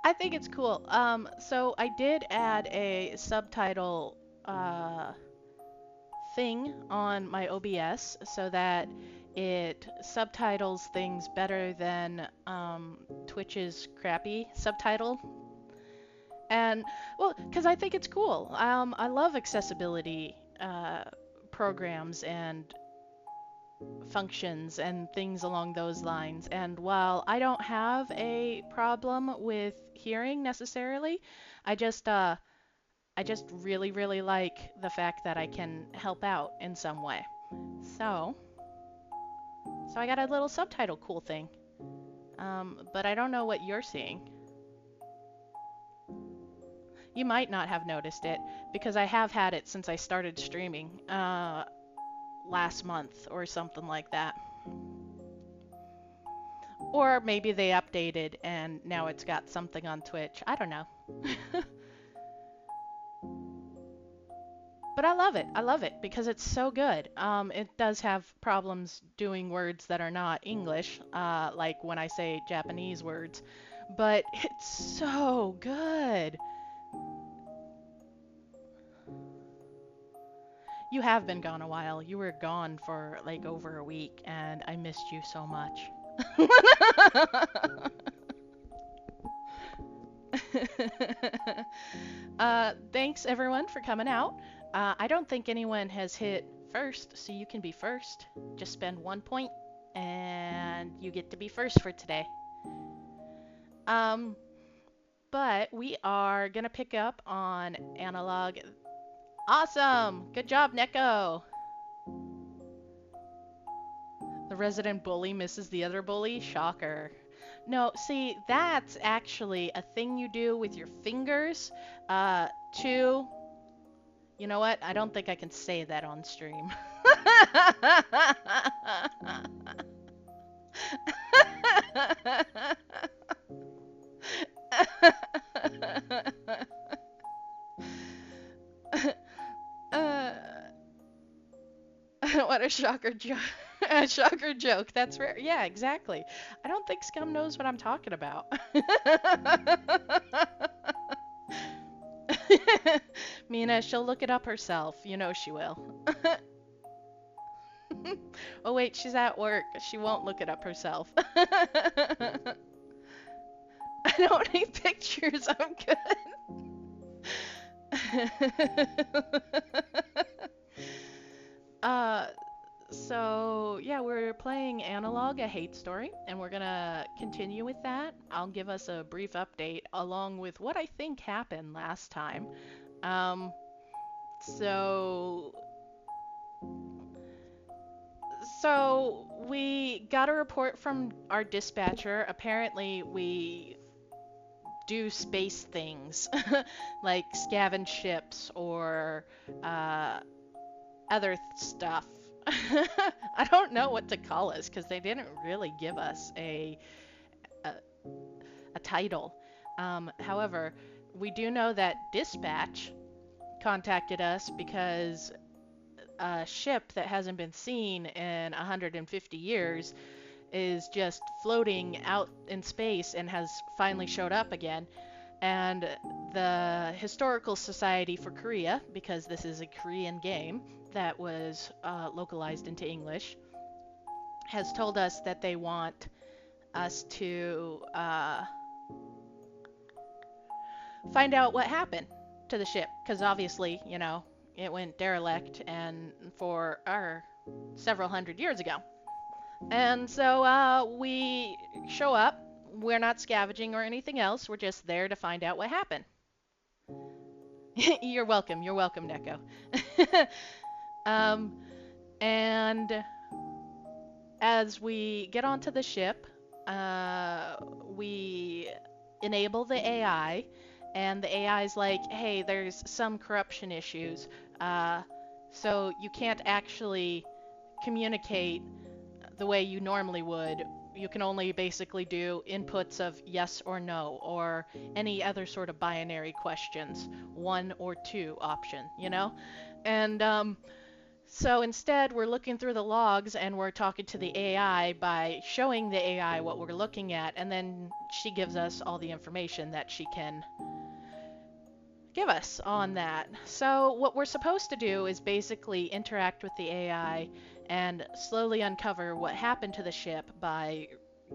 I think it's cool. So I did add a subtitle uh, thing on my OBS so that it subtitles things better than Twitch's crappy subtitle. And well, because I think it's cool. I love accessibility programs and functions and things along those lines. And while I don't have a problem with hearing necessarily, I just uh, I just really, really like the fact that I can help out in some way. So, so I got a little subtitle cool thing. But I don't know what you're seeing. You might not have noticed it because I have had it since I started streaming last month or something like that. Or maybe they updated and now it's got something on Twitch. I don't know. But I love it. I love it because it's so good. It does have problems doing words that are not English, like when I say Japanese words, but it's so good. You have been gone a while. You were gone for like over a week, and I missed you so much. Thanks everyone for coming out. I don't think anyone has hit first, so you can be first. Just spend 1 point, and you get to be first for today. Um, but we are gonna pick up on Analog. Awesome! Good job, Neko! The resident bully misses the other bully? Shocker. No, see, that's actually a thing you do with your fingers to... You know what? I don't think I can say that on stream. uh, what a shocker joke. A shocker joke. That's rare. Yeah, exactly. I don't think Scum knows what I'm talking about. Mina, she'll look it up herself. You know she will. Oh wait, she's at work. She won't look it up herself. I don't need pictures. I'm good. uh, so yeah, we're playing Analogue, a hate story, and we're gonna continue with that. I'll give us a brief update along with what I think happened last time. Um, so so we got a report from our dispatcher. Apparently, we do space things like scavenge ships or uh, other stuff. I don't know what to call us because they didn't really give us a, a title. However, we do know that Dispatch contacted us because a ship that hasn't been seen in 150 years is just floating out in space and has finally showed up again. And the Historical Society for Korea, because this is a Korean game that was localized into English, has told us that they want us to find out what happened to the ship, because obviously, you know, it went derelict and for several hundred years ago. And so we show up. We're not scavenging or anything else. We're just there to find out what happened. You're welcome. You're welcome, Neko. um, and as we get onto the ship, we enable the AI, and the AI is like, hey, there's some corruption issues. So you can't actually communicate the way you normally would. You can only basically do inputs of yes or no, or any other sort of binary questions, 1 or 2 option, you know? And So instead, we're looking through the logs and we're talking to the AI by showing the AI what we're looking at, and then she gives us all the information that she can give us on that. So what we're supposed to do is basically interact with the AI and slowly uncover what happened to the ship by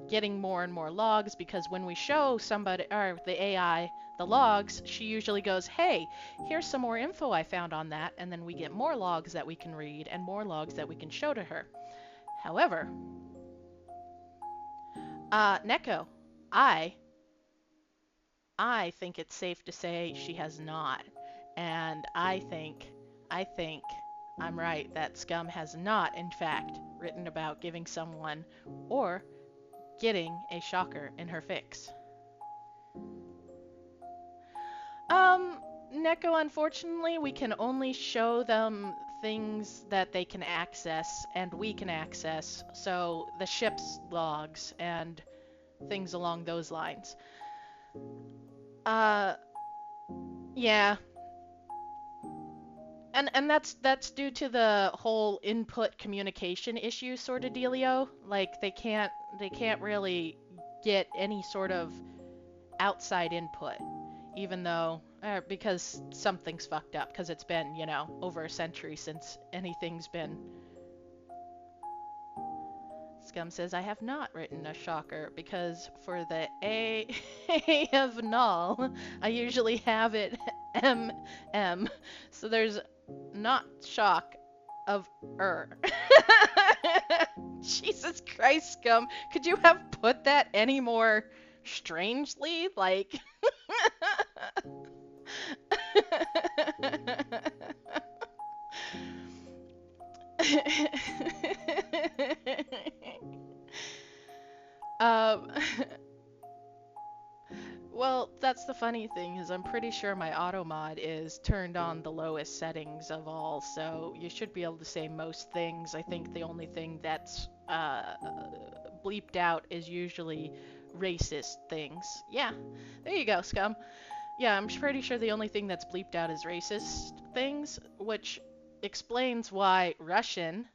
getting more and more logs, because when we show somebody or the AI the logs, she usually goes, "Hey, here's some more info I found on that," and then we get more logs that we can read and more logs that we can show to her. However, Neko, I I think it's safe to say she has not. And I think I'm right that Scum has not, in fact, written about giving someone or getting a shocker in her fix. Um, Neko, unfortunately, we can only show them things that they can access and we can access. So the ship's logs and things along those lines. Uh, yeah, and that's due to the whole input communication issue sort of dealio. Like they can't really get any sort of outside input, even though because something's fucked up because it's been over a century since anything's been. Scum says, I have not written a shocker because for the A of null, I usually have it M. So there's not shock of Jesus Christ, Scum. Could you have put that any more strangely? Like. um, well, that's the funny thing is I'm pretty sure my auto mod is turned on the lowest settings of all, so you should be able to say most things. I think the only thing that's bleeped out is usually racist things. Yeah, there you go, Scum. Yeah, I'm pretty sure the only thing that's bleeped out is racist things, which explains why Russian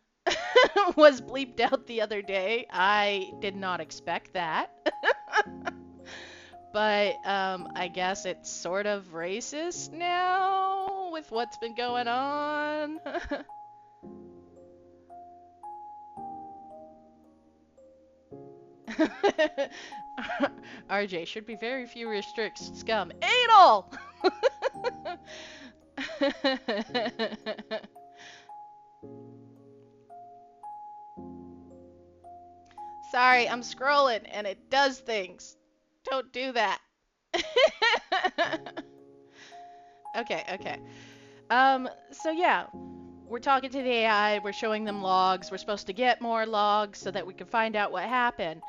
was bleeped out the other day. I did not expect that. But I guess it's sort of racist now with what's been going on. RJ should be very few restricts scum. Anal! Sorry, I'm scrolling and it does things. Don't do that. Okay, okay. So yeah, we're talking to the AI, we're showing them logs, we're supposed to get more logs so that we can find out what happened.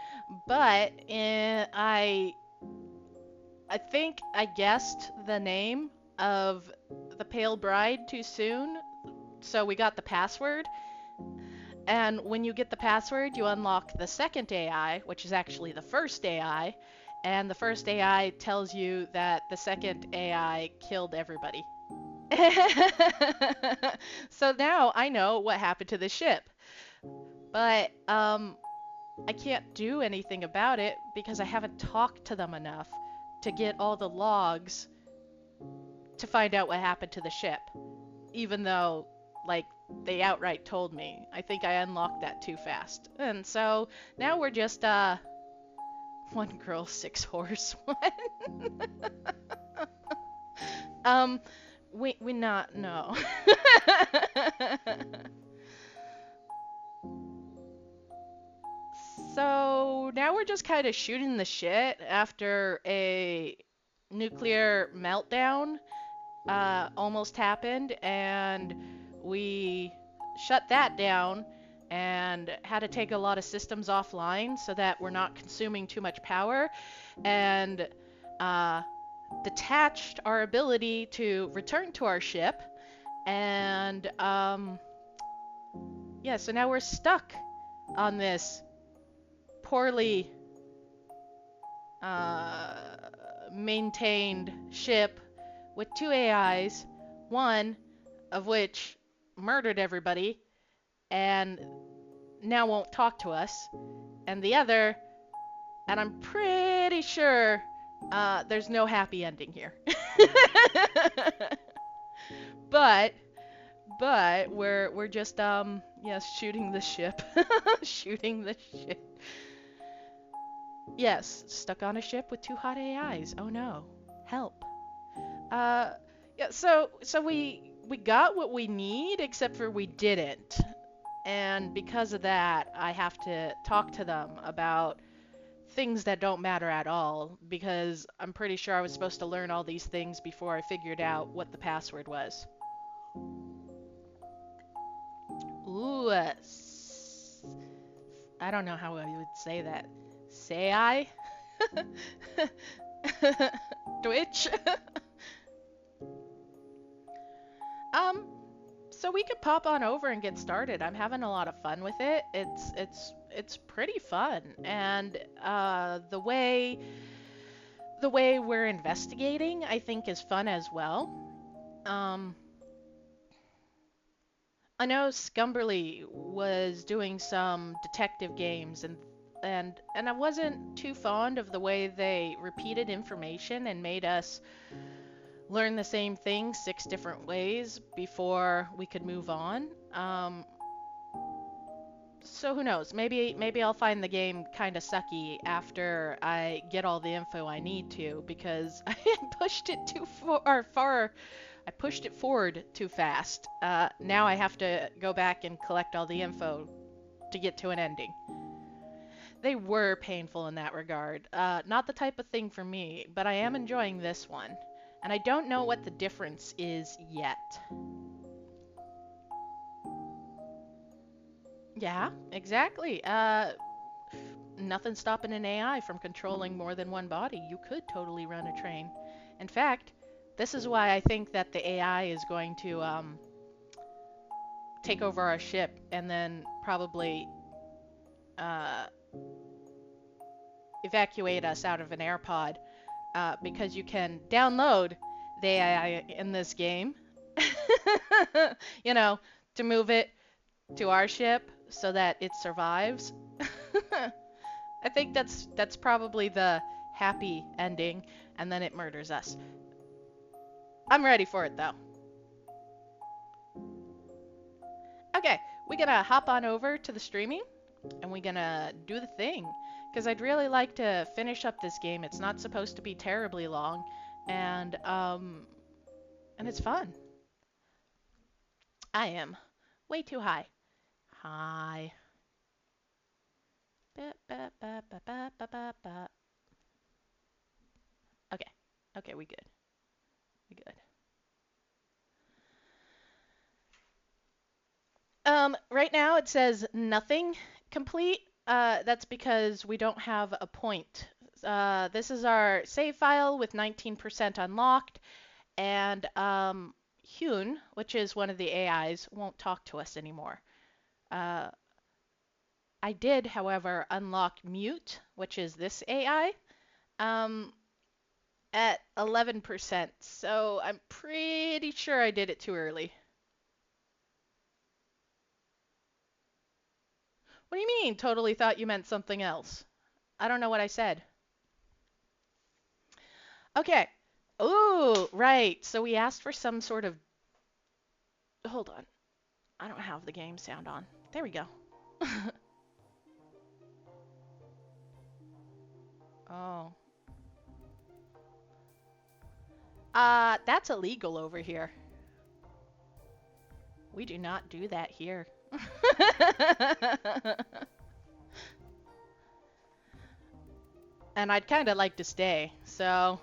But I think I guessed the name of the pale bride too soon, so we got the password. And when you get the password, you unlock the second AI, which is actually the first AI, and the first AI tells you that the second AI killed everybody. So now I know what happened to the ship. But I can't do anything about it because I haven't talked to them enough to get all the logs to find out what happened to the ship. Even though, like, they outright told me. I think I unlocked that too fast. And so now we're just, one girl, six horse, one. um, we not, no. So now we're just kind of shooting the shit after a nuclear meltdown almost happened, and we shut that down and had to take a lot of systems offline so that we're not consuming too much power, and uh, detached our ability to return to our ship. And yeah, so now we're stuck on this poorly uh, maintained ship with two AIs, one of which murdered everybody and now won't talk to us, and the other, and I'm pretty sure there's no happy ending here. but we're just yes, shooting the ship. Shooting the ship. Yes, stuck on a ship with two hot AIs. Oh no. Help. Uh yeah, so we got what we need except for we didn't. And because of that, I have to talk to them about things that don't matter at all because I'm pretty sure I was supposed to learn all these things before I figured out what the password was. Ooh, I don't know how I would say that. Say I? Twitch? um, so we could pop on over and get started. I'm having a lot of fun with it. It's pretty fun, and the way we're investigating, I think, is fun as well. Um, I know Scumberly was doing some detective games and I wasn't too fond of the way they repeated information and made us learn the same thing 6 different ways before we could move on. So who knows? Maybe I'll find the game kind of sucky after I get all the info I need to because I pushed it too far. I pushed it forward too fast. Now I have to go back and collect all the info to get to an ending. They were painful in that regard. Not the type of thing for me, but I am enjoying this one. And I don't know what the difference is yet. Yeah, exactly. Nothing stopping an AI from controlling more than one body. You could totally run a train. In fact, this is why I think that the AI is going to take over our ship and then probably uh, evacuate us out of an air pod because you can download the AI in this game, you know, to move it to our ship so that it survives. I think that's probably the happy ending, and then it murders us. I'm ready for it though. Okay, we're gonna hop on over to the streaming, and we're gonna do the thing. Because I'd really like to finish up this game. It's not supposed to be terribly long, and it's fun. I am way too high. Hi. Ba, ba, ba, ba, ba, ba, ba, ba. Okay, okay, we good. We good. Right now it says nothing complete. That's because we don't have a point. This is our save file with 19% unlocked, and Hyun, which is one of the AIs, won't talk to us anymore. Uh, I did, however, unlock Mute, which is this AI, um, at 11%, so I'm pretty sure I did it too early. What do you mean, totally thought you meant something else? I don't know what I said. Okay. Ooh, right. So we asked for some sort of... Hold on. I don't have the game sound on. There we go. Oh. That's illegal over here. We do not do that here. And I'd kind of like to stay, so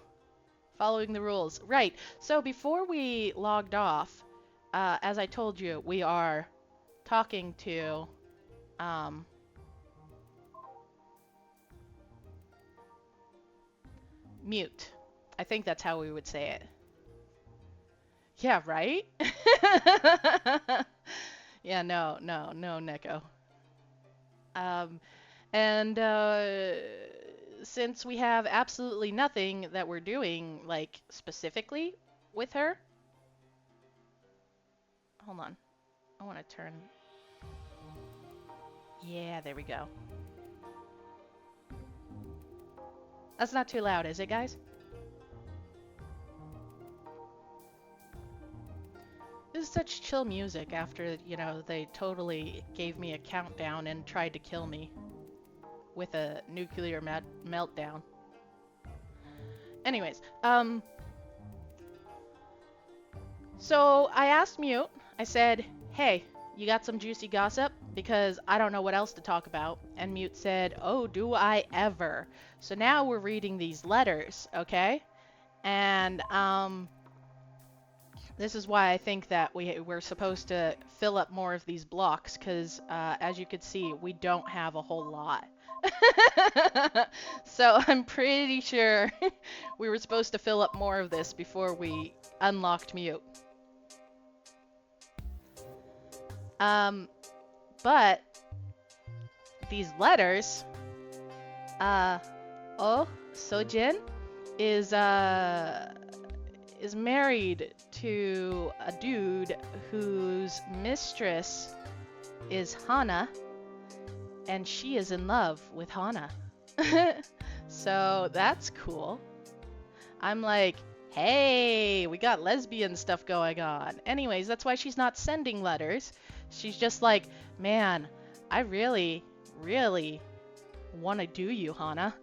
following the rules. Right, so before we logged off, as I told you, we are talking to, Mute. I think that's how we would say it. Yeah, right? Yeah, no, Neko. Um, and since we have absolutely nothing that we're doing, like, specifically with her, hold on. I want to turn... Yeah, there we go. That's not too loud, is it, guys? This is such chill music after, you know, they totally gave me a countdown and tried to kill me with a nuclear meltdown. Anyways, so I asked Mute, I said, hey, you got some juicy gossip? Because I don't know what else to talk about. And Mute said, oh, do I ever? So now we're reading these letters, okay? And, this is why I think that we're supposed to fill up more of these blocks, because as you could see, we don't have a whole lot. So I'm pretty sure we were supposed to fill up more of this before we unlocked Mute. But these letters, oh, Sojin is married to a dude whose mistress is Hana, and she is in love with Hana. So that's cool. I'm like, hey, we got lesbian stuff going on. Anyways, that's why she's not sending letters. She's just like, man, I really, really want to do you, Hana.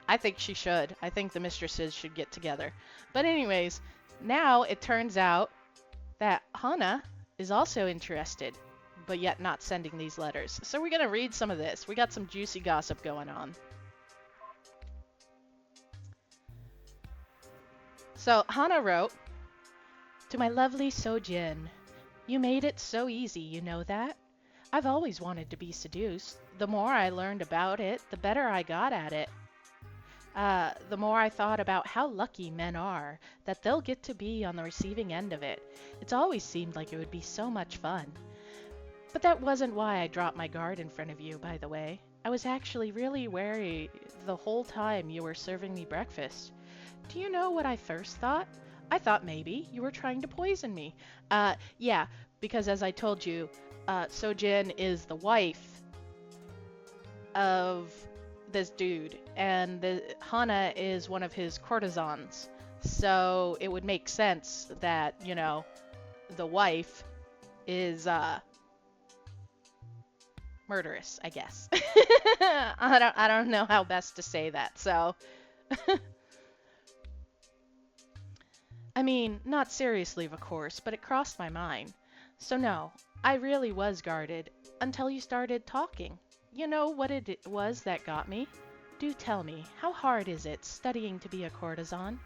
I think she should. I think the mistresses should get together. But anyways, now it turns out that Hana is also interested, but yet not sending these letters. So we're going to read some of this. We got some juicy gossip going on. So Hana wrote, to my lovely Sojin, you made it so easy, you know that? I've always wanted to be seduced. The more I learned about it, the better I got at it. The more I thought about how lucky men are, that they'll get to be on the receiving end of it. It's always seemed like it would be so much fun. But that wasn't why I dropped my guard in front of you, by the way. I was actually really wary the whole time you were serving me breakfast. Do you know what I first thought? I thought maybe you were trying to poison me. Yeah, because as I told you, Sojin is the wife of this dude, and Hana is one of his courtesans. So it would make sense that, you know, the wife is murderous, I guess. I don't know how best to say that. So I mean, not seriously, of course, but it crossed my mind. So no, I really was guarded until you started talking. You know what it was that got me? Do tell me, how hard is it studying to be a courtesan?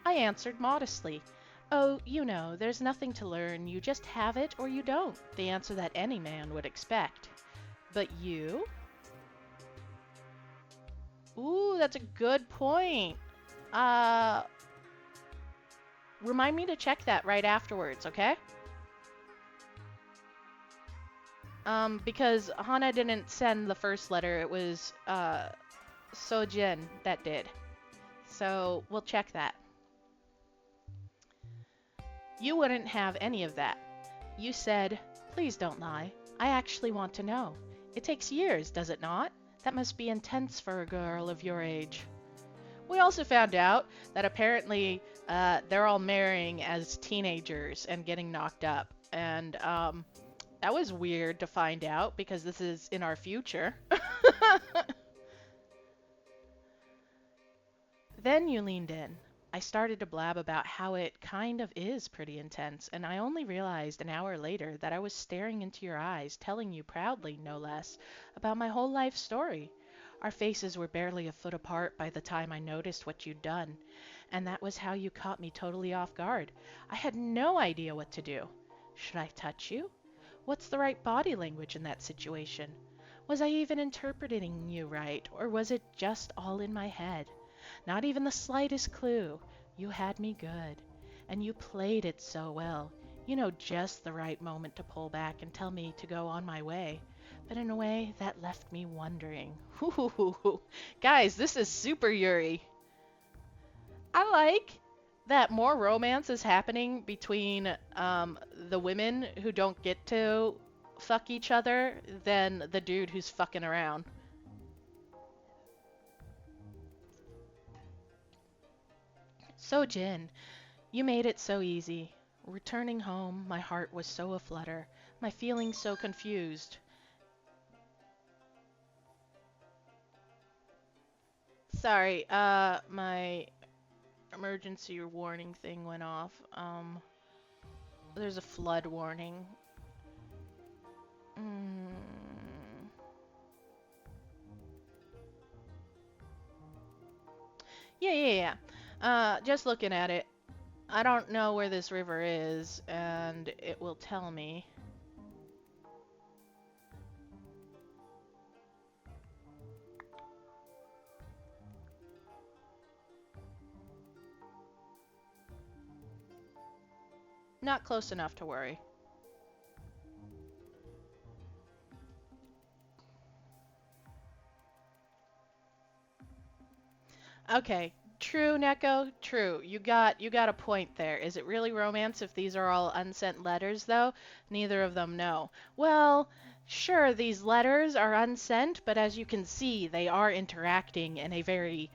I answered modestly, oh, you know, there's nothing to learn, you just have it or you don't, the answer that any man would expect. But you? Ooh, that's a good point. Remind me to check that right afterwards, okay? Because Hana didn't send the first letter, it was, Sojin that did. So, we'll check that. You wouldn't have any of that. You said, please don't lie. I actually want to know. It takes years, does it not? That must be intense for a girl of your age. We also found out that apparently, they're all marrying as teenagers and getting knocked up. And, that was weird to find out because this is in our future. Then you leaned in. I started to blab about how it kind of is pretty intense, and I only realized an hour later that I was staring into your eyes, telling you proudly, no less, about my whole life story. Our faces were barely a foot apart by the time I noticed what you'd done, and that was how you caught me totally off guard. I had no idea what to do. Should I touch you? What's the right body language in that situation? Was I even interpreting you right, or was it just all in my head? Not even the slightest clue. You had me good, and you played it so well. You know just the right moment to pull back and tell me to go on my way. But in a way, that left me wondering. Guys, this is super Yuri. I like that more romance is happening between the women who don't get to fuck each other than the dude who's fucking around. So, Jin, you made it so easy. Returning home, my heart was so aflutter, my feelings so confused. Sorry, my emergency warning thing went off. There's a flood warning. Mm. Yeah. Just looking at it, I don't know where this river is, and it will tell me. Not close enough to worry. Okay, true, Neko, true. You got a point there. Is it really romance if these are all unsent letters, though? Neither of them know. Well, sure, these letters are unsent, but as you can see, they are interacting in a very,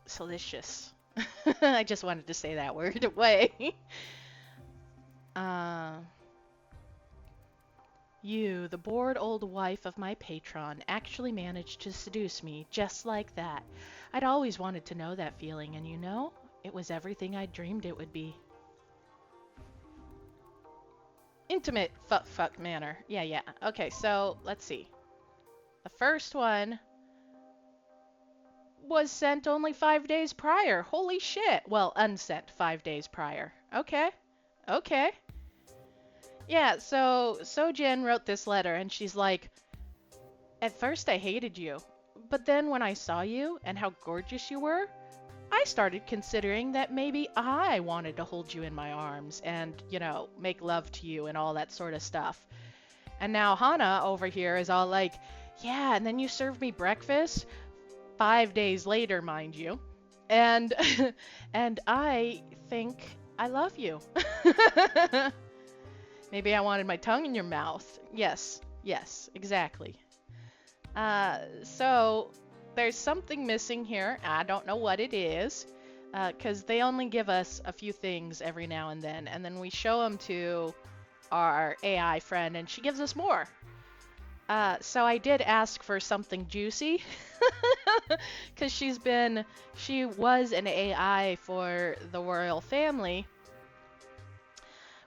salacious. I just wanted to say that word way. uh, You, the bored old wife of my patron, actually managed to seduce me just like that. I'd always wanted to know that feeling, and you know, it was everything I dreamed it would be. Intimate fuck manner. Yeah. Okay, so let's see. The first one was sent only 5 days prior. Holy shit. Well, unsent 5 days prior. Okay. Yeah, so Sojin wrote this letter, and she's like, at first I hated you, but then when I saw you and how gorgeous you were, I started considering that maybe I wanted to hold you in my arms and, make love to you and all that sort of stuff. And now Hana over here is all like, yeah, and then you served me breakfast 5 days later, mind you. And and I think I love you. Maybe I wanted my tongue in your mouth. Yes, exactly. So there's something missing here. I don't know what it is, because they only give us a few things every now and then we show them to our AI friend, and she gives us more. So I did ask for something juicy, because she was an AI for the royal family,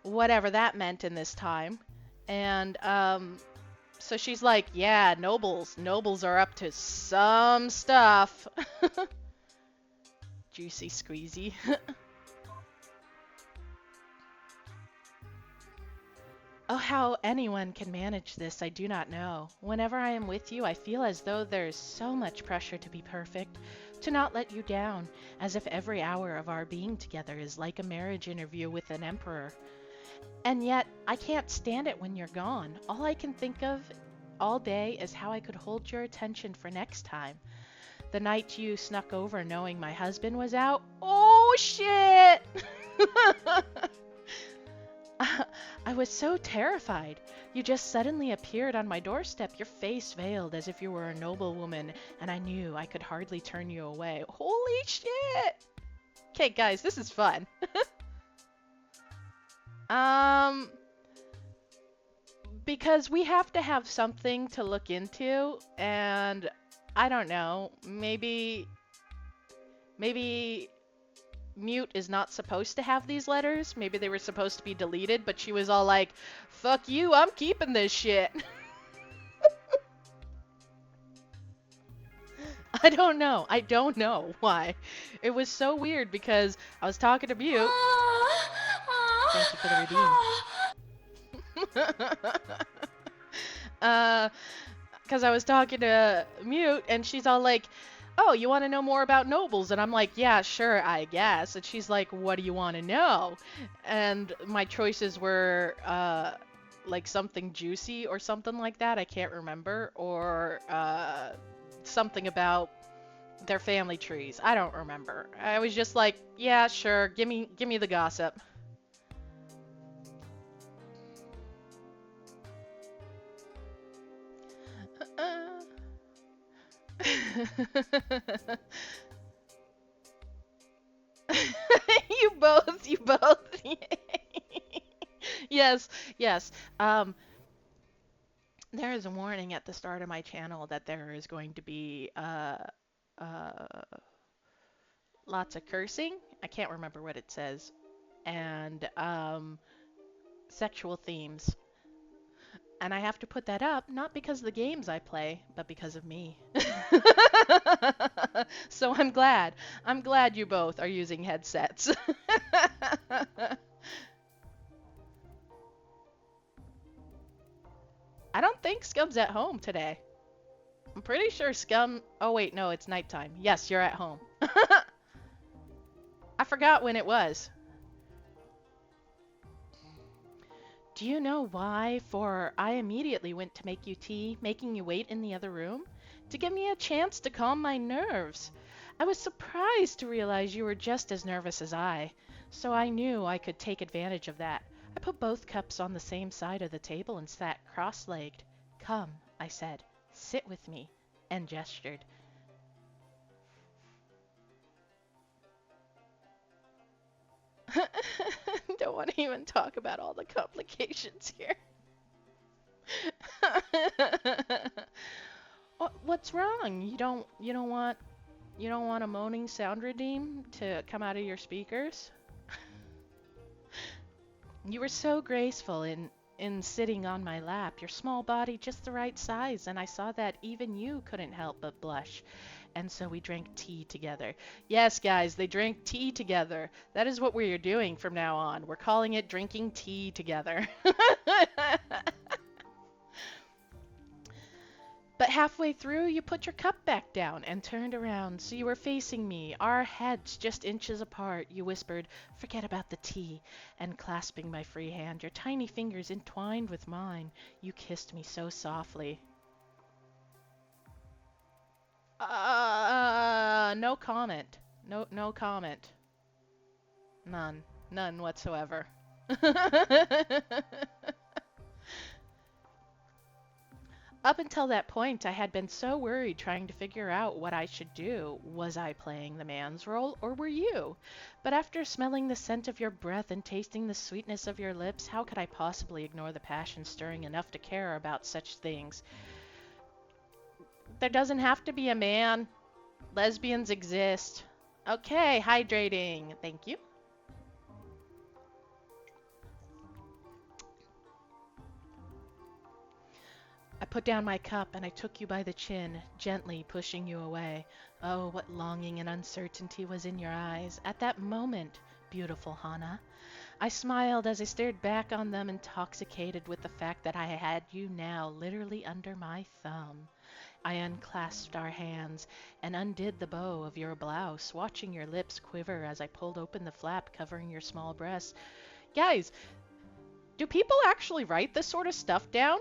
whatever that meant in this time, and so she's like, yeah, nobles are up to some stuff. Juicy squeezy. Oh, how anyone can manage this, I do not know. Whenever I am with you, I feel as though there is so much pressure to be perfect, to not let you down, as if every hour of our being together is like a marriage interview with an emperor. And yet, I can't stand it when you're gone. All I can think of all day is how I could hold your attention for next time. The night you snuck over knowing my husband was out. Oh, shit! I was so terrified. You just suddenly appeared on my doorstep, your face veiled as if you were a noble woman, and I knew I could hardly turn you away. Holy shit! Okay, guys, this is fun. Because we have to have something to look into, and I don't know, maybe Mute is not supposed to have these letters. Maybe they were supposed to be deleted, but she was all like, fuck you, I'm keeping this shit. I don't know why. It was so weird because I was talking to Mute. Thank you for the redeem. Because I was talking to Mute, and she's all like, oh, you want to know more about nobles? And I'm like, yeah, sure, I guess. And she's like, what do you want to know? And my choices were, like something juicy or something like that. I can't remember. Or, something about Their family trees. I don't remember. I was just like, yeah, sure, give me the gossip. You both. Yes, yes. Um, there is a warning at the start of my channel that there is going to be uh, lots of cursing. I can't remember what it says, and sexual themes. And I have to put that up not because of the games I play, but because of me. So I'm glad. I'm glad you both are using headsets. I don't think Scum's at home today. I'm pretty sure Scum. Oh, wait, no, it's nighttime. Yes, you're at home. I forgot when it was. Do you know why? For I immediately went to make you tea, making you wait in the other room, to give me a chance to calm my nerves. I was surprised to realize you were just as nervous as I, so I knew I could take advantage of that. I put both cups on the same side of the table and sat cross-legged. Come, I said, sit with me, and gestured. Don't want to even talk about all the complications here. What's wrong? You don't want a moaning sound redeem to come out of your speakers? You were so graceful in sitting on my lap, your small body just the right size, and I saw that even you couldn't help but blush. And so we drank tea together. Yes, guys, they drank tea together. That is what we are doing from now on. We're calling it drinking tea together. But halfway through, you put your cup back down and turned around, so you were facing me, our heads just inches apart. You whispered, "Forget about the tea," and clasping my free hand, your tiny fingers entwined with mine, you kissed me so softly. No comment. No comment. None. None whatsoever. Up until that point, I had been so worried trying to figure out what I should do. Was I playing the man's role, or were you? But after smelling the scent of your breath and tasting the sweetness of your lips, how could I possibly ignore the passion stirring enough to care about such things? There doesn't have to be a man. Lesbians exist. Okay, hydrating. Thank you. I put down my cup and I took you by the chin, gently pushing you away. Oh, what longing and uncertainty was in your eyes at that moment, beautiful Hana. I smiled as I stared back on them, intoxicated with the fact that I had you now literally under my thumb. I unclasped our hands and undid the bow of your blouse, watching your lips quiver as I pulled open the flap covering your small breasts. Guys, do people actually write this sort of stuff down?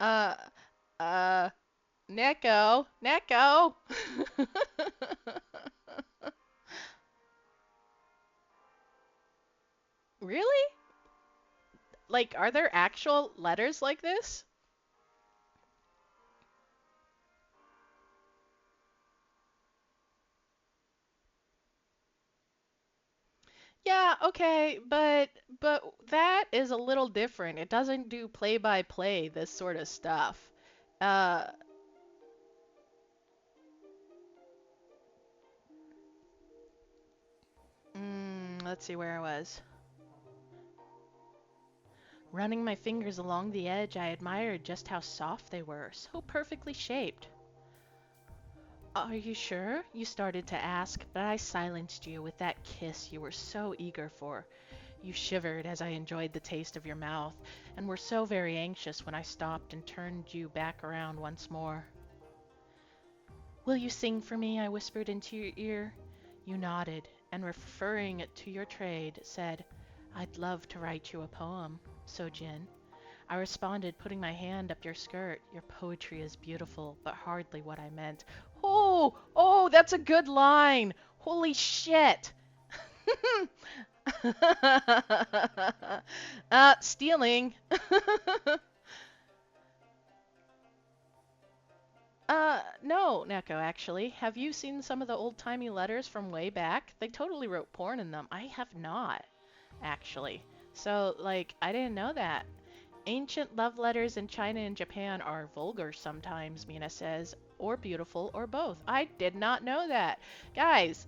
uh, uh, Neko, Neko. Really? Like, are there actual letters like this? Yeah, okay, but that is a little different. It doesn't do play by play this sort of stuff. Uh, let's see where I was. Running my fingers along the edge, I admired just how soft they were, so perfectly shaped. Are you sure? You started to ask, but I silenced you with that kiss you were so eager for. You shivered as I enjoyed the taste of your mouth, and were so very anxious when I stopped and turned you back around once more. Will you sing for me? I whispered into your ear. You nodded, and referring to your trade, said, I'd love to write you a poem, Sojin. I responded, putting my hand up your skirt. Your poetry is beautiful, but hardly what I meant. Oh, that's a good line. Holy shit. Stealing. No, Neko, actually. Have you seen some of the old-timey letters from way back? They totally wrote porn in them. I have not, actually. So, like, I didn't know that. Ancient love letters in China and Japan are vulgar sometimes, Mina says, or beautiful, or both. I did not know that. Guys,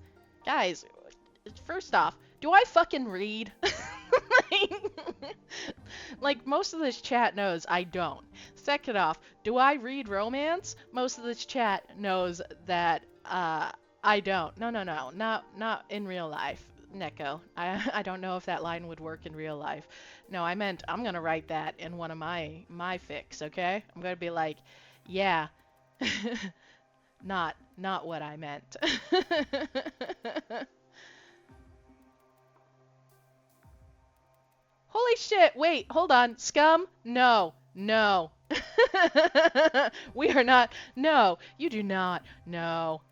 first off, do I fucking read? Like, most of this chat knows I don't. Second off, do I read romance? Most of this chat knows that I don't. No, not in real life, Neko. I don't know if that line would work in real life. No, I meant I'm gonna write that in one of my fics, okay? I'm gonna be like, yeah, not what I meant. Holy shit, wait, hold on. Scum? No. We are not. No, you do not. No.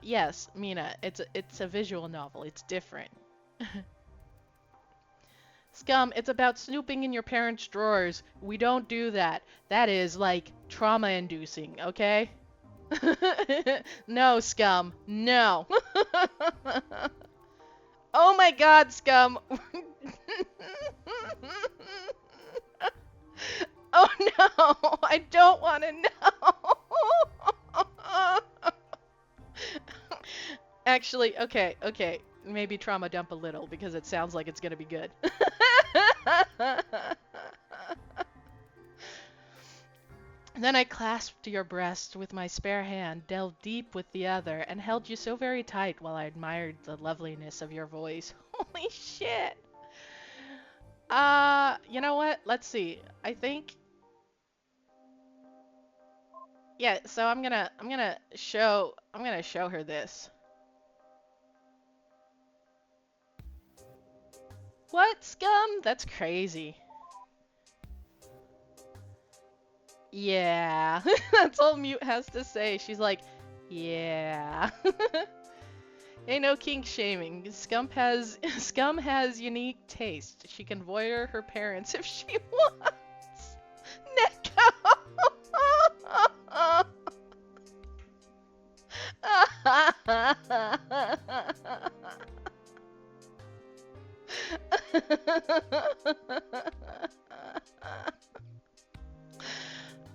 Yes, Mina, it's a visual novel. It's different. Scum, it's about snooping in your parents' drawers. We don't do that. That is, like, trauma-inducing, okay? No, Scum. No. Oh my god, Scum. Oh no, I don't want to know. Actually, okay. Maybe trauma dump a little because it sounds like it's gonna be good. Then I clasped your breast with my spare hand, delved deep with the other, and held you so very tight while I admired the loveliness of your voice. Holy shit! You know what? Let's see. I think... Yeah, so I'm gonna show her this. What, Scum? That's crazy. Yeah. That's all Mute has to say. She's like, yeah. Ain't no kink shaming. Scum has unique taste. She can voyeur her parents if she wants. Neko.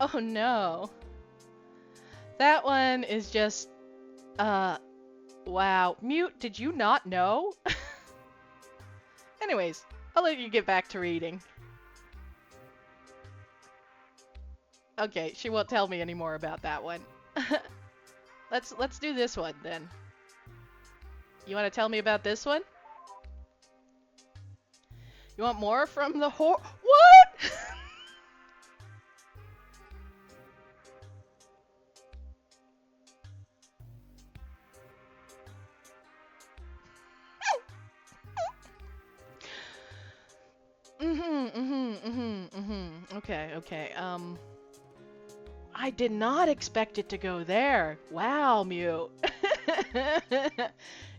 Oh no. That one is just, wow. Mute, did you not know? Anyways, I'll let you get back to reading. Okay, she won't tell me any more about that one. Let's do this one then. You want to tell me about this one? You want more from the What? Okay. I did not expect it to go there. Wow, Mew.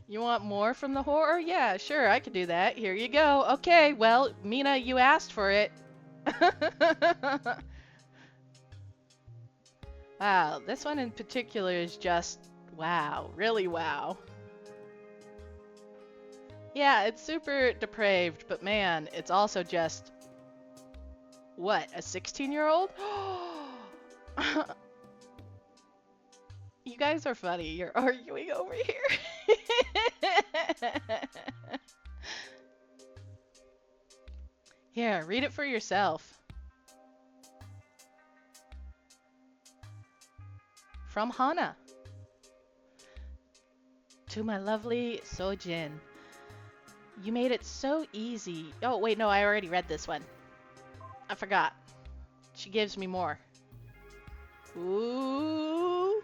You want more from the horror? Yeah, sure, I could do that. Here you go. Okay, well, Mina, you asked for it. Wow, this one in particular is just wow, really wow. Yeah, it's super depraved, but man, it's also just what, a 16-year-old? You guys are funny. You're arguing over here. Here, read it for yourself. From Hana. To my lovely Sojin. You made it so easy. Oh, wait, no, I already read this one. I forgot. She gives me more. Ooh.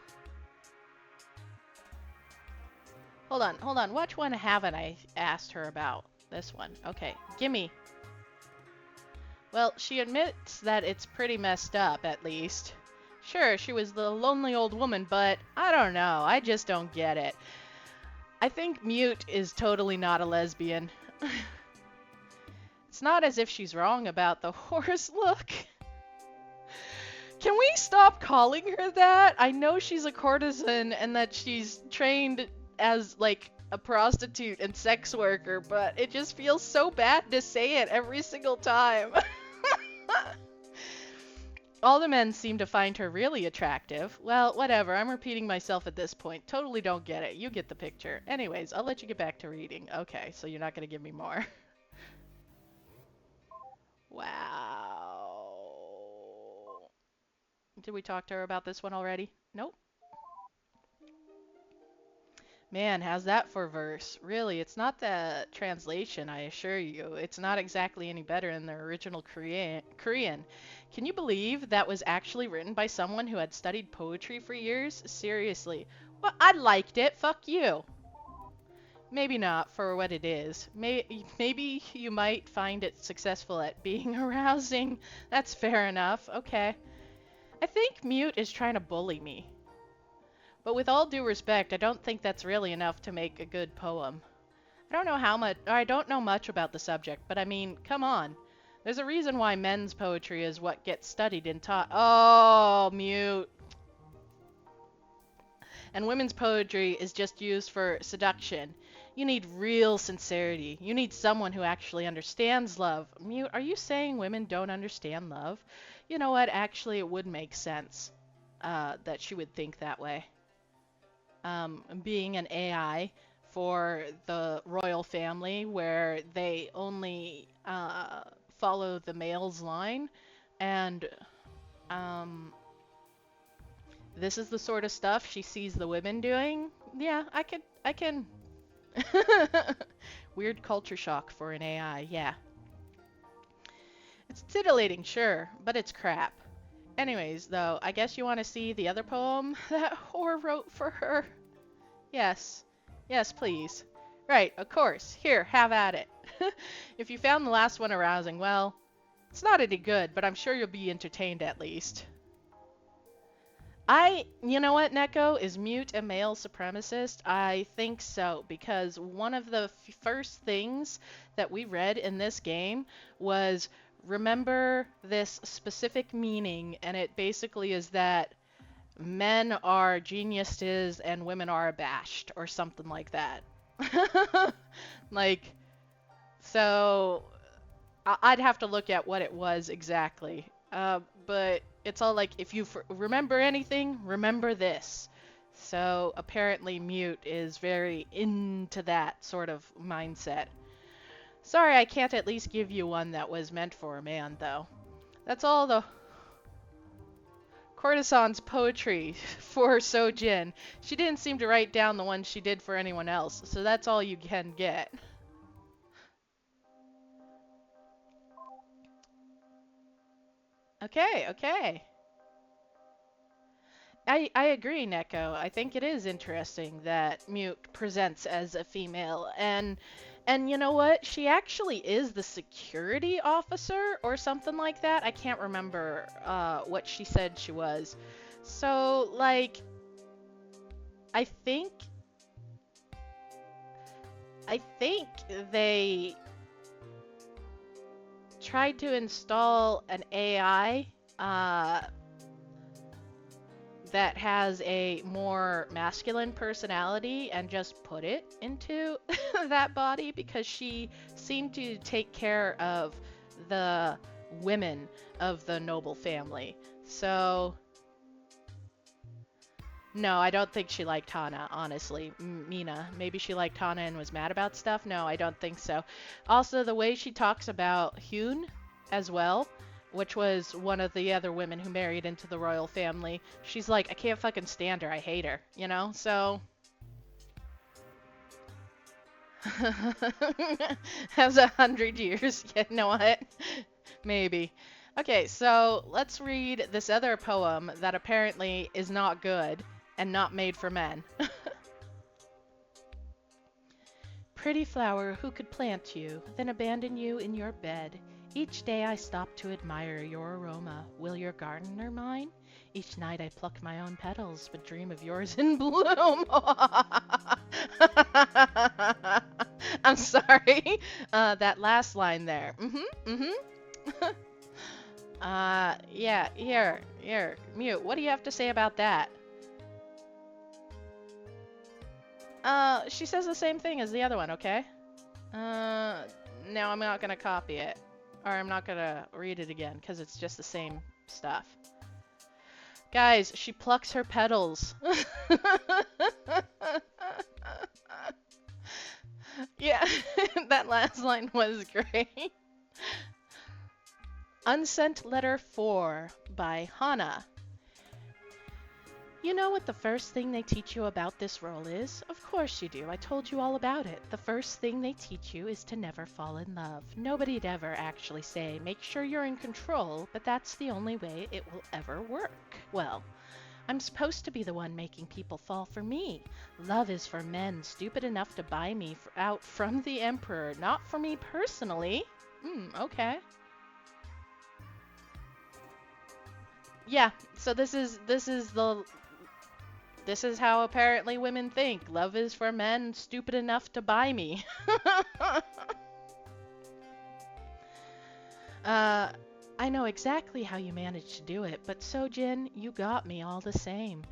Hold on. Which one haven't I asked her about? This one. Okay, gimme. Well, she admits that it's pretty messed up, at least. Sure, she was the lonely old woman, but I don't know. I just don't get it. I think Mute is totally not a lesbian. It's not as if she's wrong about the horse look. Can we stop calling her that? I know she's a courtesan and that she's trained as, like, a prostitute and sex worker, but it just feels so bad to say it every single time. All the men seem to find her really attractive. Well, whatever, I'm repeating myself at this point. Totally don't get it. You get the picture. Anyways, I'll let you get back to reading. Okay, so you're not gonna give me more. Wow. Did we talk to her about this one already? Nope. Man, how's that for verse? Really, it's not the translation, I assure you. It's not exactly any better than the original Korean. Can you believe that was actually written by someone who had studied poetry for years? Seriously. Well, I liked it. Fuck you. Maybe not for what it is. Maybe you might find it successful at being arousing. That's fair enough. Okay. I think Mute is trying to bully me. But with all due respect, I don't think that's really enough to make a good poem. I don't know much about the subject, but I mean, come on. There's a reason why men's poetry is what gets studied and taught. Oh, Mute. And women's poetry is just used for seduction. You need real sincerity. You need someone who actually understands love. Mute, are you saying women don't understand love? You know what? Actually, it would make sense that she would think that way. Being an AI for the royal family where they only follow the male's line, and this is the sort of stuff she sees the women doing. Yeah, I can. Weird culture shock for an AI, yeah. It's titillating, sure, but it's crap. Anyways, though, I guess you want to see the other poem that Whore wrote for her? Yes. Yes, please. Right, of course. Here, have at it. If you found the last one arousing, well, it's not any good, but I'm sure you'll be entertained at least. You know what, Neko? Is Mute a male supremacist? I think so, because one of the first things that we read in this game was remember this specific meaning, and it basically is that men are geniuses and women are abashed, or something like that. Like, so I'd have to look at what it was exactly. But it's all like, if you remember anything, remember this. So apparently Mute is very into that sort of mindset. Sorry, I can't at least give you one that was meant for a man, though. That's all the courtesan's poetry for Sojin. She didn't seem to write down the ones she did for anyone else, so that's all you can get. Okay, okay. I agree, Neko. I think it is interesting that Mute presents as a female, and you know what? She actually is the security officer or something like that. I can't remember what she said she was. So, like, I think they tried to install an AI that has a more masculine personality and just put it into that body because she seemed to take care of the women of the noble family. So, no, I don't think she liked Hana, honestly. Mina. Maybe she liked Hana and was mad about stuff? No, I don't think so. Also, the way she talks about Hyun as well, which was one of the other women who married into the royal family, she's like, I can't fucking stand her. I hate her, you know? So... Has 100 years. You know what? Maybe. Okay, so let's read this other poem that apparently is not good and not made for men. pretty flower who could plant you, then abandon you in your bed. Each day I stop to admire your aroma. Will your gardener mine? Each night I pluck my own petals, but dream of yours in bloom. I'm sorry. That last line there. Yeah, here, Mute. What do you have to say about that? She says the same thing as the other one, okay? No, I'm not gonna copy it. Or I'm not gonna read it again, because it's just the same stuff. Guys, she plucks her petals. Yeah, that last line was great. Unsent Letter 4 by Hana. You know what the first thing they teach you about this role is? Of course you do. I told you all about it. The first thing they teach you is to never fall in love. Nobody'd ever actually say, make sure you're in control, but that's the only way it will ever work. Well, I'm supposed to be the one making people fall for me. Love is for men stupid enough to buy me out from the Emperor, not for me personally. Okay. Yeah, so this is how apparently women think. Love is for men stupid enough to buy me. I know exactly how you managed to do it, but Sojin, you got me all the same.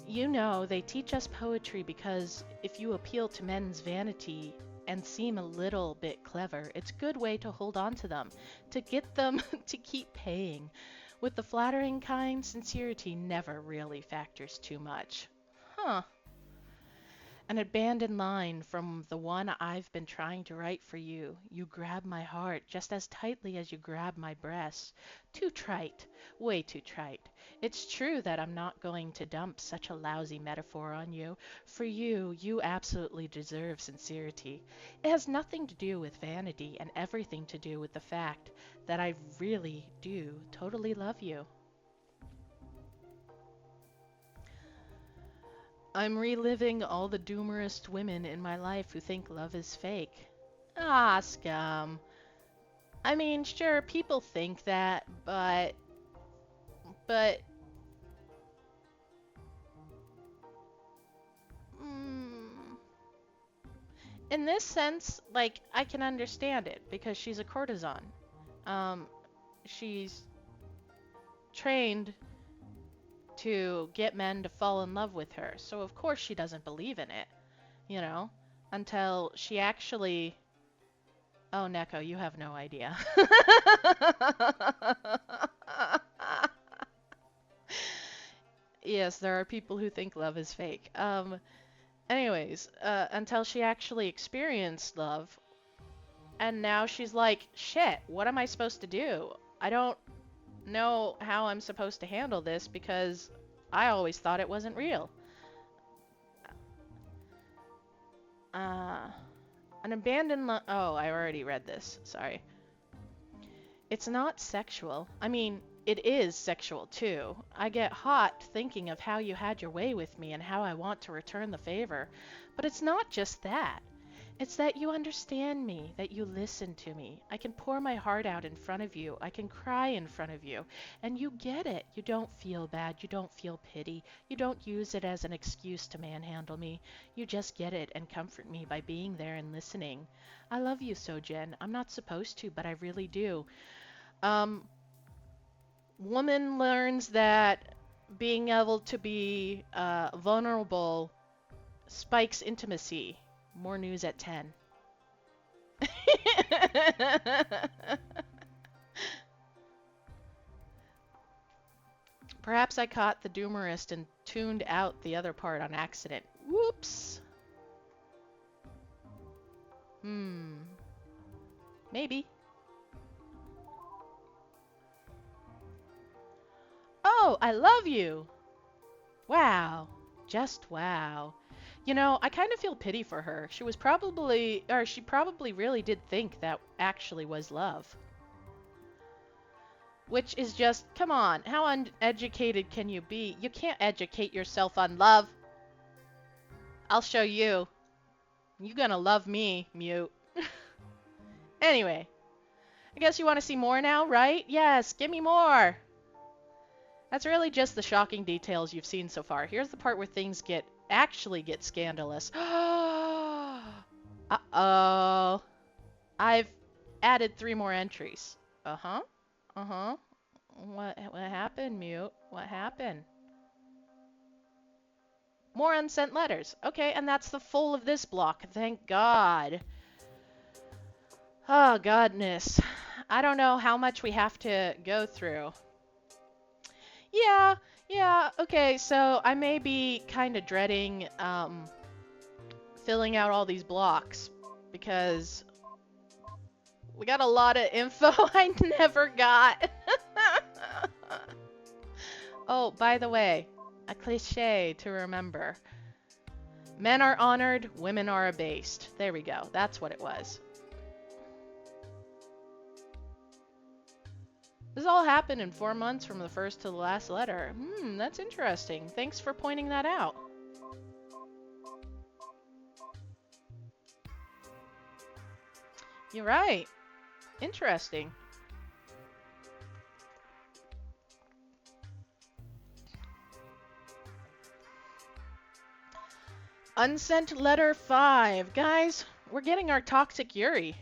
You know, they teach us poetry because if you appeal to men's vanity and seem a little bit clever, it's a good way to hold on to them, to get them to keep paying. With the flattering kind, sincerity never really factors too much. Huh. An abandoned line from the one I've been trying to write for you. You grab my heart just as tightly as you grab my breasts. Too trite. Way too trite. It's true that I'm not going to dump such a lousy metaphor on you. For you, you absolutely deserve sincerity. It has nothing to do with vanity and everything to do with the fact that I really do totally love you. I'm reliving all the doomerist women in my life who think love is fake. Ah, scum. I mean, sure, people think that, but... in this sense, like, I can understand it, because she's a courtesan. She's trained to get men to fall in love with her. So of course she doesn't believe in it, you know, until she actually... Oh, Neko, you have no idea. Yes, there are people who think love is fake. Anyways, until she actually experienced love, and now she's like, shit, what am I supposed to do? I don't know how I'm supposed to handle this because I always thought it wasn't real. An abandoned oh, I already read this. Sorry. It's not sexual. I mean, it is sexual too. I get hot thinking of how you had your way with me and how I want to return the favor. But it's not just that. It's that you understand me, that you listen to me. I can pour my heart out in front of you. I can cry in front of you. And you get it. You don't feel bad. You don't feel pity. You don't use it as an excuse to manhandle me. You just get it and comfort me by being there and listening. I love you, Sojin. I'm not supposed to, but I really do. Woman learns that being able to be vulnerable spikes intimacy. More news at 10. Perhaps I caught the doomerist and tuned out the other part on accident. Whoops. Maybe. Oh, I love you. Wow. Just wow. You know, I kind of feel pity for her. She probably really did think that actually was love. Which is just, come on, how uneducated can you be? You can't educate yourself on love. I'll show you. You gonna love me, Mute. Anyway, I guess you want to see more now, right? Yes, give me more. That's really just the shocking details you've seen so far. Here's the part where things actually get scandalous. Uh-oh. I've added 3 more entries. Uh-huh. Uh-huh. What happened, Mute? What happened? More unsent letters. Okay, and that's the full of this block. Thank God. Oh, godness. I don't know how much we have to go through. Yeah, yeah, okay, so I may be kind of dreading filling out all these blocks because we got a lot of info I never got. Oh, by the way, a cliche to remember. Men are honored, women are abased. There we go. That's what it was. This all happened in 4 months from the first to the last letter. That's interesting. Thanks for pointing that out. You're right. Interesting. Unsent letter 5. Guys, we're getting our toxic Yuri.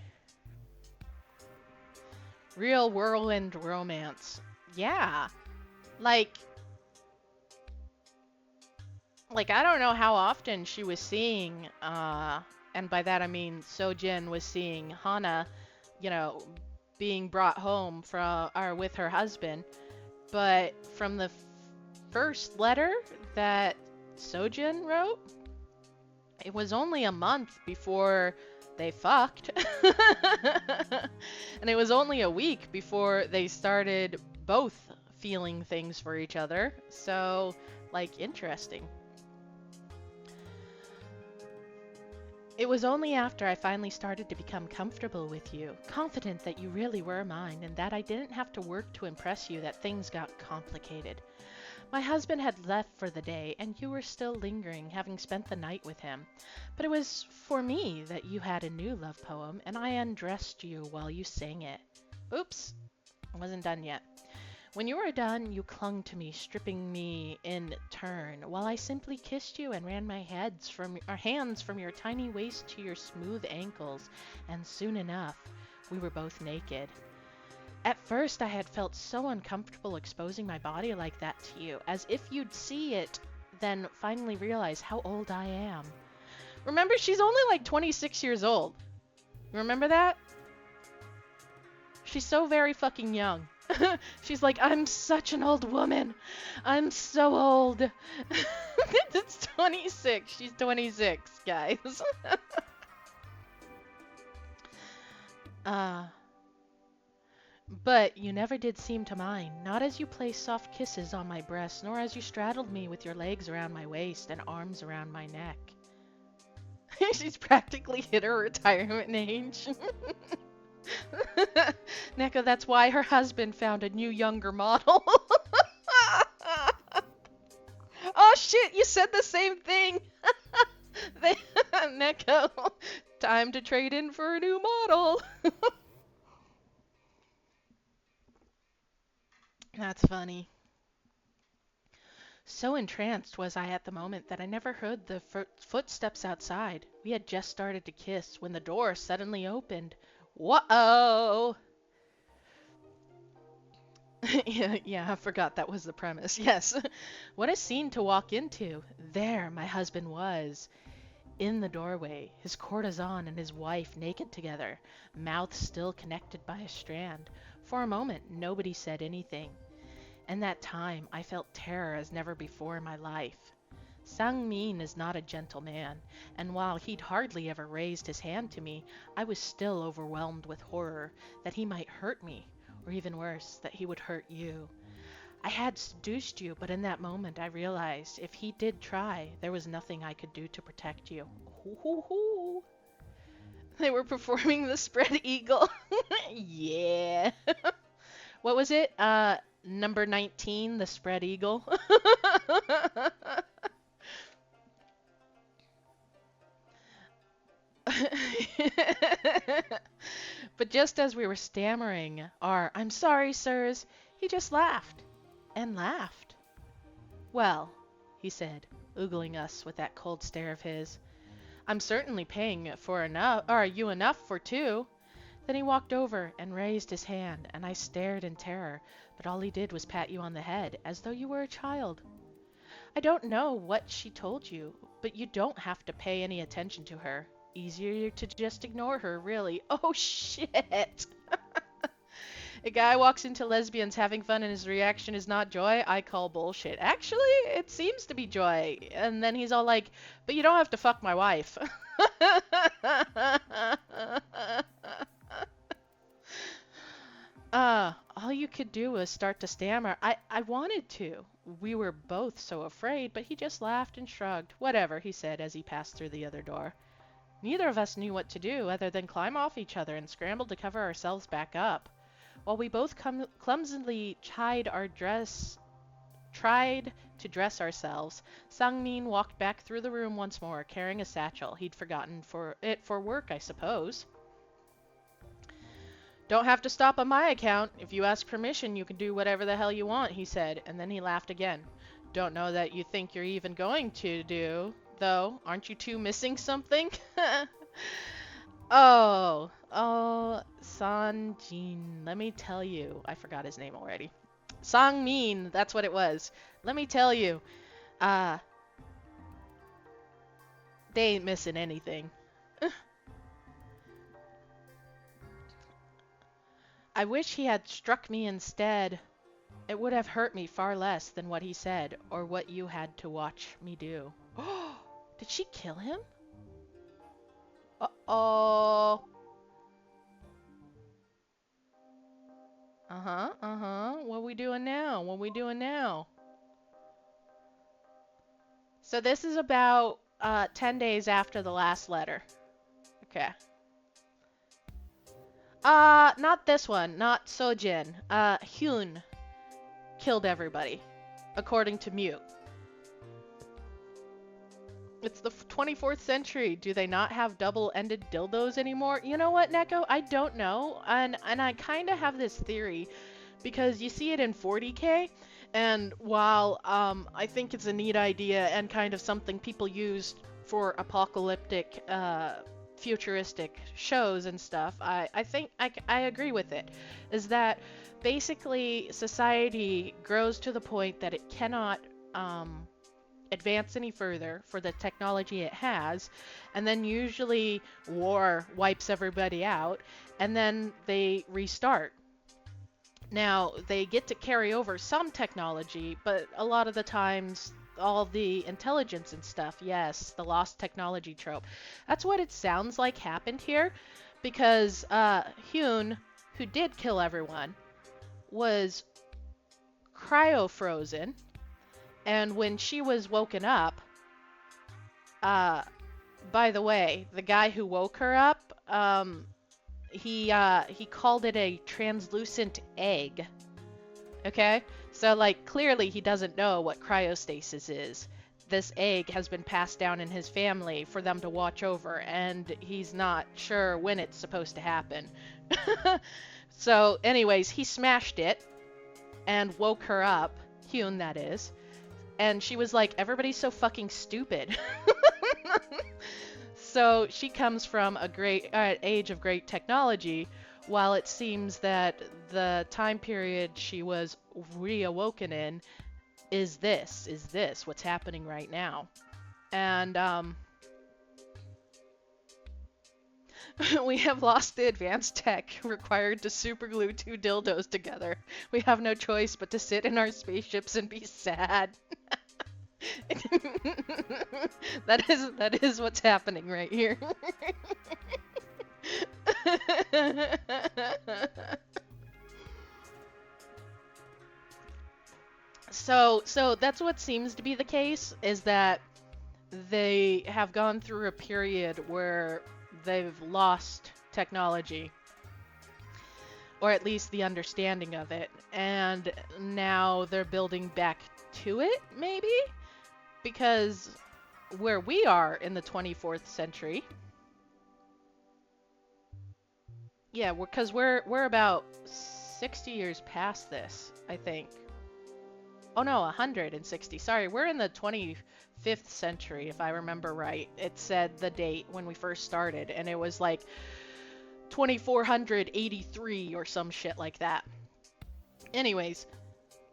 Real whirlwind romance. Yeah. Like I don't know how often she was seeing, and by that I mean Sojin was seeing Hana, you know, being brought home from, or with her husband. But from the first letter that Sojin wrote, it was only a month before they fucked. And it was only a week before they started both feeling things for each other. So, like, interesting. It was only after I finally started to become comfortable with you, confident that you really were mine, and that I didn't have to work to impress you, that things got complicated. My husband had left for the day, and you were still lingering, having spent the night with him. But it was for me that you had a new love poem, and I undressed you while you sang it. Oops, I wasn't done yet. When you were done, you clung to me, stripping me in turn, while I simply kissed you and ran my hands from your tiny waist to your smooth ankles, and soon enough, we were both naked. At first, I had felt so uncomfortable exposing my body like that to you, as if you'd see it, then finally realize how old I am. Remember, she's only like 26 years old. Remember that? She's so very fucking young. She's like, I'm such an old woman. I'm so old. It's 26. She's 26, guys. But you never did seem to mind, not as you placed soft kisses on my breast, nor as you straddled me with your legs around my waist and arms around my neck. She's practically hit her retirement age. Neko, that's why her husband found a new younger model. Oh shit, you said the same thing. Neko, time to trade in for a new model. That's funny. So entranced was I at the moment that I never heard the footsteps outside. We had just started to kiss when the door suddenly opened. Whoa! Yeah, I forgot that was the premise. Yes. What a scene to walk into. There my husband was, in the doorway, his courtesan and his wife naked together, mouths still connected by a strand. For a moment, nobody said anything. And that time, I felt terror as never before in my life. Sang-min is not a gentle man, and while he'd hardly ever raised his hand to me, I was still overwhelmed with horror that he might hurt me, or even worse, that he would hurt you. I had seduced you, but in that moment I realized if he did try, there was nothing I could do to protect you. Hoo hoo hoo. They were performing the spread eagle. Yeah. What was it? Number 19, the spread eagle. But just as we were stammering our "I'm sorry, sirs," he just laughed and laughed. "Well," he said, oogling us with that cold stare of his, "I'm certainly paying for enough, or you enough for two." Then he walked over and raised his hand, and I stared in terror, but all he did was pat you on the head, as though you were a child. I don't know what she told you, but you don't have to pay any attention to her. Easier to just ignore her, really. Oh, shit! A guy walks into lesbians having fun and his reaction is not joy, I call bullshit. Actually, it seems to be joy. And then he's all like, "But you don't have to fuck my wife." All you could do was start to stammer. I wanted to. We were both so afraid, but he just laughed and shrugged. "Whatever," he said as he passed through the other door. Neither of us knew what to do other than climb off each other and scramble to cover ourselves back up. While we both clumsily tried to dress ourselves, Sangmin walked back through the room once more, carrying a satchel. He'd forgotten for work, I suppose. "Don't have to stop on my account. If you ask permission, you can do whatever the hell you want," he said, and then he laughed again. "Don't know that you think you're even going to do, though. Aren't you two missing something?" Oh, Sanjin, let me tell you. I forgot his name already. Sangmin, that's what it was. Let me tell you. Uh, they ain't missing anything. I wish he had struck me instead. It would have hurt me far less than what he said, or what you had to watch me do. Did she kill him? Uh-oh. What we doing now? What we doing now? So this is about 10 days after the last letter. Okay. Not this one. Not Sojin. Hyun killed everybody, according to Mute. It's the 24th century. Do they not have double-ended dildos anymore? You know what, Neko? I don't know. And I kind of have this theory because you see it in 40K, and while I think it's a neat idea and kind of something people use for apocalyptic, futuristic shows and stuff, I think I agree with it, is that basically society grows to the point that it cannot advance any further for the technology it has, and then usually war wipes everybody out, and then they restart. Now, they get to carry over some technology, but a lot of the times, all the intelligence and stuff, yes, the lost technology trope. That's what it sounds like happened here, because Hyun, who did kill everyone, was cryo-frozen, and when she was woken up, by the way, the guy who woke her up, he called it a translucent egg. Okay? So, like, clearly he doesn't know what cryostasis is. This egg has been passed down in his family for them to watch over, and he's not sure when it's supposed to happen. So, anyways, he smashed it and woke her up, Hyun, that is. And she was like, "Everybody's so fucking stupid." So she comes from a great age of great technology, while it seems that the time period she was reawoken in is this what's happening right now. And we have lost the advanced tech required to superglue two dildos together. We have no choice but to sit in our spaceships and be sad. That is what's happening right here. So that's what seems to be the case, is that they have gone through a period where they've lost technology, or at least the understanding of it, and now they're building back to it, maybe? Because where we are in the 24th century, Yeah, we're about 60 years past this, I think. Oh no, 160. Sorry, we're in the 25th century, if I remember right. It said the date when we first started, and it was like 2483 or some shit like that. Anyways,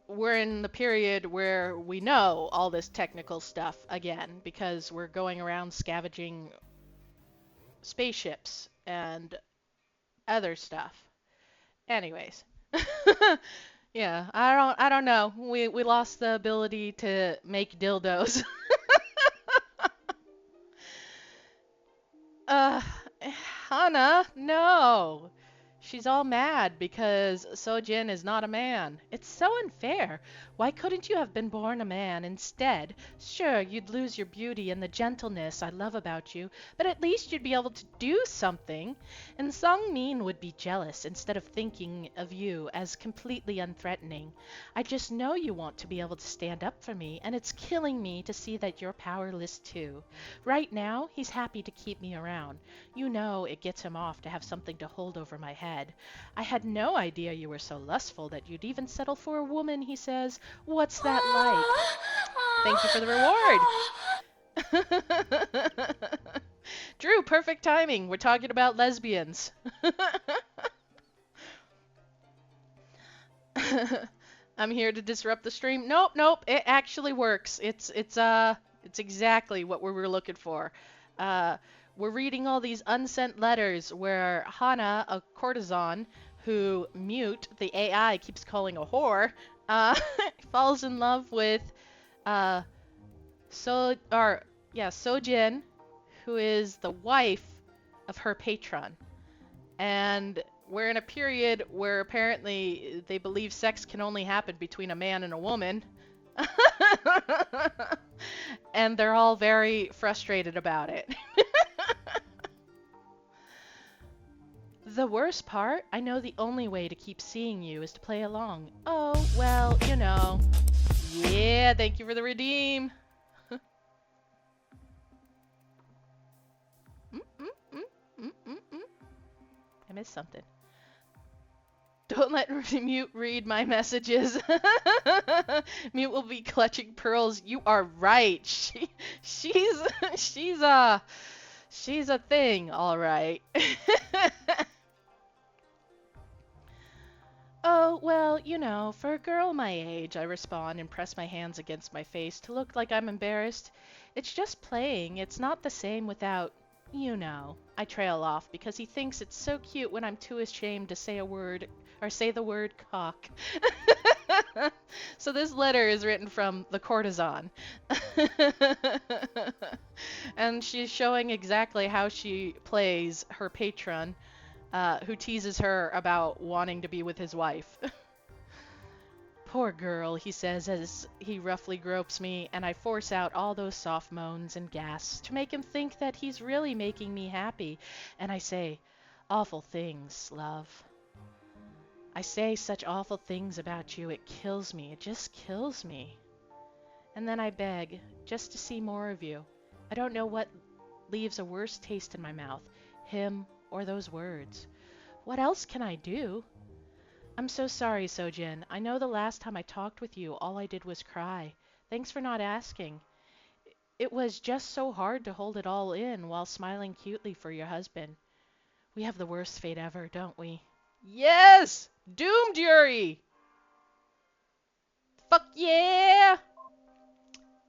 we're in the period where we know all this technical stuff again because we're going around scavenging spaceships and other stuff. Anyways. Yeah, I don't know. We lost the ability to make dildos. Uh, Hana, no. She's all mad because Sojin is not a man. It's so unfair. Why couldn't you have been born a man instead? Sure, you'd lose your beauty and the gentleness I love about you, but at least you'd be able to do something. And Sung Min would be jealous instead of thinking of you as completely unthreatening. I just know you want to be able to stand up for me, and it's killing me to see that you're powerless too. Right now, he's happy to keep me around. You know it gets him off to have something to hold over my head. I had no idea you were so lustful that you'd even settle for a woman, he says. What's that like? Thank you for the reward. Drew, perfect timing. We're talking about lesbians. I'm here to disrupt the stream. Nope, nope. It actually works. It's exactly what we were looking for. Uh, we're reading all these unsent letters where Hana, a courtesan who Mute, the AI, keeps calling a whore, uh, falls in love with uh, Sojin, who is the wife of her patron. And we're in a period where apparently they believe sex can only happen between a man and a woman. And they're all very frustrated about it. The worst part, I know the only way to keep seeing you is to play along. Oh, well, you know. Yeah, thank you for the redeem. mm, mm, mm, mm, mm, mm. I missed something. Don't let Mute read my messages. Mute will be clutching pearls. You are right. She's she's a she's a thing, all right. Oh, well, you know, for a girl my age, I respond and press my hands against my face to look like I'm embarrassed. It's just playing. It's not the same without, you know. I trail off because he thinks it's so cute when I'm too ashamed to say a word or say the word cock. So this letter is written from the courtesan. And she's showing exactly how she plays her patron, who teases her about wanting to be with his wife. Poor girl, he says as he roughly gropes me, and I force out all those soft moans and gasps to make him think that he's really making me happy. And I say, awful things, love. I say such awful things about you, it kills me. It just kills me. And then I beg, just to see more of you. I don't know what leaves a worse taste in my mouth, him or those words. What else can I do? I'm so sorry, Sojin. I know the last time I talked with you, all I did was cry. Thanks for not asking. It was just so hard to hold it all in while smiling cutely for your husband. We have the worst fate ever, don't we? Yes! Doomed Yuri! Fuck yeah!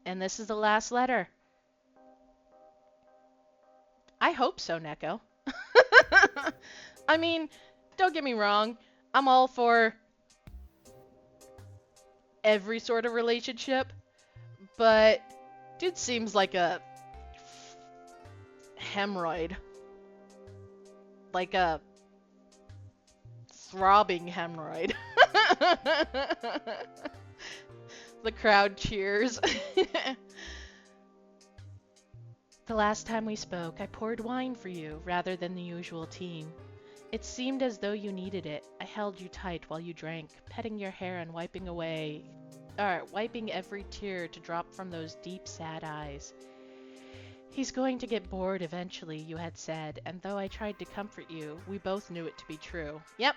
And this is the last letter. I hope so, Neko. I mean, don't get me wrong. I'm all for every sort of relationship, but dude seems like a hemorrhoid. Like a throbbing hemorrhoid. The crowd cheers. The last time we spoke, I poured wine for you rather than the usual tea. It seemed as though you needed it. I held you tight while you drank, petting your hair and wiping wiping every tear to drop from those deep, sad eyes. He's going to get bored eventually, you had said, and though I tried to comfort you, we both knew it to be true. Yep.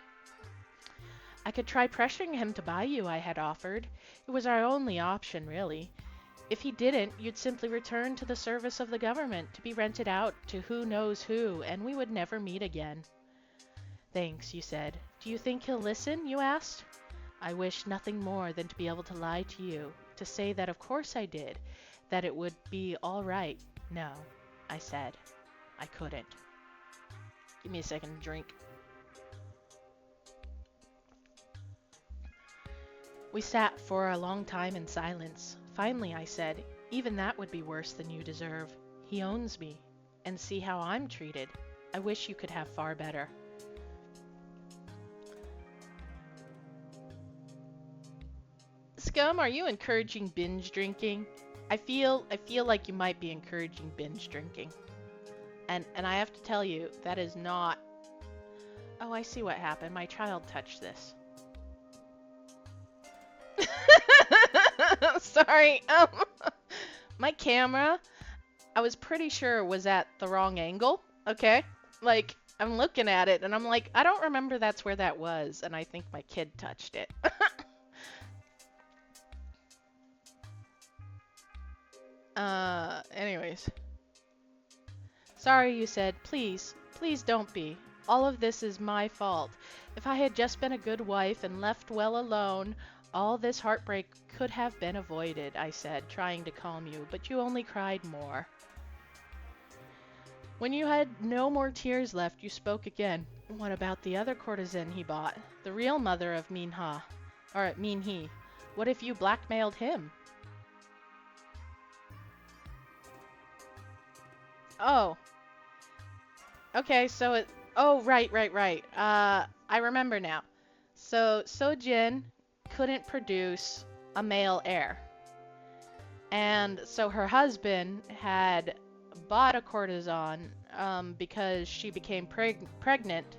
I could try pressuring him to buy you, I had offered. It was our only option, really. If he didn't, you'd simply return to the service of the government to be rented out to who knows who, and we would never meet again. Thanks, you said. Do you think he'll listen, you asked? I wish nothing more than to be able to lie to you, to say that of course I did, that it would be all right. No, I said. I couldn't. Give me a second to drink. We sat for a long time in silence. Finally, I said, even that would be worse than you deserve. He owns me. And see how I'm treated. I wish you could have far better. Scum, are you encouraging binge drinking? I feel like you might be encouraging binge drinking. And I have to tell you, that is not... Oh, I see what happened. My child touched this. Sorry. My camera, I was pretty sure was at the wrong angle. Okay? Like, I'm looking at it and I'm like, I don't remember that's where that was. And I think my kid touched it. Anyways. Sorry, you said. Please, please don't be. All of this is my fault. If I had just been a good wife and left well alone, all this heartbreak could have been avoided, I said, trying to calm you, but you only cried more. When you had no more tears left, you spoke again. What about the other courtesan he bought? The real mother of Min-He. What if you blackmailed him? Oh. Okay, so it... Oh, right. I remember now. So, Sojin couldn't produce a male heir. And so her husband had bought a courtesan because she became pregnant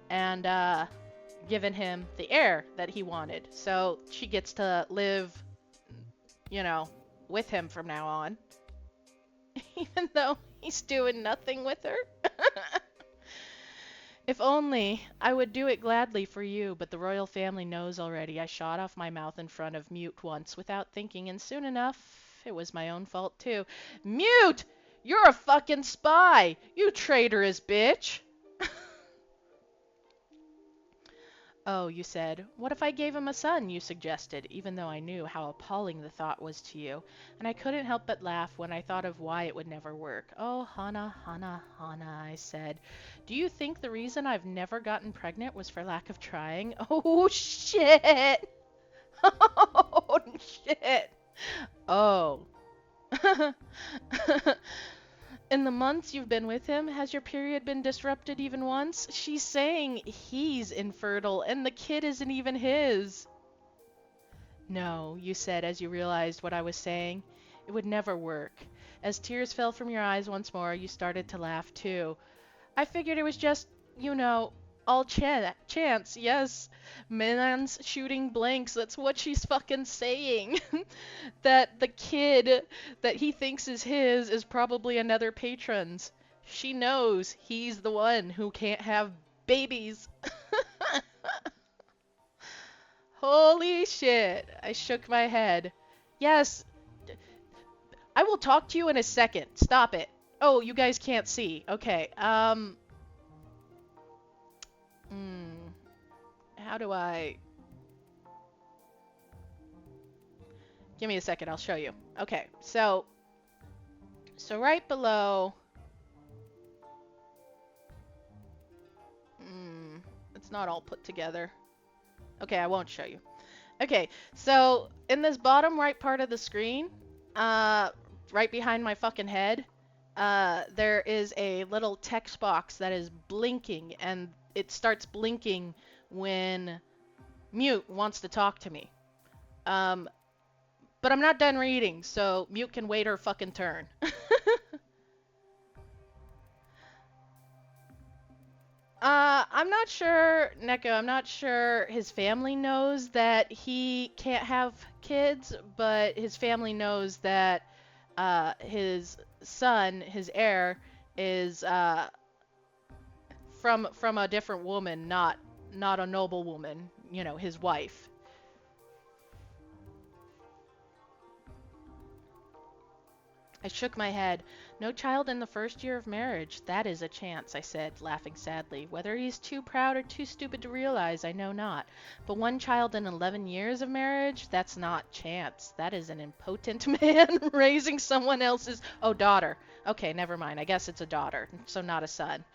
and given him the heir that he wanted. So she gets to live, you know, with him from now on. Even though he's doing nothing with her. If only, I would do it gladly for you, but the royal family knows already. I shot off my mouth in front of Mute once without thinking, and soon enough, it was my own fault too. Mute! You're a fucking spy! You traitorous bitch! Oh, you said. What if I gave him a son, you suggested, even though I knew how appalling the thought was to you. And I couldn't help but laugh when I thought of why it would never work. Oh, Hana, I said. Do you think the reason I've never gotten pregnant was for lack of trying? Oh, shit! Oh, shit! Oh. In the months you've been with him, has your period been disrupted even once? She's saying he's infertile, and the kid isn't even his. No, you said as you realized what I was saying. It would never work. As tears fell from your eyes once more, you started to laugh too. I figured it was just, you know, all chance, yes. Man's shooting blanks, that's what she's fucking saying. That the kid that he thinks is his is probably another patron's. She knows he's the one who can't have babies. Holy shit. I shook my head. Yes. I will talk to you in a second. Stop it. Oh, you guys can't see. Okay. How do I... Give me a second, I'll show you. Okay, so right below... it's not all put together. Okay, I won't show you. Okay, so in this bottom right part of the screen, right behind my fucking head, there is a little text box that is blinking, and it starts blinking when Mute wants to talk to me. But I'm not done reading, so Mute can wait her fucking turn. I'm not sure, Neko, I'm not sure his family knows that he can't have kids, but his family knows that his son, his heir, is from a different woman, not a noble woman, his wife. I shook my head. No child in the first year of marriage. That is a chance, I said, laughing sadly. Whether he's too proud or too stupid to realize, I know not. But one child in 11 years of marriage? That's not chance. That is an impotent man raising someone else's... Oh, daughter. Okay, never mind. I guess it's a daughter, so not a son.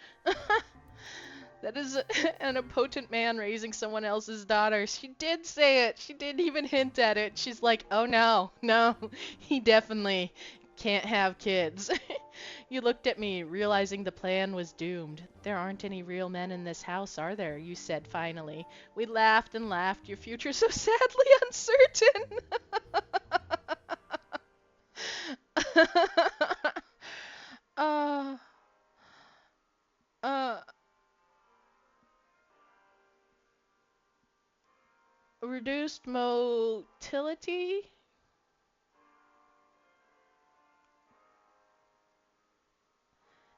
That is an impotent man raising someone else's daughter. She did say it. She did even hint at it. She's like, oh no, no, he definitely can't have kids. You looked at me, realizing the plan was doomed. There aren't any real men in this house, are there? You said finally. We laughed and laughed, your future so sadly uncertain. uh, uh, Reduced motility?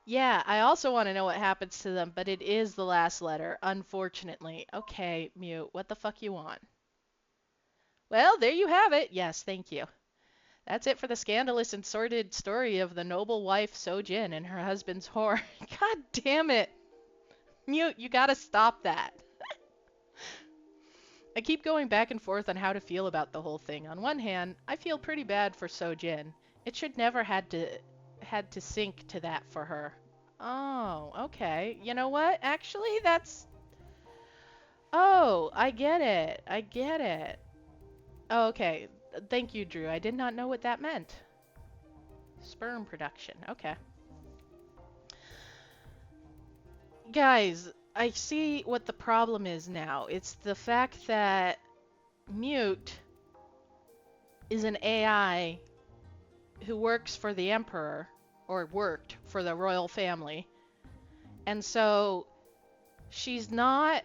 Yeah, I also want to know what happens to them, but it is the last letter, unfortunately. Okay, Mute, what the fuck you want? Well, there you have it. Yes, thank you. That's it for the scandalous and sordid story of the noble wife Sojin and her husband's whore. God damn it. Mute, you gotta stop that. I keep going back and forth on how to feel about the whole thing. On one hand, I feel pretty bad for Sojin. It should never had to sink to that for her. Oh, okay. You know what? Actually, that's... Oh, I get it. I get it. Oh, okay. Thank you, Drew. I did not know what that meant. Sperm production. Okay. Guys, I see what the problem is now. It's the fact that Mute is an AI who works for the Emperor, or worked for the royal family. And so she's not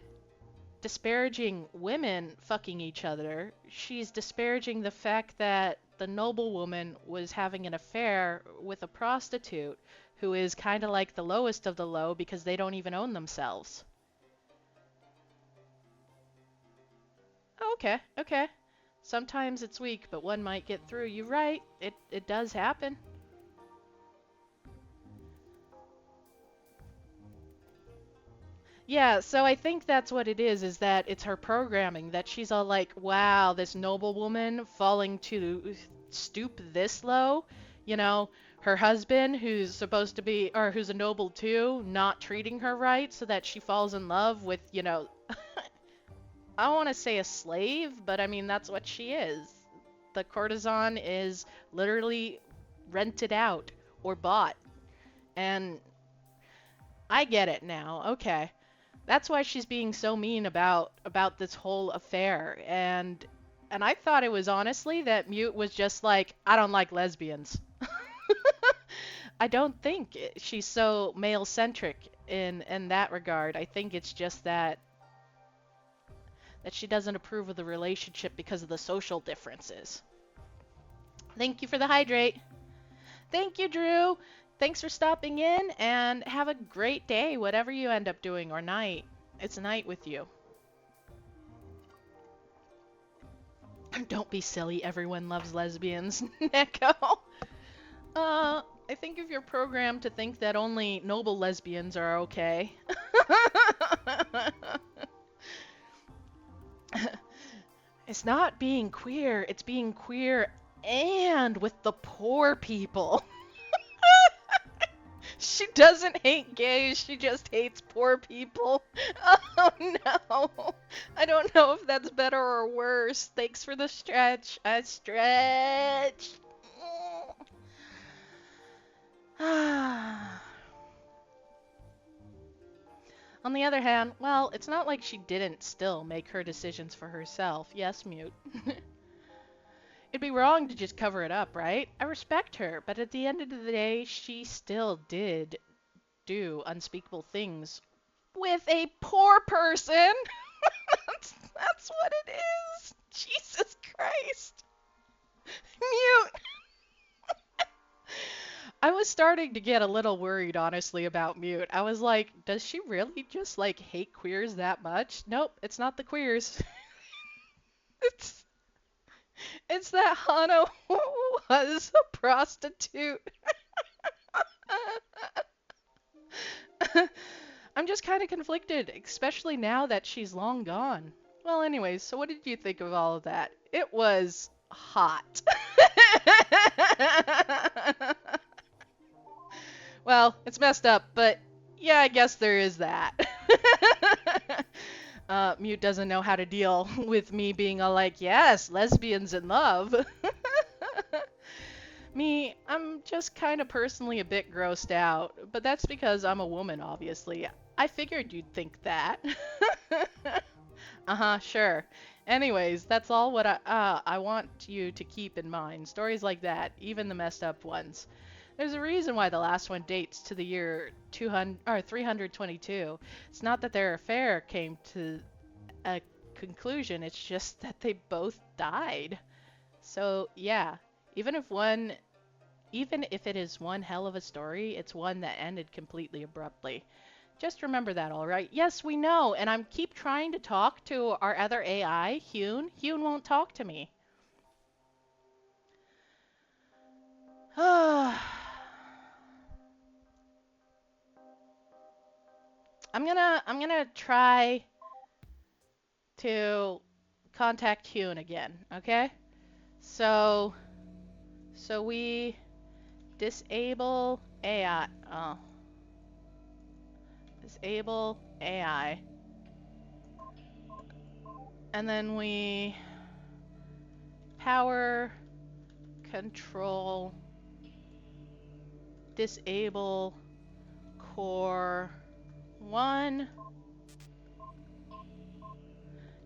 disparaging women fucking each other. She's disparaging the fact that the noblewoman was having an affair with a prostitute who is kind of like the lowest of the low because they don't even own themselves. Okay, okay. Sometimes it's weak, but one might get through. You're right. It does happen. Yeah, so I think that's what it is that it's her programming, that she's all like, wow, this noble woman falling to stoop this low, you know, her husband, who's supposed to be, or who's a noble too, not treating her right, so that she falls in love with, I don't want to say a slave, but I mean, that's what she is. The courtesan is literally rented out or bought. And I get it now. Okay. That's why she's being so mean about this whole affair. And I thought it was honestly that Mute was just like, I don't like lesbians. I don't think she's so male centric in that regard. I think it's just that she doesn't approve of the relationship because of the social differences. Thank you for the hydrate. Thank you, Drew. Thanks for stopping in, and have a great day, whatever you end up doing, or night. It's a night with you. Don't be silly, everyone loves lesbians, Neko. I think if you're programmed to think that only noble lesbians are okay. It's not being queer, it's being queer and with the poor people. She doesn't hate gays, she just hates poor people. Oh no. I don't know if that's better or worse. Thanks for the stretch. I stretch. On the other hand, well, it's not like she didn't still make her decisions for herself. Yes, Mute. It'd be wrong to just cover it up, right? I respect her, but at the end of the day, she still did do unspeakable things with a poor person. that's what it is. Jesus Christ. Mute. I was starting to get a little worried, honestly, about Mute. I was like, does she really just like hate queers that much? Nope, it's not the queers. It's it's that Hana was a prostitute. I'm just kind of conflicted, especially now that she's long gone. Well, anyways, so what did you think of all of that? It was hot. Well, it's messed up, but yeah, I guess there is that. Mute doesn't know how to deal with me being all like, yes, lesbians in love. Me, I'm just kind of personally a bit grossed out, but that's because I'm a woman, obviously. I figured you'd think that. Uh-huh, sure. Anyways, that's all what I want you to keep in mind. Stories like that, even the messed up ones. There's a reason why the last one dates to the year 200 or 322. It's not that their affair came to a conclusion, it's just that they both died. So, yeah, even if one even if it is one hell of a story, it's one that ended completely abruptly. Just remember that, all right? Yes, we know, and I'm keep trying to talk to our other AI, Hyun. Hyun won't talk to me. I'm gonna try to contact Hyun again, okay? So we disable AI. Oh, disable AI. And then we power control disable core 1.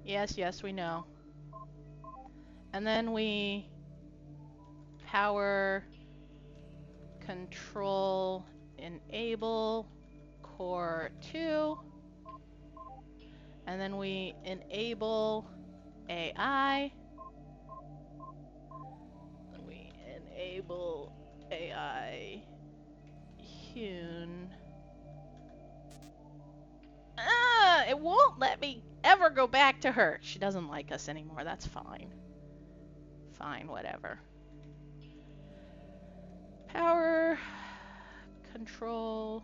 Yes, yes, we know. And then we power control enable core 2. And then we enable AI. We enable AI Hyun. It won't let me ever go back to her. She doesn't like us anymore. That's fine. Fine, whatever. Power control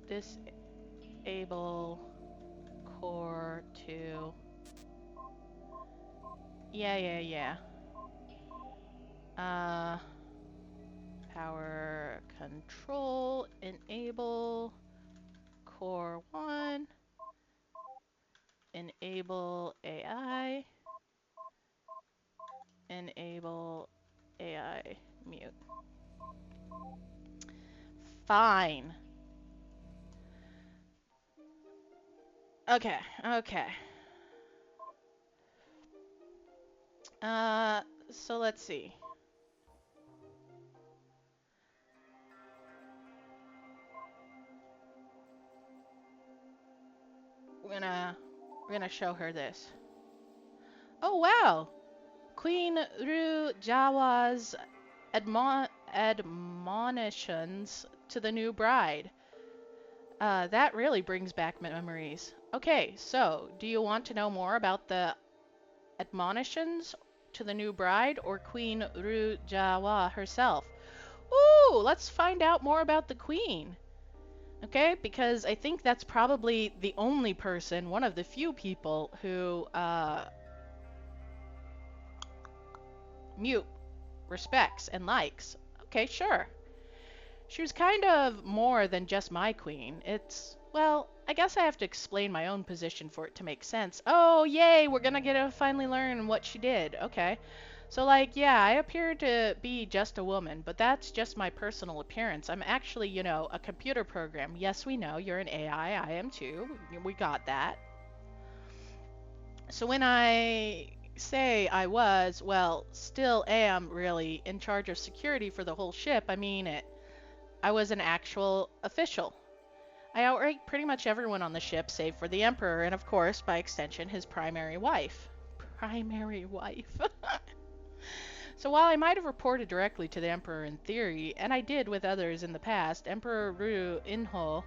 disable core 2. Yeah. Power control enable core 1. Enable AI. Enable AI mute. Fine. Okay. So let's see. We're gonna show her this. Oh wow! Queen Ru Jawa's admonitions to the new bride. That really brings back memories. Okay, so do you want to know more about the admonitions to the new bride or Queen Ru Jawa herself? Ooh, let's find out more about the queen. Okay, because I think that's probably the only person, one of the few people who Mute respects and likes. Okay, sure. She was kind of more than just my queen. Well, I guess I have to explain my own position for it to make sense. Oh, yay, we're gonna get to finally learn what she did. Okay. So, like, yeah, I appear to be just a woman, but that's just my personal appearance. I'm actually, a computer program. Yes, we know, you're an AI, I am too. We got that. So when I say I was, well, still am really in charge of security for the whole ship, I mean it. I was an actual official. I outranked pretty much everyone on the ship save for the Emperor and, of course, by extension, his primary wife. Primary wife. So while I might have reported directly to the Emperor in theory, and I did with others in the past, Emperor Ru Inho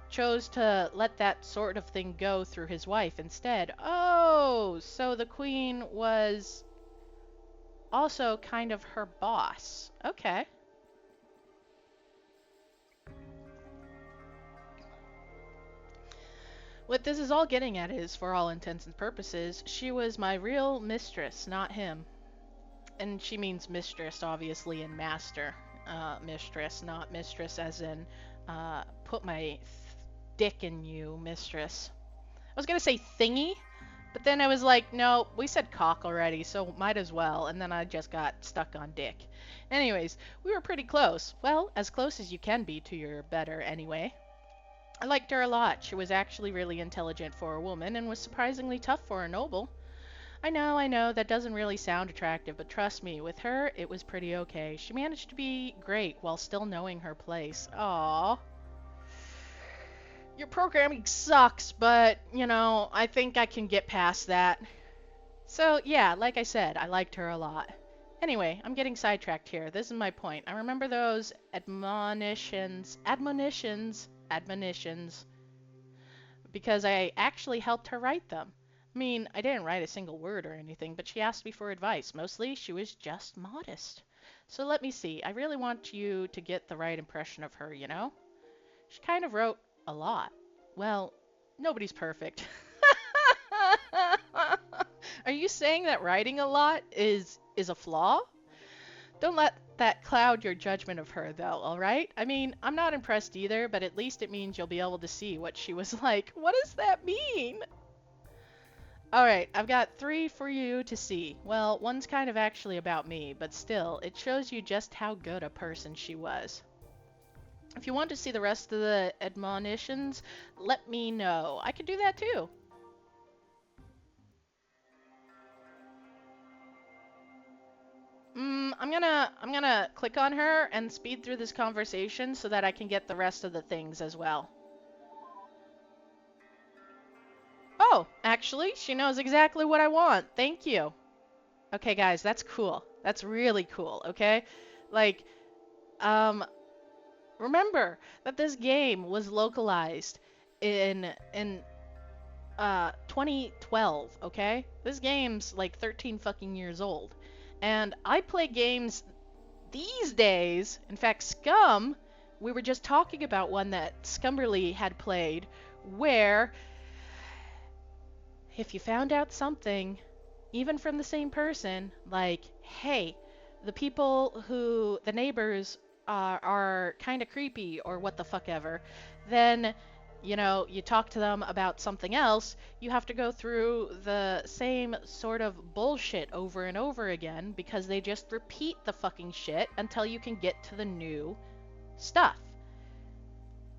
chose to let that sort of thing go through his wife instead. Oh, so the queen was also kind of her boss. Okay. What this is all getting at is, for all intents and purposes, she was my real mistress, not him. And she means mistress, obviously, and master. Mistress, not mistress as in put my dick in you, mistress. I was gonna say thingy, but then I was like, no, we said cock already, so might as well. And then I just got stuck on dick. Anyways, we were pretty close. Well, as close as you can be to your better, anyway. I liked her a lot. She was actually really intelligent for a woman and was surprisingly tough for a noble. I know, that doesn't really sound attractive, but trust me, with her, it was pretty okay. She managed to be great while still knowing her place. Aww. Your programming sucks, but, I think I can get past that. So, yeah, like I said, I liked her a lot. Anyway, I'm getting sidetracked here. This is my point. I remember those admonitions, because I actually helped her write them. I mean, I didn't write a single word or anything, but she asked me for advice. Mostly, she was just modest. So let me see. I really want you to get the right impression of her, She kind of wrote a lot. Well, nobody's perfect. Are you saying that writing a lot is a flaw? Don't let that cloud your judgment of her, though, all right? I mean, I'm not impressed either, but at least it means you'll be able to see what she was like. What does that mean? All right, I've got 3 for you to see. Well, one's kind of actually about me, but still, it shows you just how good a person she was. If you want to see the rest of the admonitions, let me know. I could do that too. I'm gonna click on her and speed through this conversation so that I can get the rest of the things as well. Oh, actually, she knows exactly what I want. Thank you. Okay, guys, that's cool. That's really cool, okay? Like, um, remember that this game was localized in 2012, okay? This game's like 13 fucking years old. And I play games these days. In fact, Scum, we were just talking about one that Scumberly had played where if you found out something, even from the same person, like, hey, the neighbors are kind of creepy or what the fuck ever, then, you talk to them about something else, you have to go through the same sort of bullshit over and over again because they just repeat the fucking shit until you can get to the new stuff.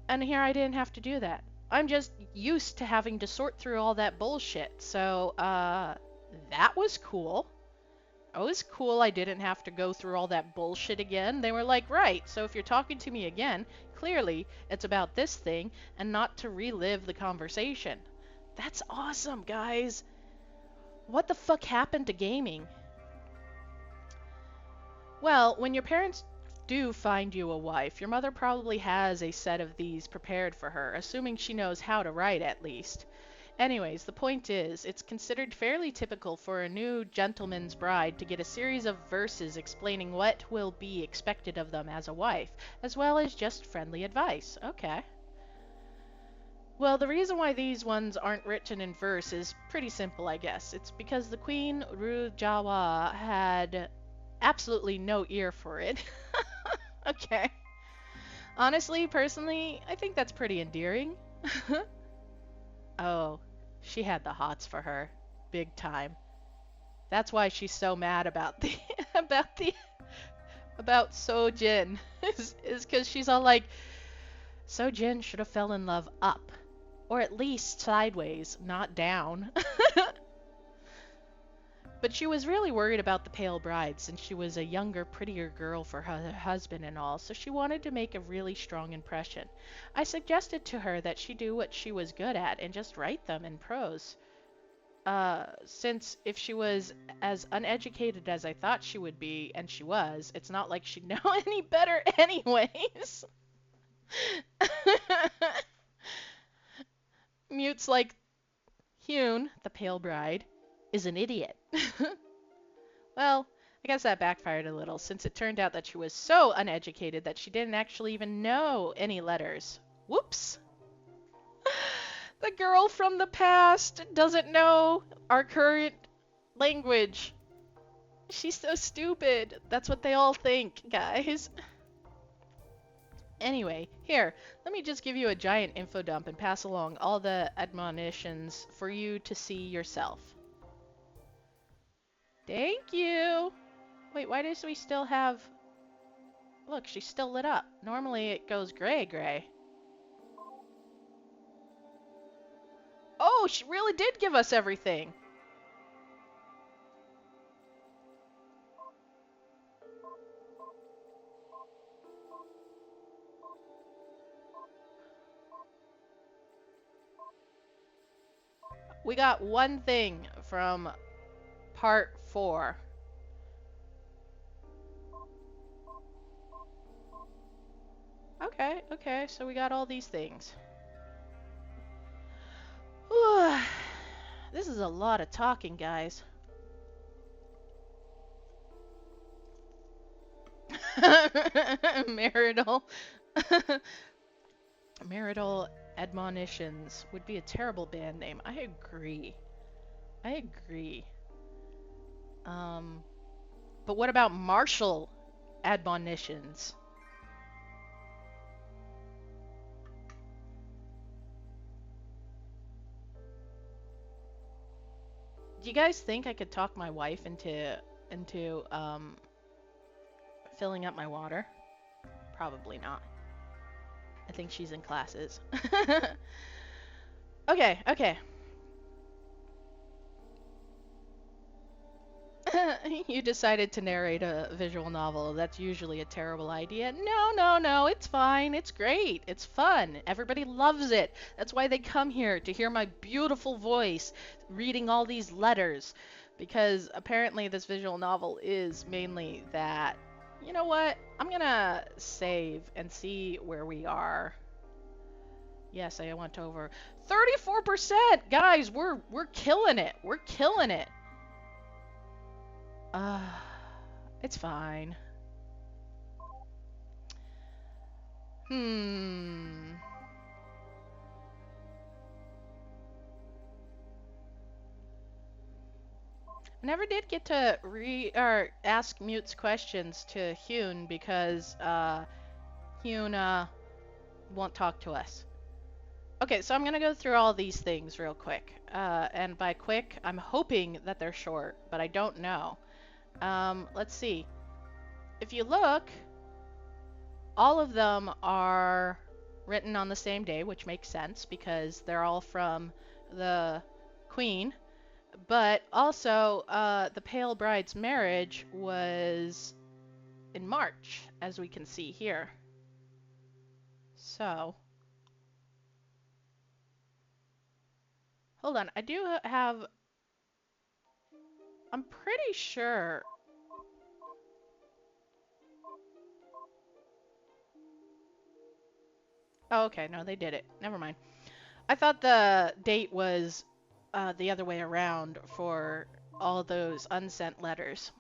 And here I didn't have to do that. I'm just used to having to sort through all that bullshit. So, that was cool. It was cool I didn't have to go through all that bullshit again. They were like, right, so if you're talking to me again, clearly it's about this thing and not to relive the conversation. That's awesome, guys. What the fuck happened to gaming? Well, when your parents do find you a wife, your mother probably has a set of these prepared for her, assuming she knows how to write at least. Anyways, the point is, it's considered fairly typical for a new gentleman's bride to get a series of verses explaining what will be expected of them as a wife, as well as just friendly advice. Okay. Well, the reason why these ones aren't written in verse is pretty simple, I guess. It's because the Queen Rujawa had absolutely no ear for it. Okay. Honestly, personally, I think that's pretty endearing. Oh, she had the hots for her. Big time. That's why she's so mad about the about Sojin. is because she's all like, Sojin should have fell in love up. Or at least sideways, not down. But she was really worried about the pale bride since she was a younger, prettier girl for her husband and all, so she wanted to make a really strong impression. I suggested to her that she do what she was good at and just write them in prose. since if she was as uneducated as I thought she would be, and she was, it's not like she'd know any better anyways. Mute's like, Hune, the pale bride, is an idiot. Well, I guess that backfired a little, since it turned out that she was so uneducated that she didn't actually even know any letters. Whoops! The girl from the past doesn't know our current language. She's so stupid. That's what they all think, guys. Anyway, here, let me just give you a giant info dump and pass along all the admonitions for you to see yourself. Thank you. Wait, why does we still have... Look, she's still lit up. Normally it goes gray. Oh, she really did give us everything. We got one thing from part 4. Okay, so we got all these things. Whew. This is a lot of talking, guys. Marital. Marital Admonitions would be a terrible band name. I agree. But what about Martial Admonitions? Do you guys think I could talk my wife into filling up my water? Probably not. I think she's in classes. Okay. You decided to narrate a visual novel. That's usually a terrible idea. No, it's fine. It's great. It's fun. Everybody loves it. That's why they come here, to hear my beautiful voice reading all these letters. Because apparently this visual novel is mainly that. You know what? I'm gonna save and see where we are. Yes, I went over 34%. Guys, we're killing it. We're killing it. It's fine. I never did get to ask Mute's questions to Hune because Hune won't talk to us. Okay, so I'm gonna go through all these things real quick. And by quick, I'm hoping that they're short, but I don't know. Let's see. If you look, all of them are written on the same day, which makes sense because they're all from the Queen. But also, the Pale Bride's marriage was in March, as we can see here. So, hold on. I do have... I'm pretty sure... Oh, okay. No, they did it. Never mind. I thought the date was the other way around for all those unsent letters.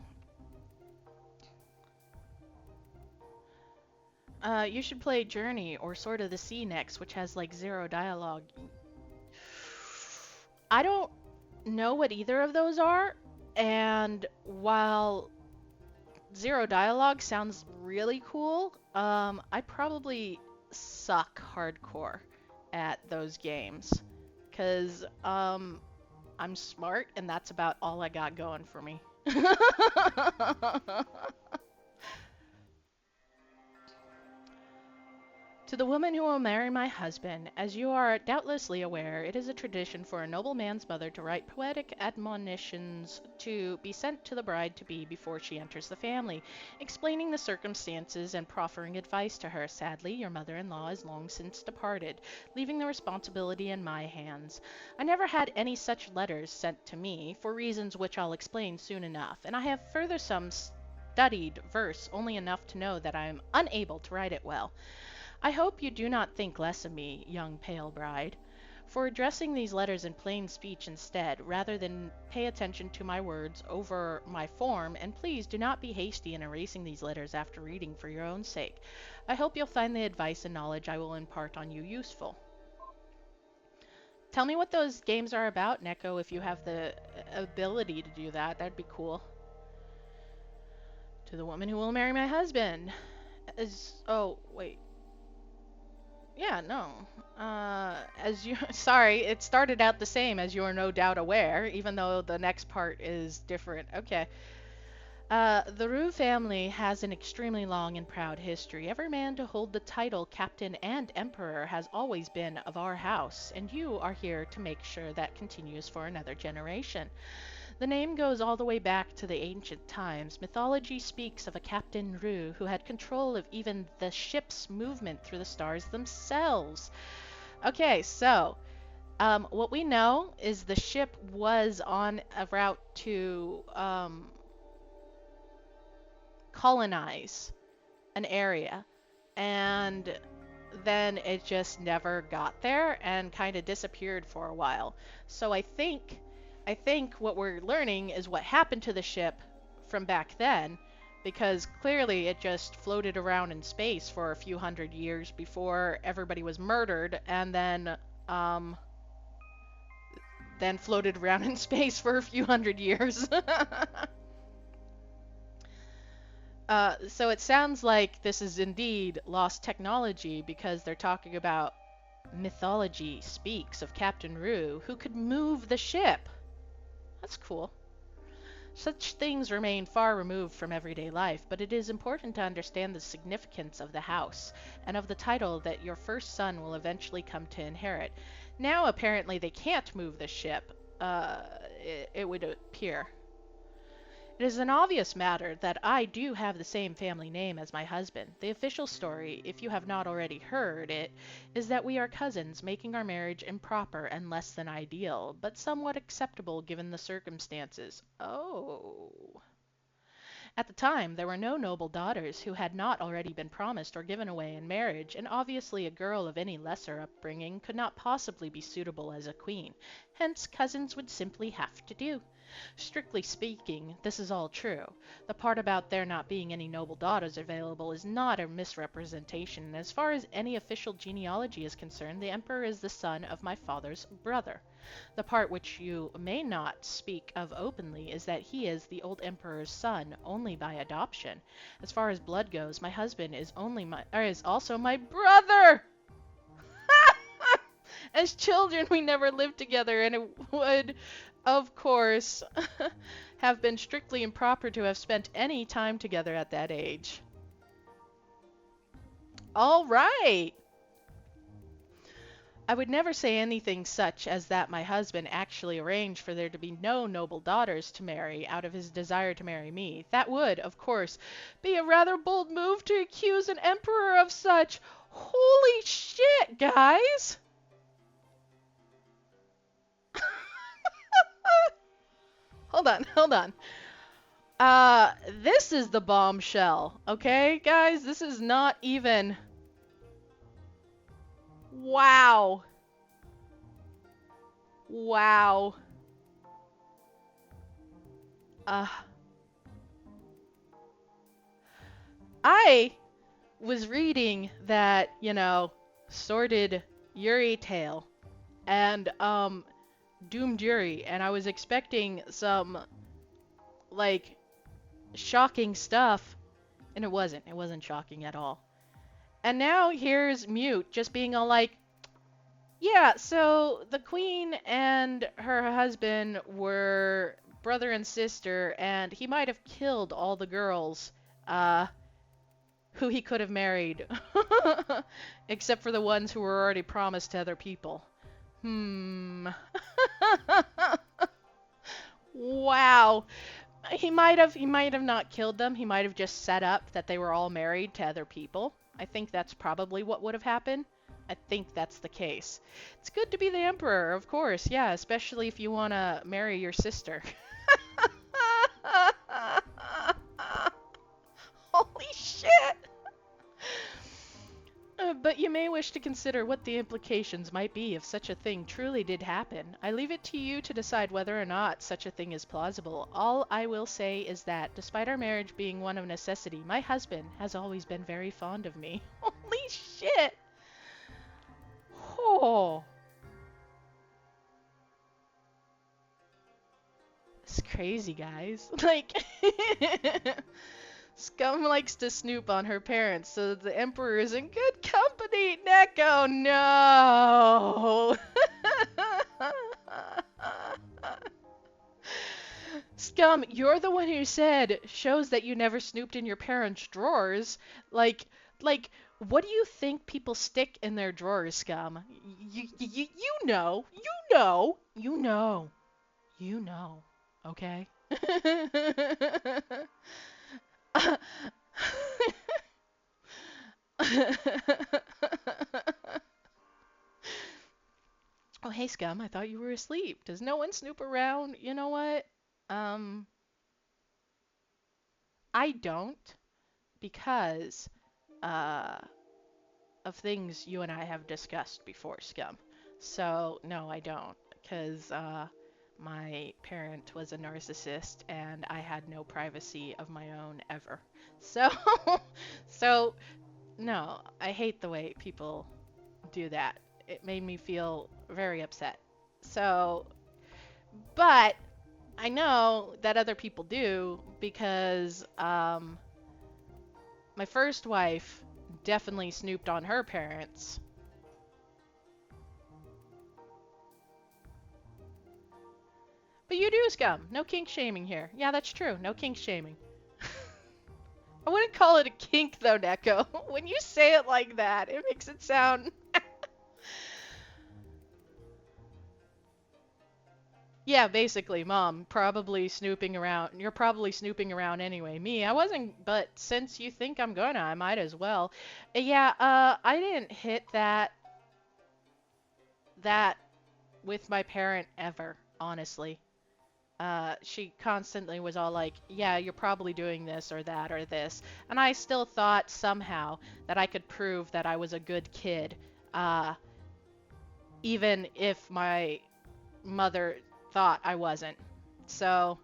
You should play Journey or Sword of the Sea next, which has like 0 dialogue. I don't know what either of those are, and while 0 dialogue sounds really cool, I probably suck hardcore at those games, because I'm smart and that's about all I got going for me. To the woman who will marry my husband, as you are doubtlessly aware, it is a tradition for a noble man's mother to write poetic admonitions to be sent to the bride-to-be before she enters the family, explaining the circumstances and proffering advice to her. Sadly, your mother-in-law is long since departed, leaving the responsibility in my hands. I never had any such letters sent to me, for reasons which I'll explain soon enough, and I have further some studied verse only enough to know that I am unable to write it well. I hope you do not think less of me, young pale bride, for addressing these letters in plain speech instead, rather than pay attention to my words over my form, and please do not be hasty in erasing these letters after reading for your own sake. I hope you'll find the advice and knowledge I will impart on you useful. Tell me what those games are about, Neko, if you have the ability to do that. That'd be cool. To the woman who will marry my husband. Oh, wait. Yeah, no. As you, sorry, it started out the same as you are no doubt aware, even though the next part is different. Okay. The Roux family has an extremely long and proud history. Every man to hold the title captain and emperor has always been of our house, and you are here to make sure that continues for another generation. The name goes all the way back to the ancient times. Mythology speaks of a Captain Roux who had control of even the ship's movement through the stars themselves. Okay, so what we know is the ship was on a route to colonize an area, and then it just never got there and kind of disappeared for a while. So I think what we're learning is what happened to the ship from back then, because clearly it just floated around in space for a few hundred years before everybody was murdered, and then floated around in space for a few hundred years. So it sounds like this is indeed lost technology, because they're talking about mythology speaks of Captain Roux who could move the ship. That's cool. Such things remain far removed from everyday life, but it is important to understand the significance of the house and of the title that your first son will eventually come to inherit. Now, apparently, they can't move the ship, it would appear. It is an obvious matter that I do have the same family name as my husband. The official story, if you have not already heard it, is that we are cousins, making our marriage improper and less than ideal, but somewhat acceptable given the circumstances. Oh. At the time, there were no noble daughters who had not already been promised or given away in marriage, and obviously a girl of any lesser upbringing could not possibly be suitable as a queen. Hence, cousins would simply have to do. Strictly speaking, this is all true. The part about there not being any noble daughters available is not a misrepresentation, and as far as any official genealogy is concerned, the emperor is the son of my father's brother. The part which you may not speak of openly is that he is the old emperor's son only by adoption. As far as blood goes, my husband is also my brother. As children, we never lived together, and it would, of course, have been strictly improper to have spent any time together at that age. All right. I would never say anything such as that my husband actually arranged for there to be no noble daughters to marry out of his desire to marry me. That would, of course, be a rather bold move to accuse an emperor of such. Holy shit, guys! Hold on. This is the bombshell, okay, guys? This is not even... Wow. Wow. I was reading that, sordid Yuri tale and, Doomed Yuri, and I was expecting some, like, shocking stuff, and it wasn't. It wasn't shocking at all. And now here's Mute just being all like, yeah, so the queen and her husband were brother and sister, and he might have killed all the girls. who he could have married, except for the ones who were already promised to other people. Hmm. Wow. He might have not killed them. He might have just set up that they were all married to other people. I think that's probably what would have happened. I think that's the case. It's good to be the emperor, of course. Yeah, especially if you want to marry your sister. Holy shit. But you may wish to consider what the implications might be if such a thing truly did happen. I leave it to you to decide whether or not such a thing is plausible. All I will say is that, despite our marriage being one of necessity, my husband has always been very fond of me. Holy shit! Oh, it's crazy, guys. Like, Scum likes to snoop on her parents, so the Emperor is in good company. Neko, no! Scum, you're the one who said shows that you never snooped in your parents' drawers. Like, like, what do you think people stick in their drawers, Scum? You know, you know, you know, you know, okay? Oh, hey, Scum, I thought you were asleep. Does no one snoop around? You know what? Um, I don't because uh of things you and I have discussed before, Scum. So, no, I don't because my parent was a narcissist and I had no privacy of my own ever. So, so no, I hate the way people do that. It made me feel very upset. So, but I know that other people do because my first wife definitely snooped on her parents. But you do, Scum. No kink shaming here. Yeah, that's true. No kink shaming. I wouldn't call it a kink though, Neko. When you say it like that, it makes it sound. Yeah, basically, Mom, probably snooping around. You're probably snooping around anyway. Me, I wasn't, but since you think I'm gonna, I might as well. Yeah, I didn't hit that with my parent ever, honestly. She constantly was all like, yeah, you're probably doing this or that or this. And I still thought somehow that I could prove that I was a good kid, uh, even if my mother thought I wasn't. So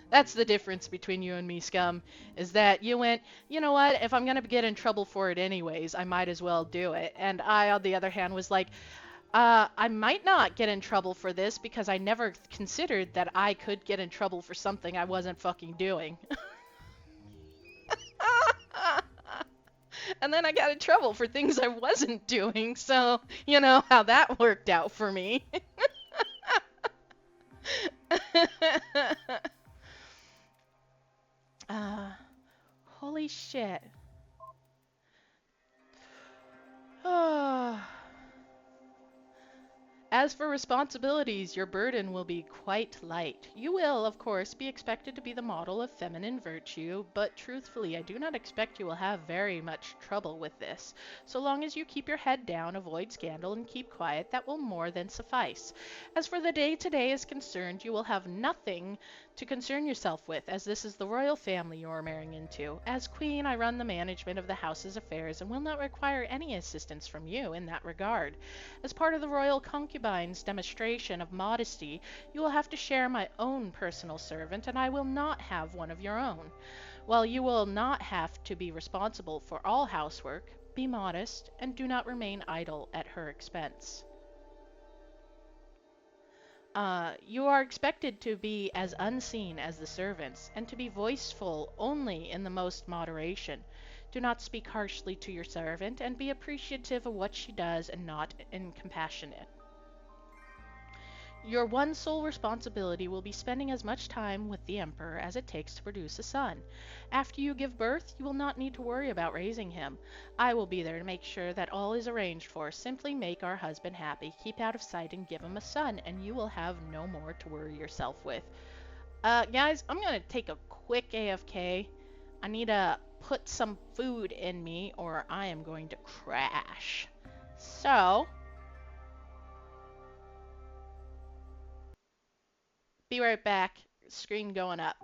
that's the difference between you and me, Scum, is that you went, you know what, if I'm gonna get in trouble for it anyways, I might as well do it. And I, on the other hand, was like, I might not get in trouble for this because I never considered that I could get in trouble for something I wasn't fucking doing. And then I got in trouble for things I wasn't doing, so you know how that worked out for me. uh, Holy shit. Oh. As for responsibilities, your burden will be quite light. You will, of course, be expected to be the model of feminine virtue, but truthfully, I do not expect you will have very much trouble with this. So long as you keep your head down, avoid scandal, and keep quiet, that will more than suffice. As for the day-to-day is concerned, you will have nothing to concern yourself with, as this is the royal family you are marrying into. As queen, I run the management of the house's affairs and will not require any assistance from you in that regard. As part of the royal concubine's demonstration of modesty, you will have to share my own personal servant, and I will not have one of your own. While you will not have to be responsible for all housework, be modest, and do not remain idle at her expense. You are expected to be as unseen as the servants, and to be voiceful only in the most moderation. Do not speak harshly to your servant, and be appreciative of what she does and not incompassionate. Your one sole responsibility will be spending as much time with the Emperor as it takes to produce a son. After you give birth, you will not need to worry about raising him. I will be there to make sure that all is arranged for. Simply make our husband happy, keep out of sight, and give him a son, and you will have no more to worry yourself with. Guys, I'm gonna take a quick AFK. I need to put some food in me, or I am going to crash. So, be right back. Screen going up.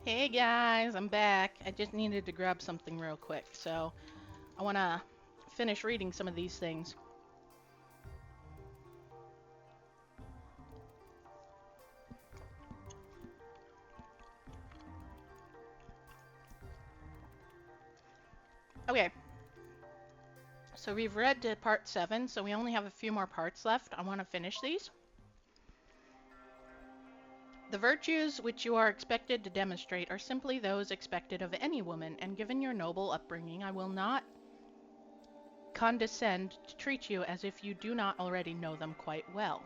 Hey guys, I'm back. I just needed to grab something real quick, so I want to finish reading some of these things. Okay, so we've read to part 7, so we only have a few more parts left. I want to finish these. The virtues which you are expected to demonstrate are simply those expected of any woman, and given your noble upbringing, I will not condescend to treat you as if you do not already know them quite well.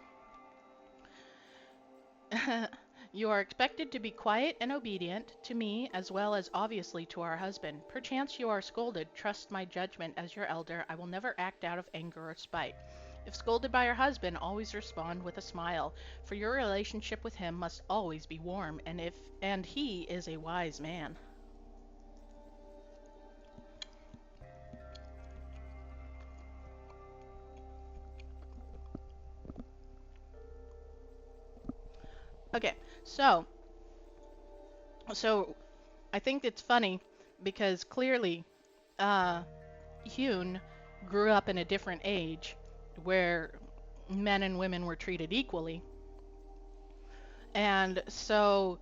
You are expected to be quiet and obedient to me as well as obviously to our husband. Perchance you are scolded. Trust my judgment as your elder. I will never act out of anger or spite. If scolded by your husband, always respond with a smile, for your relationship with him must always be warm, and he is a wise man. Okay, so so I think it's funny because clearly uh Hyun grew up in a different age where men and women were treated equally. And so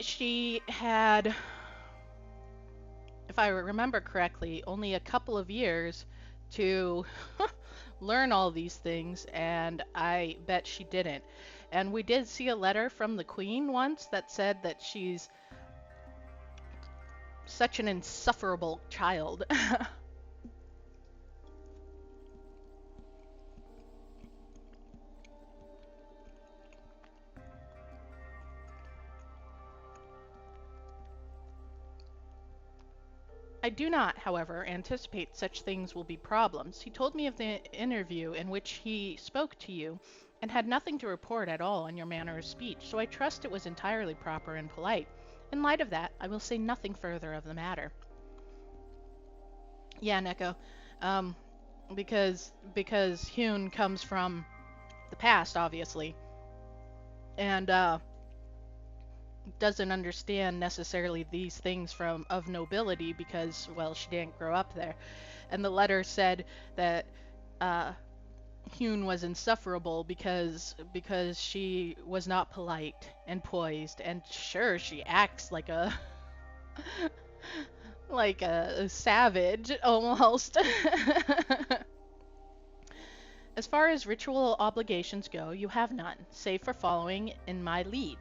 she had, if I remember correctly, only a couple of years to learn all these things, and I bet she didn't. And we did see a letter from the Queen once that said that she's such an insufferable child. I do not, however, anticipate such things will be problems. He told me of the interview in which he spoke to you and had nothing to report at all on your manner of speech, so I trust it was entirely proper and polite. In light of that, I will say nothing further of the matter. Yeah, Neko. Um, because Hyun comes from the past, obviously, and doesn't understand necessarily these things from of nobility because, well, she didn't grow up there. And the letter said that uh, Hyun was insufferable because she was not polite and poised, and sure, she acts like a like a savage almost. As far as ritual obligations go, you have none, save for following in my lead.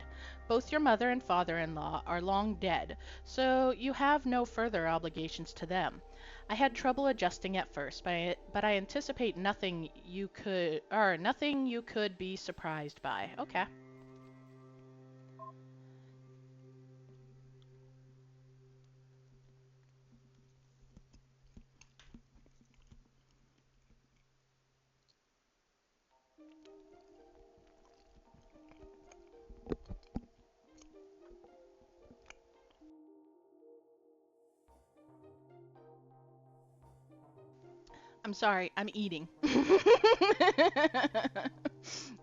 Both your mother and father-in-law are long dead, so you have no further obligations to them. I had trouble adjusting at first, but I anticipate nothing you could be surprised by. Okay. I'm sorry, I'm eating.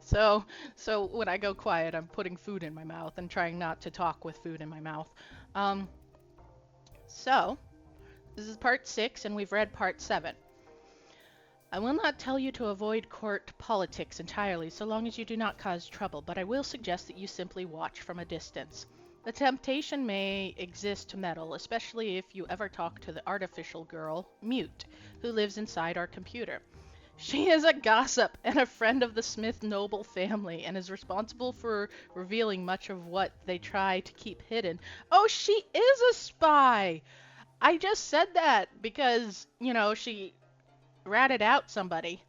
So, so when I go quiet, I'm putting food in my mouth and trying not to talk with food in my mouth. Um, so, this is part 6, and we've read part 7. I will not tell you to avoid court politics entirely so long as you do not cause trouble, but I will suggest that you simply watch from a distance. The temptation may exist to meddle, especially if you ever talk to the artificial girl, Mute, who lives inside our computer. She is a gossip and a friend of the Smith noble family and is responsible for revealing much of what they try to keep hidden. Oh, she is a spy! I just said that because, she ratted out somebody.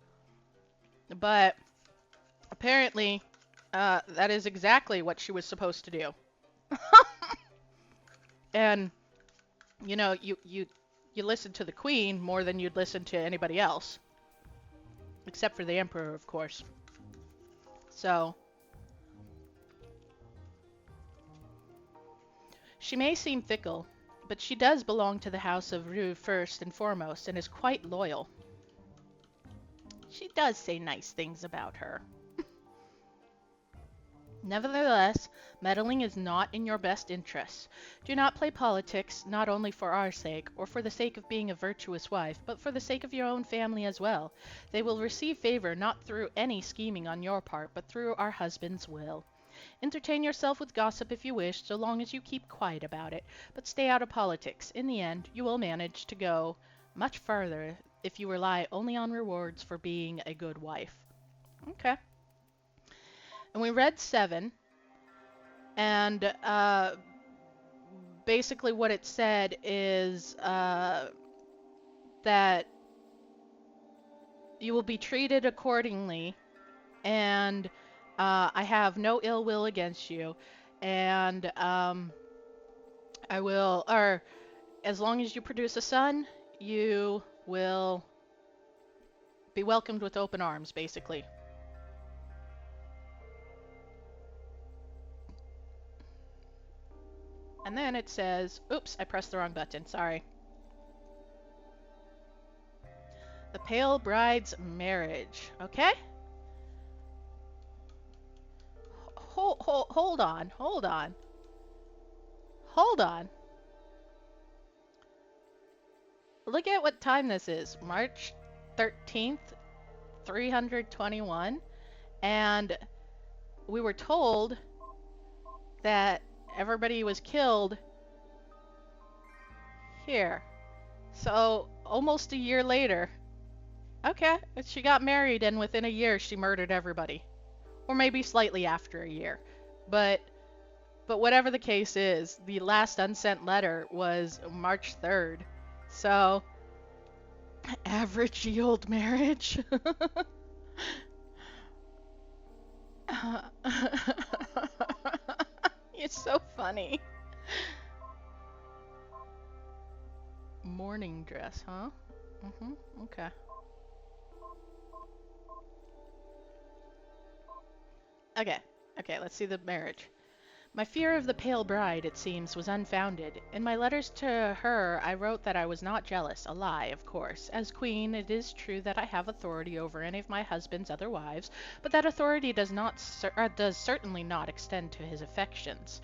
But apparently, that is exactly what she was supposed to do. And, you listen to the queen more than you'd listen to anybody else. Except for the emperor, of course. So, she may seem fickle, but she does belong to the house of Rue first and foremost, and is quite loyal. She does say nice things about her. Nevertheless, meddling is not in your best interests. Do not play politics, not only for our sake, or for the sake of being a virtuous wife, but for the sake of your own family as well. They will receive favor not through any scheming on your part, but through our husband's will. Entertain yourself with gossip if you wish, so long as you keep quiet about it, but stay out of politics. In the end, you will manage to go much further if you rely only on rewards for being a good wife. Okay. And we read 7, and basically what it said is that You will be treated accordingly, and I have no ill will against you, and I will, or as long as you produce a son, you will be welcomed with open arms, basically. And then it says, oops, I pressed the wrong button, sorry. The Pale Bride's Marriage, okay? Hold on, hold on. Hold on. Look at what time this is. March 13th, 321. And we were told that everybody was killed here. So, almost a year later. Okay, she got married and within a year she murdered everybody. Or maybe slightly after a year. But whatever the case is, the last unsent letter was March 3rd. So, average yield marriage. You're so funny. Morning dress, huh? Okay. Okay, let's see the marriage. My fear of the pale bride, it seems, was unfounded. In my letters to her I wrote that I was not jealous, a lie, of course. As queen, it is true that I have authority over any of my husband's other wives, but that authority does certainly not extend to his affections,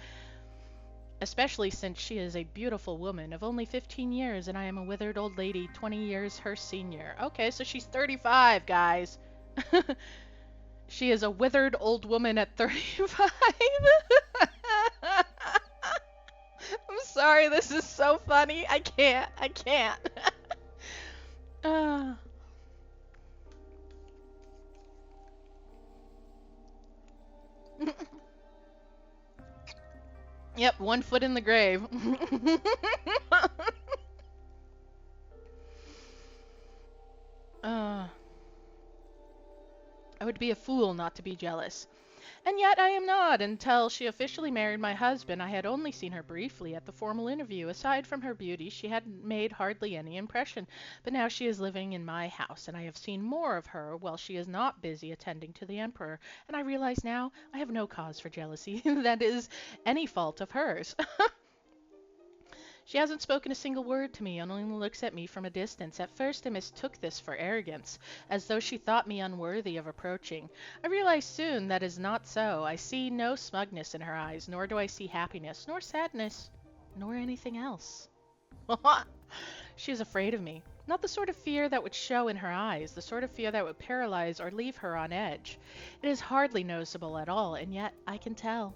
especially since she is a beautiful woman of only 15 years and I am a withered old lady 20 years her senior. Okay, so she's 35, guys. She is a withered old woman at 35. I'm sorry, this is so funny. I can't. uh. Yep, 1 foot in the grave. I would be a fool not to be jealous. And yet I am not. Until she officially married my husband, I had only seen her briefly at the formal interview. Aside from her beauty, she had made hardly any impression. But now she is living in my house, and I have seen more of her while she is not busy attending to the emperor. And I realize now I have no cause for jealousy. That is any fault of hers. She hasn't spoken a single word to me and only looks at me from a distance. At first I mistook this for arrogance, as though she thought me unworthy of approaching. I realized soon that is not so. I see no smugness in her eyes, nor do I see happiness, nor sadness, nor anything else. She is afraid of me. Not the sort of fear that would show in her eyes, the sort of fear that would paralyze or leave her on edge. It is hardly noticeable at all, and yet I can tell.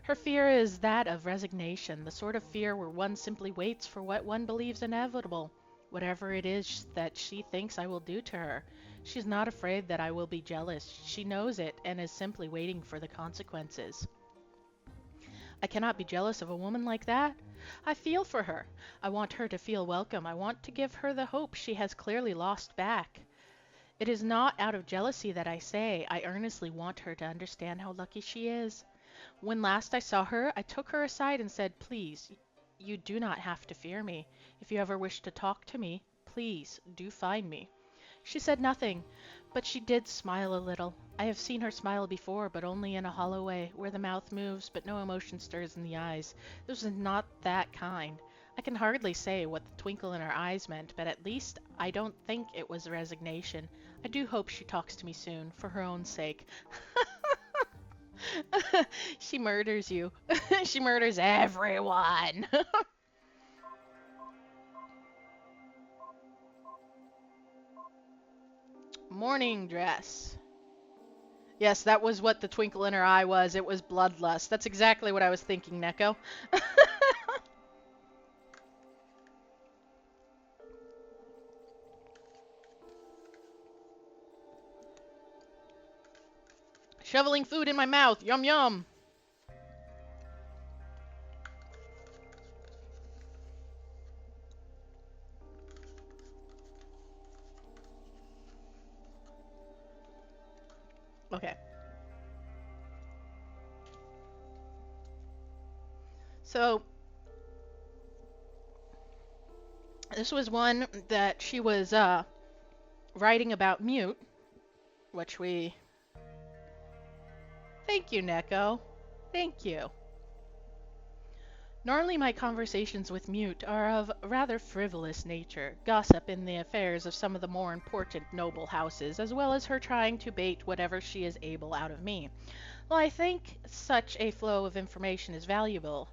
Her fear is that of resignation, the sort of fear where one simply waits for what one believes inevitable, whatever it is that she thinks I will do to her. She's not afraid that I will be jealous. She knows it and is simply waiting for the consequences. I cannot be jealous of a woman like that. I feel for her. I want her to feel welcome. I want to give her the hope she has clearly lost back. It is not out of jealousy that I say I earnestly want her to understand how lucky she is. When last I saw her, I took her aside and said, "Please, you do not have to fear me. If you ever wish to talk to me, please do find me." She said nothing, but she did smile a little. I have seen her smile before, but only in a hollow way, where the mouth moves, but no emotion stirs in the eyes. This was not that kind. I can hardly say what the twinkle in her eyes meant, but at least I don't think it was resignation. I do hope she talks to me soon, for her own sake. She murders you. She murders everyone. Morning dress. Yes, that was what the twinkle in her eye was. It was bloodlust. That's exactly what I was thinking, Neko. Shoveling food in my mouth. Yum yum. Okay. So this was one that she was writing about Mute, which we... Thank you, Neko. Thank you. Normally my conversations with Mute are of a rather frivolous nature, gossip in the affairs of some of the more important noble houses, as well as her trying to bait whatever she is able out of me. Well, I think such a flow of information is valuable,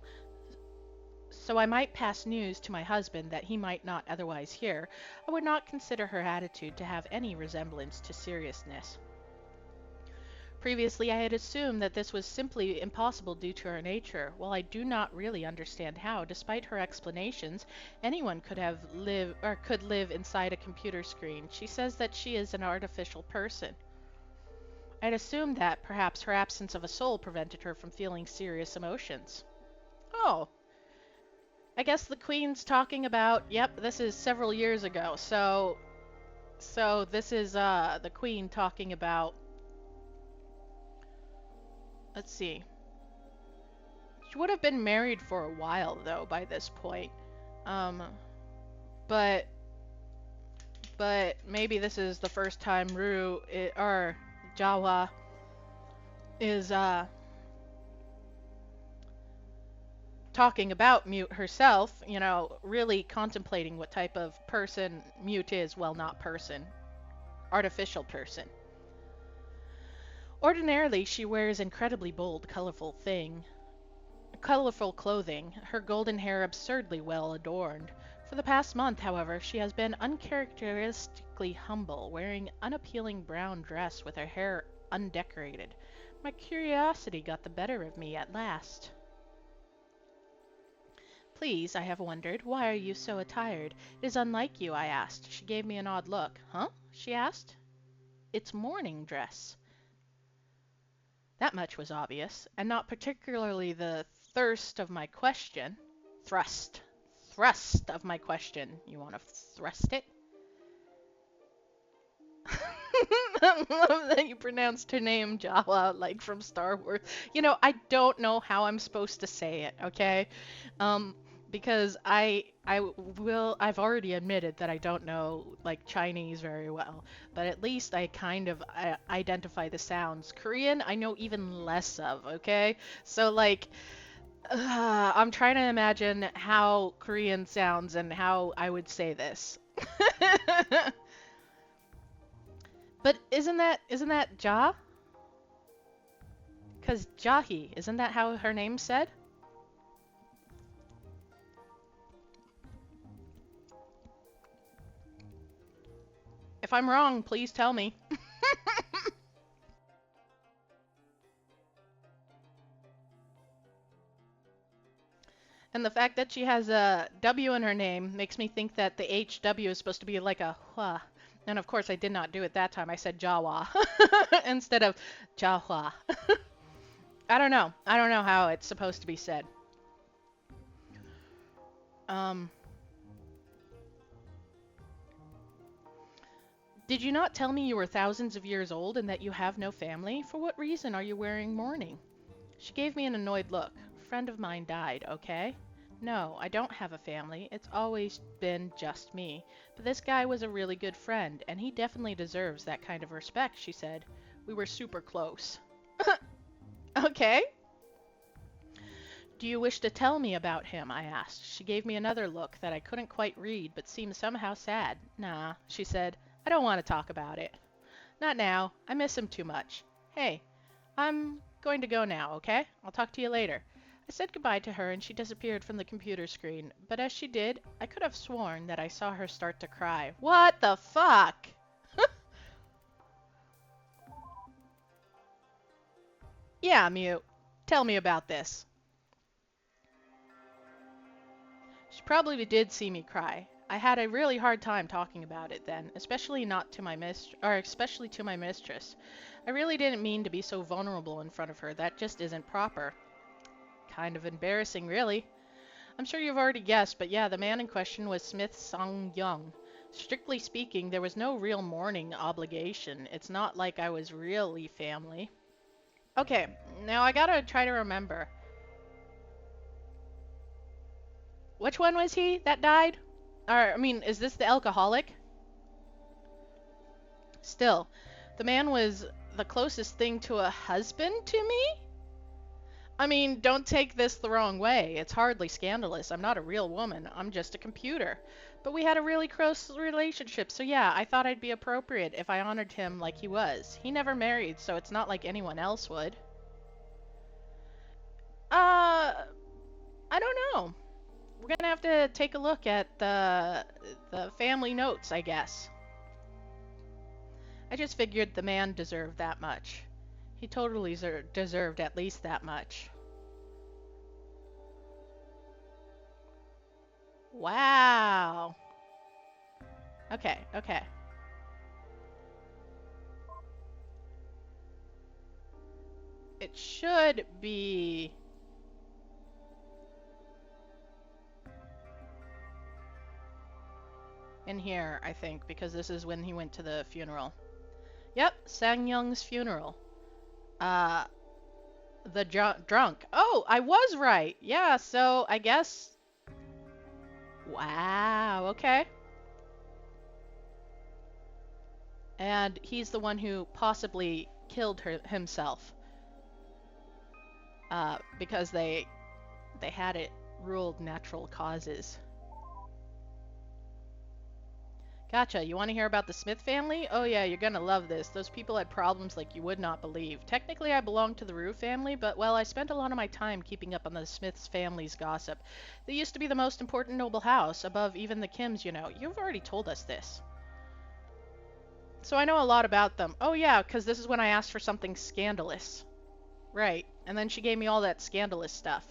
so I might pass news to my husband that he might not otherwise hear. I would not consider her attitude to have any resemblance to seriousness. Previously, I had assumed that this was simply impossible due to her nature. While I do not really understand how, despite her explanations, anyone could live inside a computer screen. She says that she is an artificial person. I had assumed that perhaps her absence of a soul prevented her from feeling serious emotions. Oh, I guess the Queen's talking about, yep, this is several years ago, so this is the Queen talking about, let's see. She would have been married for a while though by this point. But maybe this is the first time or Jawa is talking about Mute herself, you know, really contemplating what type of person Mute is. Well, not person. Artificial person. Ordinarily, she wears incredibly bold, colorful clothing, her golden hair absurdly well adorned. For the past month, however, she has been uncharacteristically humble, wearing unappealing brown dress with her hair undecorated. My curiosity got the better of me at last. Please, I have wondered, why are you so attired? It is unlike you, I asked. She gave me an odd look. Huh? She asked. It's morning dress. That much was obvious, and not particularly the thrust of my question. Thrust of my question. You want to thrust it? I love that you pronounced her name Jawa like from Star Wars. You know, I don't know how I'm supposed to say it, okay? Because I've already admitted that I don't know like Chinese very well, but at least I kind of identify the sounds. Korean, I know even less of, okay? So like I'm trying to imagine how Korean sounds and how I would say this. But isn't that Ja? Cause Jahi, isn't that how her name's said? If I'm wrong, please tell me. And the fact that she has a W in her name makes me think that the HW is supposed to be like a hua. And of course I did not do it that time. I said Jawa instead of Jahua. I don't know. I don't know how it's supposed to be said. Did you not tell me you were thousands of years old and that you have no family? For what reason are you wearing mourning? She gave me an annoyed look. A friend of mine died, okay? No, I don't have a family. It's always been just me. But this guy was a really good friend, and he definitely deserves that kind of respect, she said. We were super close. Okay. Do you wish to tell me about him? I asked. She gave me another look that I couldn't quite read, but seemed somehow sad. Nah, she said. I don't want to talk about it. Not now. I miss him too much. Hey, I'm going to go now, okay? I'll talk to you later. I said goodbye to her and she disappeared from the computer screen, but as she did, I could have sworn that I saw her start to cry. What the fuck? Yeah, Mute. Tell me about this. She probably did see me cry. I had a really hard time talking about it then, especially to my mistress. I really didn't mean to be so vulnerable in front of her. That just isn't proper. Kind of embarrassing, really. I'm sure you've already guessed, but yeah, the man in question was Smith Song Young. Strictly speaking, there was no real mourning obligation. It's not like I was really family. Okay, now I gotta try to remember. Which one was he that died? Or, I mean, is this the alcoholic? Still, the man was the closest thing to a husband to me? I mean, don't take this the wrong way. It's hardly scandalous. I'm not a real woman. I'm just a computer. But we had a really close relationship, so yeah, I thought I'd be appropriate if I honored him like he was. He never married, so it's not like anyone else would. I don't know. We're gonna have to take a look at the family notes, I guess. I just figured the man deserved that much. He totally deserved at least that much. Wow. Okay, okay. It should be... in here, I think, because this is when he went to the funeral. Yep, Sang Young's funeral. Uh, the drunk. Oh, I was right. Yeah, so I guess... Wow, okay. And he's the one who possibly killed himself. Because they had it ruled natural causes. Gotcha. You want to hear about the Smith family? Oh yeah, you're gonna love this. Those people had problems like you would not believe. Technically, I belong to the Rue family, but well, I spent a lot of my time keeping up on the Smiths family's gossip. They used to be the most important noble house, above even the Kims, you know. You've already told us this. So I know a lot about them. Oh yeah, because this is when I asked for something scandalous. Right, and then she gave me all that scandalous stuff.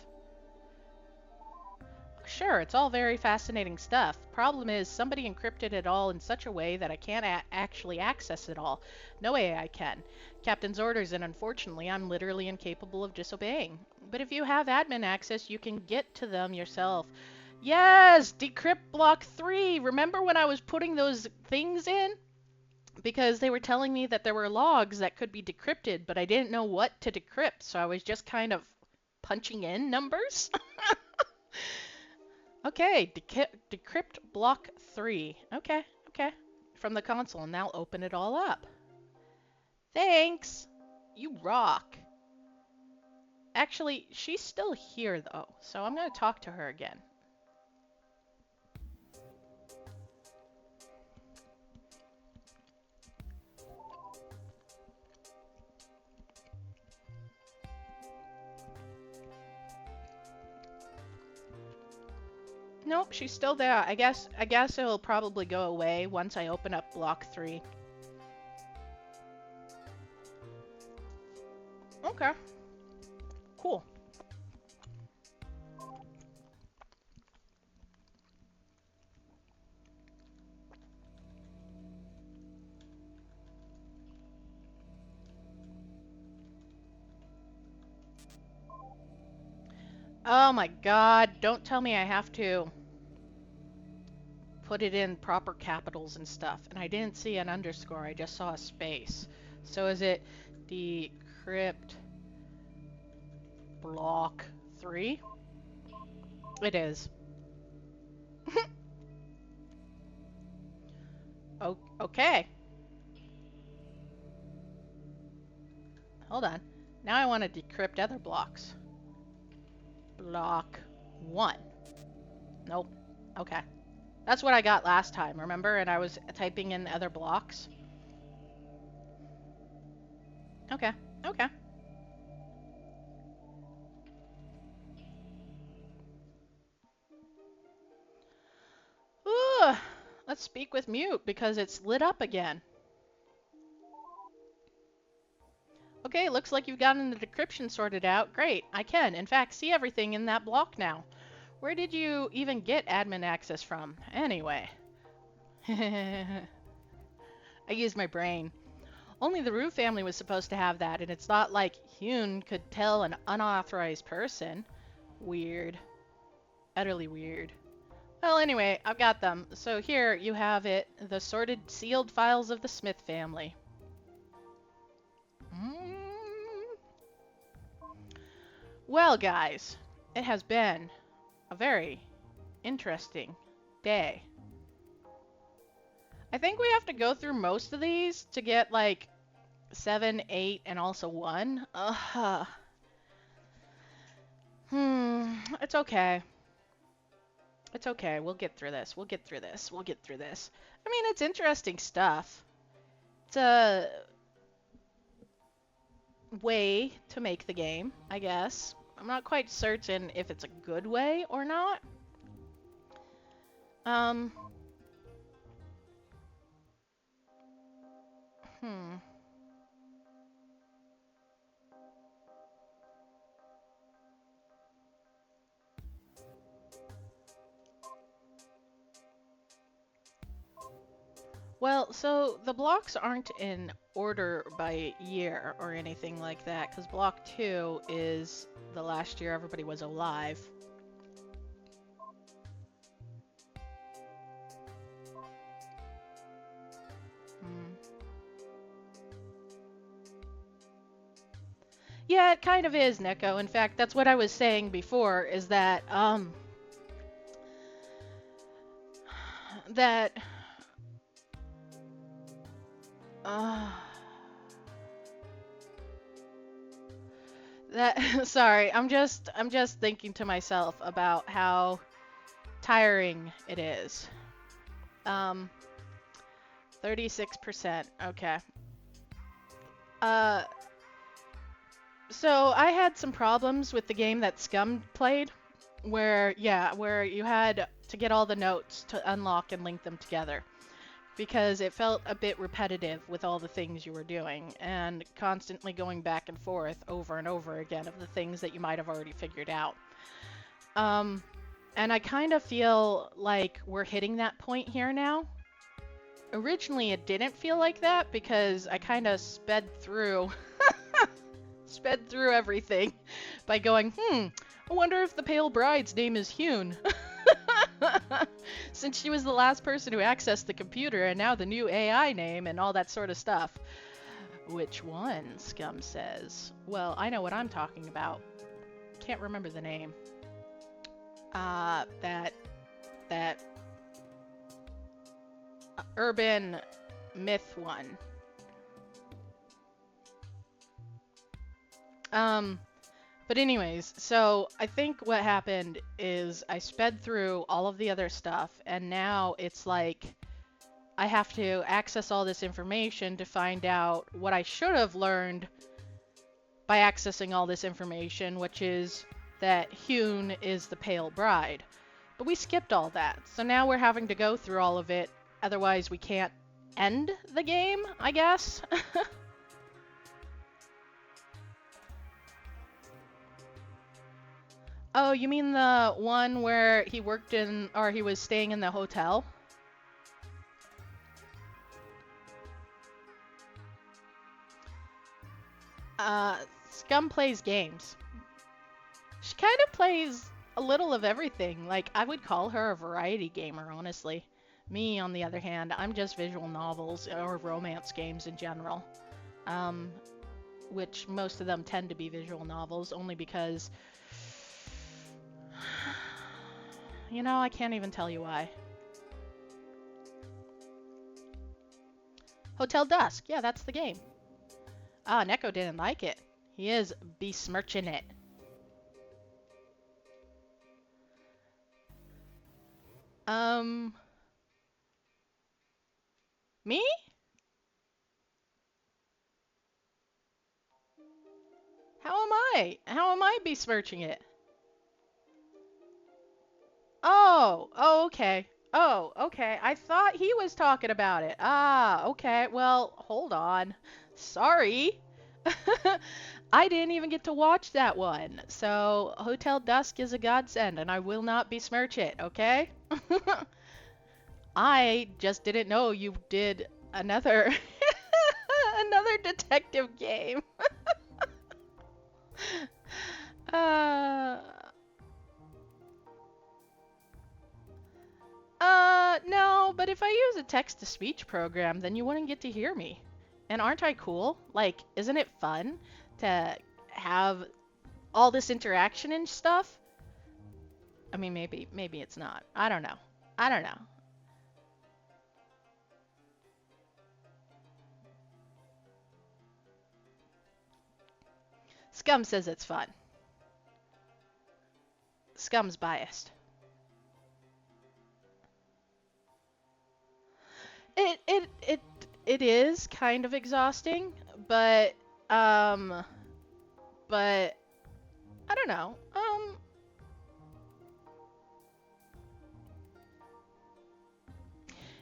Sure, it's all very fascinating stuff. Problem is, somebody encrypted it all in such a way that I can't actually access it all. No way I can. Captain's orders, and unfortunately, I'm literally incapable of disobeying. But if you have admin access, you can get to them yourself. Yes! Decrypt block 3! Remember when I was putting those things in? Because they were telling me that there were logs that could be decrypted, but I didn't know what to decrypt, so I was just kind of punching in numbers. Okay, decrypt block 3. Okay, okay. From the console, and now open it all up. Thanks! You rock. Actually, she's still here, though, so I'm gonna talk to her again. Nope, she's still there. I guess it'll probably go away once I open up block 3. Okay. Cool. Oh my god, don't tell me I have to put it in proper capitals and stuff. And I didn't see an underscore, I just saw a space. So is it decrypt block 3? It is. Oh, okay. Hold on. Now I want to decrypt other blocks. Block 1. Nope. Okay. That's what I got last time, remember? And I was typing in other blocks. Okay. Okay. Ooh, let's speak with mute because it's lit up again. Okay, looks like you've gotten the decryption sorted out. Great, I can, in fact, see everything in that block now. Where did you even get admin access from? Anyway. I used my brain. Only the Rue family was supposed to have that, and it's not like Hyun could tell an unauthorized person. Weird. Utterly weird. Well, anyway, I've got them. So here you have it, the sorted sealed files of the Smith family. Mm. Well, guys, it has been a very interesting day. I think we have to go through most of these to get like 7, 8, and also 1. It's okay. It's okay. We'll get through this. We'll get through this. We'll get through this. I mean, it's interesting stuff. It's a way to make the game, I guess. I'm not quite certain if it's a good way or not. Um, hmm. Well, so the blocks aren't in order by year or anything like that, because block 2 is the last year everybody was alive. Hmm. Yeah, it kind of is, Neko. In fact, that's what I was saying before, is that, that, uh, sorry, I'm just thinking to myself about how tiring it is. Um, 36%, okay. Uh, so I had some problems with the game that Scum played, where, yeah, where you had to get all the notes to unlock and link them together, because it felt a bit repetitive with all the things you were doing, and constantly going back and forth over and over again of the things that you might have already figured out. Um, and I kind of feel like we're hitting that point here now. Originally, it didn't feel like that because I kind of sped through everything by going, I wonder if the pale bride's name is Hune. Since she was the last person who accessed the computer and now the new AI name and all that sort of stuff. Which one? Scum says. Well, I know what I'm talking about. Can't remember the name. That urban myth one. But anyways, so I think what happened is I sped through all of the other stuff, and now it's like I have to access all this information to find out what I should have learned by accessing all this information, which is that Hune is the pale bride. But we skipped all that, so now we're having to go through all of it, otherwise we can't end the game, I guess. Oh, you mean the one where he worked in, or he was staying in the hotel? Scum plays games. She kind of plays a little of everything. Like, I would call her a variety gamer, honestly. Me, on the other hand, I'm just visual novels or romance games in general. Um, which most of them tend to be visual novels, only because, I can't even tell you why. Hotel Dusk, yeah, that's the game. Ah, Neko didn't like it. He is besmirching it. Um, me? How am I? How am I besmirching it? Oh, okay. Oh, okay. I thought he was talking about it. Ah, okay. Well, hold on. Sorry. I didn't even get to watch that one. So, Hotel Dusk is a godsend, and I will not besmirch it, okay? I just didn't know you did another another detective game. uh but if I use a text-to-speech program, then you wouldn't get to hear me. And aren't I cool? Like, isn't it fun to have all this interaction and stuff? I mean, maybe it's not. I don't know. I don't know. Scum says it's fun. Scum's biased. It it it it is kind of exhausting, but um but I don't know.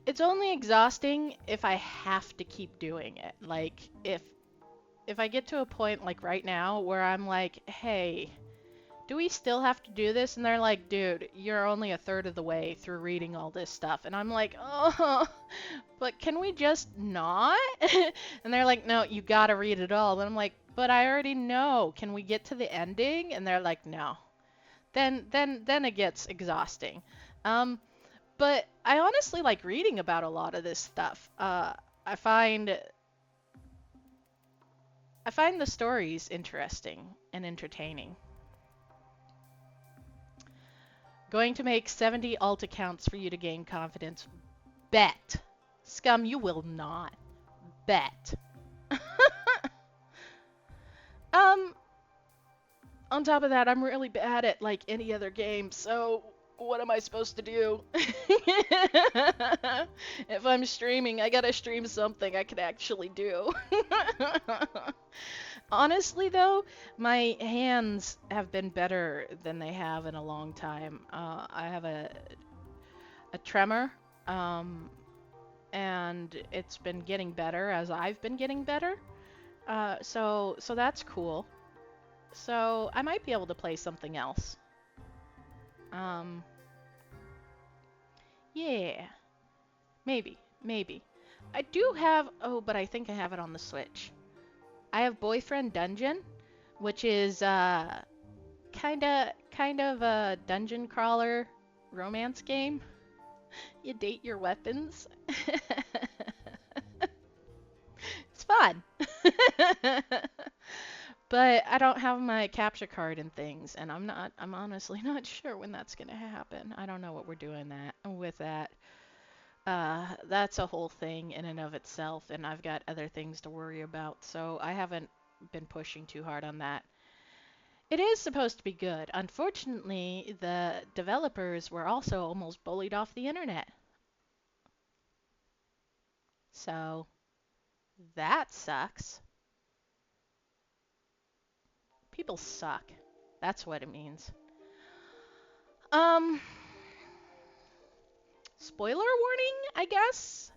It's only exhausting if I have to keep doing it. Like if I get to a point like right now where I'm like, "Hey, do we still have to do this?" And they're like, "Dude, you're only a third of the way through reading all this stuff." And I'm like, "Oh, but can we just not?" And they're like, "No, you gotta read it all." And I'm like, "But I already know. Can we get to the ending?" And they're like, "No." Then it gets exhausting. Um, but I honestly like reading about a lot of this stuff. I find I find the stories interesting and entertaining. Going to make 70 alt accounts for you to gain confidence. Bet. Scum, you will not. Bet. um, on top of that, I'm really bad at like any other game, so what am I supposed to do? If I'm streaming, I gotta stream something I can actually do. Honestly, though, my hands have been better than they have in a long time. I have a tremor, um, and it's been getting better as I've been getting better. So that's cool. So I might be able to play something else. Um, yeah, maybe. I do have. Oh, but I think I have it on the Switch. I have Boyfriend Dungeon, which is kind of a dungeon crawler romance game. You date your weapons. It's fun. But I don't have my capture card and things, and I'm honestly not sure when that's gonna happen. I don't know what we're doing with that. That's a whole thing in and of itself, and I've got other things to worry about, so I haven't been pushing too hard on that. It is supposed to be good. Unfortunately, the developers were also almost bullied off the internet. So that sucks. People suck. That's what it means. Um, Spoiler warning, I guess.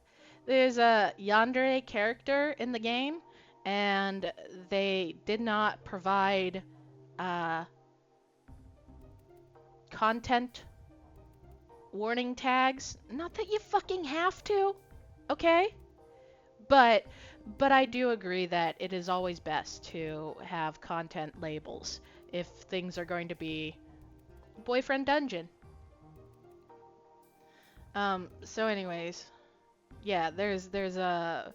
There's a yandere character in the game, and they did not provide uh, content warning tags. Not that you fucking have to, okay? But but I do agree that it is always best to have content labels if things are going to be boyfriend dungeon. So anyways, yeah, there's a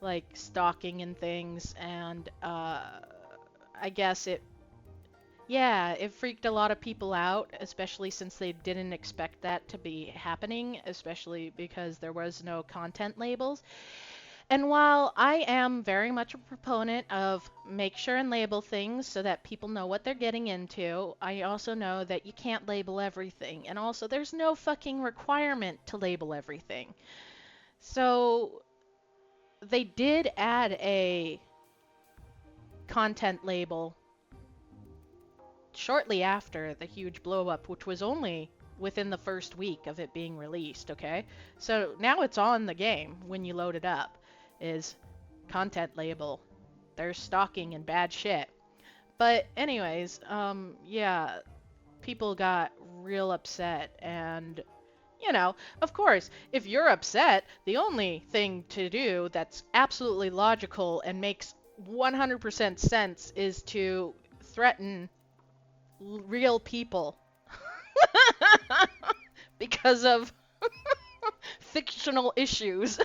like stalking and things, and I guess it freaked a lot of people out, especially since they didn't expect that to be happening, especially because there was no content labels. And while I am very much a proponent of make sure and label things so that people know what they're getting into, I also know that you can't label everything. And also, there's no fucking requirement to label everything. So, they did add a content label shortly after the huge blow up, which was only within the first week of it being released, okay? So now it's on the game when you load it up, is content label. There's stalking and bad shit. But anyways, yeah, people got real upset, and of course, if you're upset, the only thing to do that's absolutely logical and makes 100% sense is to threaten real people because of fictional issues.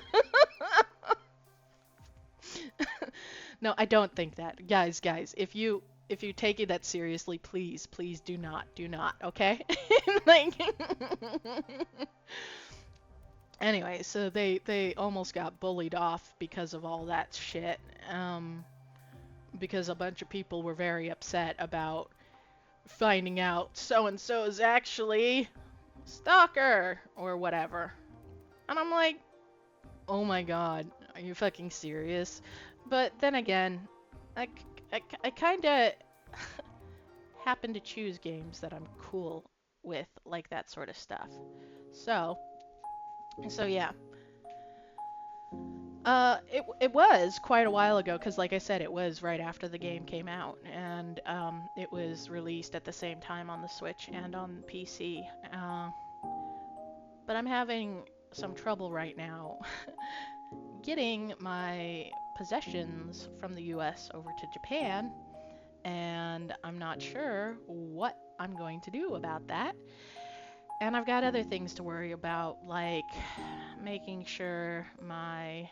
No, I don't think that. Guys, if you take it that seriously, please do not, okay? Like anyway, so they almost got bullied off because of all that shit. Because a bunch of people were very upset about finding out so and so is actually stalker or whatever. And I'm like, oh my god, are you fucking serious? But then again, I kind of happen to choose games that I'm cool with, like that sort of stuff. So yeah. It was quite a while ago, because like I said, it was right after the game came out, and it was released at the same time on the Switch and on PC. But I'm having some trouble right now getting my possessions from the US over to Japan, and I'm not sure what I'm going to do about that. And I've got other things to worry about, like making sure my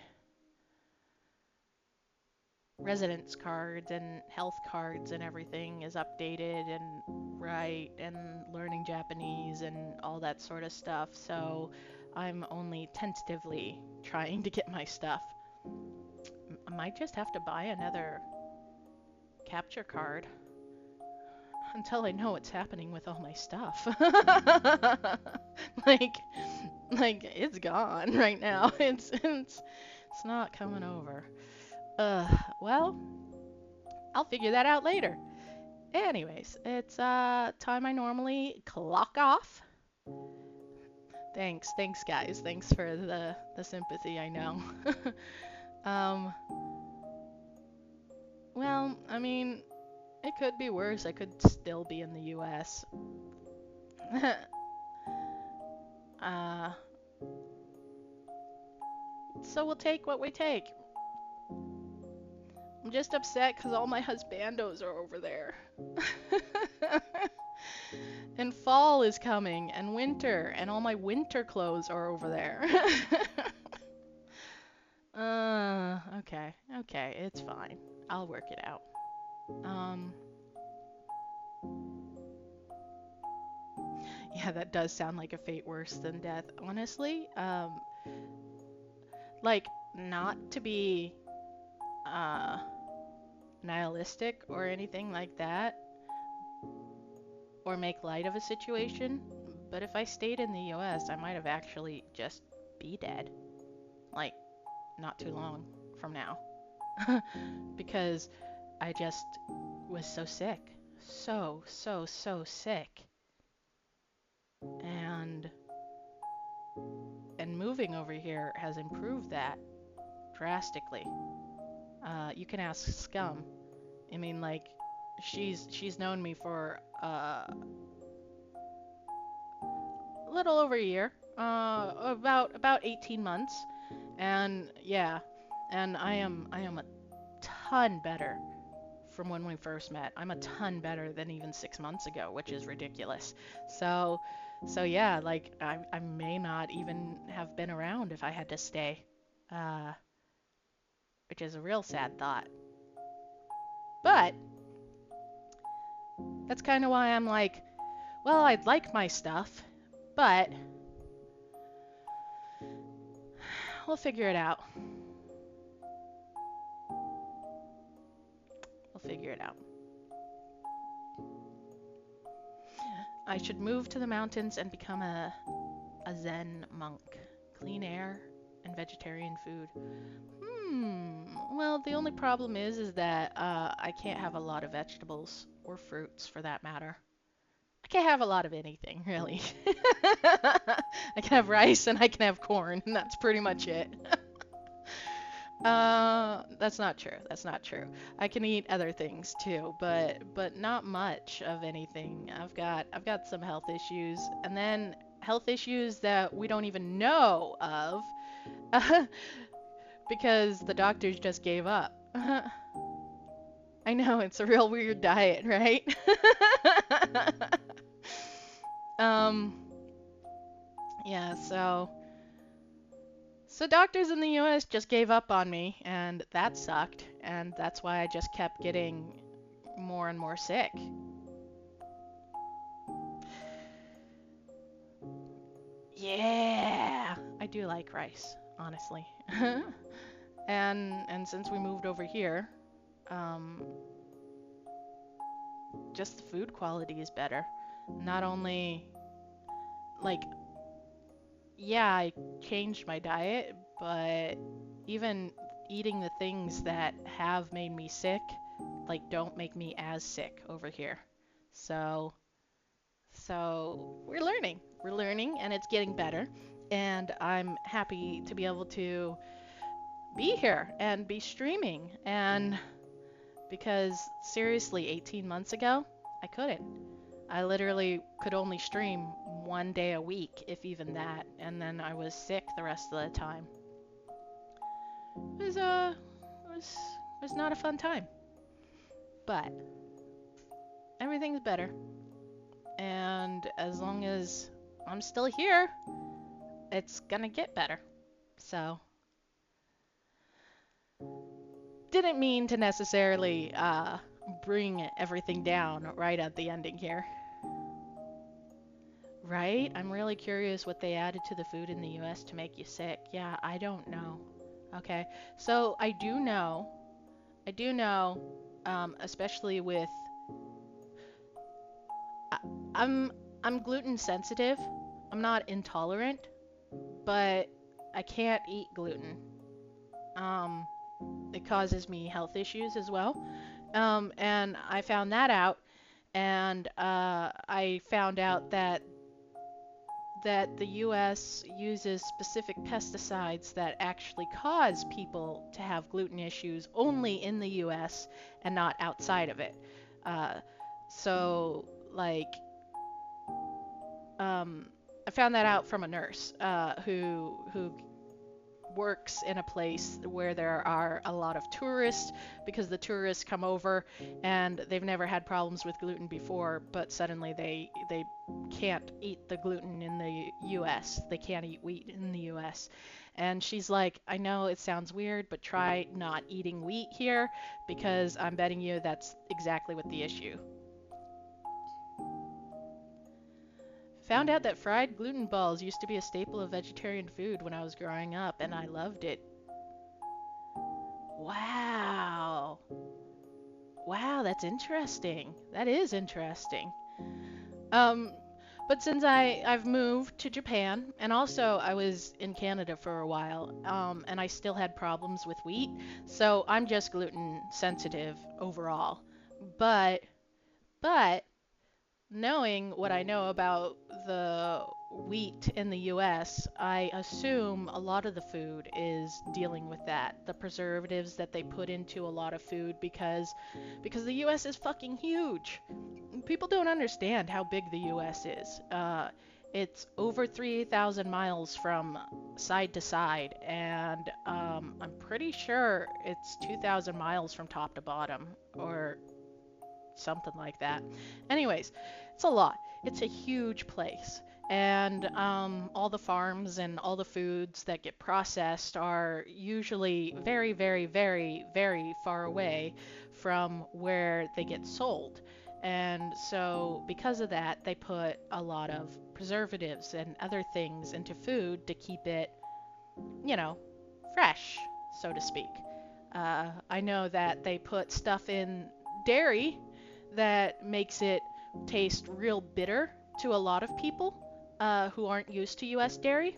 residence cards and health cards and everything is updated and right, and learning Japanese and all that sort of stuff. So I'm only tentatively trying to get my stuff. I might just have to buy another capture card until I know what's happening with all my stuff. like it's gone right now. It's not coming over. Well, I'll figure that out later. Anyways, it's time I normally clock off. Thanks guys. Thanks for the sympathy, I know. Well, I mean, it could be worse. I could still be in the US. So we'll take what we take. I'm just upset because all my husbandos are over there. And fall is coming, and winter, and all my winter clothes are over there. Okay, it's fine. I'll work it out. Yeah, that does sound like a fate worse than death. Honestly, like, not to be, nihilistic or anything like that, or make light of a situation, but if I stayed in the US, I might have actually just be dead. Like, not too long from now. Because I just was so sick. So sick. And moving over here has improved that drastically. You can ask Scum. I mean, like, she's known me for a little over a year, about 18 months, and yeah, and I am a ton better from when we first met. I'm a ton better than even 6 months ago, which is ridiculous. So yeah, like I may not even have been around if I had to stay, which is a real sad thought. But that's kind of why I'm like, well, I'd like my stuff, but we'll figure it out. We'll figure it out. I should move to the mountains and become a Zen monk. Clean air and vegetarian food. Well, the only problem is that I can't have a lot of vegetables or fruits for that matter. I can't have a lot of anything, really. I can have rice and I can have corn, and that's pretty much it. That's not true. That's not true. I can eat other things too, but not much of anything. I've got some health issues, and then health issues that we don't even know of, because the doctors just gave up. I know, it's a real weird diet, right? Yeah, so So doctors in the US just gave up on me, and that sucked, and that's why I just kept getting more and more sick. Yeah, I do like rice, honestly. And since we moved over here, um, just the food quality is better. Not only like yeah, I changed my diet, but even eating the things that have made me sick, like don't make me as sick over here. So, so we're learning. We're learning and it's getting better. And I'm happy to be able to be here and be streaming. And because seriously, 18 months ago, I couldn't. I literally could only stream 1 day a week, if even that, and then I was sick the rest of the time. It was not a fun time, but everything's better, and as long as I'm still here, it's gonna get better. So, didn't mean to necessarily bring everything down right at the ending here. Right? I'm really curious what they added to the food in the US to make you sick. Yeah, I don't know. Okay. So I do know, especially with, I, I'm, I'm gluten sensitive. I'm not intolerant, but I can't eat gluten. Um, it causes me health issues as well. And I found that out, and I found out that the US uses specific pesticides that actually cause people to have gluten issues only in the US and not outside of it. Uh, so, like, I found that out from a nurse who works in a place where there are a lot of tourists because the tourists come over and they've never had problems with gluten before, but suddenly they can't eat the gluten in the US. They can't eat wheat in the US. And she's like, I know it sounds weird, but try not eating wheat here because I'm betting you that's exactly what the issue. Found out that fried gluten balls used to be a staple of vegetarian food when I was growing up, and I loved it. Wow. Wow, that's interesting. That is interesting. Um, but since I've moved to Japan, and also I was in Canada for a while, and I still had problems with wheat, so I'm just gluten sensitive overall. But but knowing what I know about the wheat in the US, I assume a lot of the food is dealing with that. The preservatives that they put into a lot of food because the US is fucking huge. People don't understand how big the US is. It's over 3,000 miles from side to side, and I'm pretty sure it's 2,000 miles from top to bottom, or something like that. Anyways, it's a lot. It's a huge place. And all the farms and all the foods that get processed are usually very, very, very, very far away from where they get sold. And so, because of that, they put a lot of preservatives and other things into food to keep it, you know, fresh, so to speak. I know that they put stuff in dairy that makes it taste real bitter to a lot of people who aren't used to US dairy.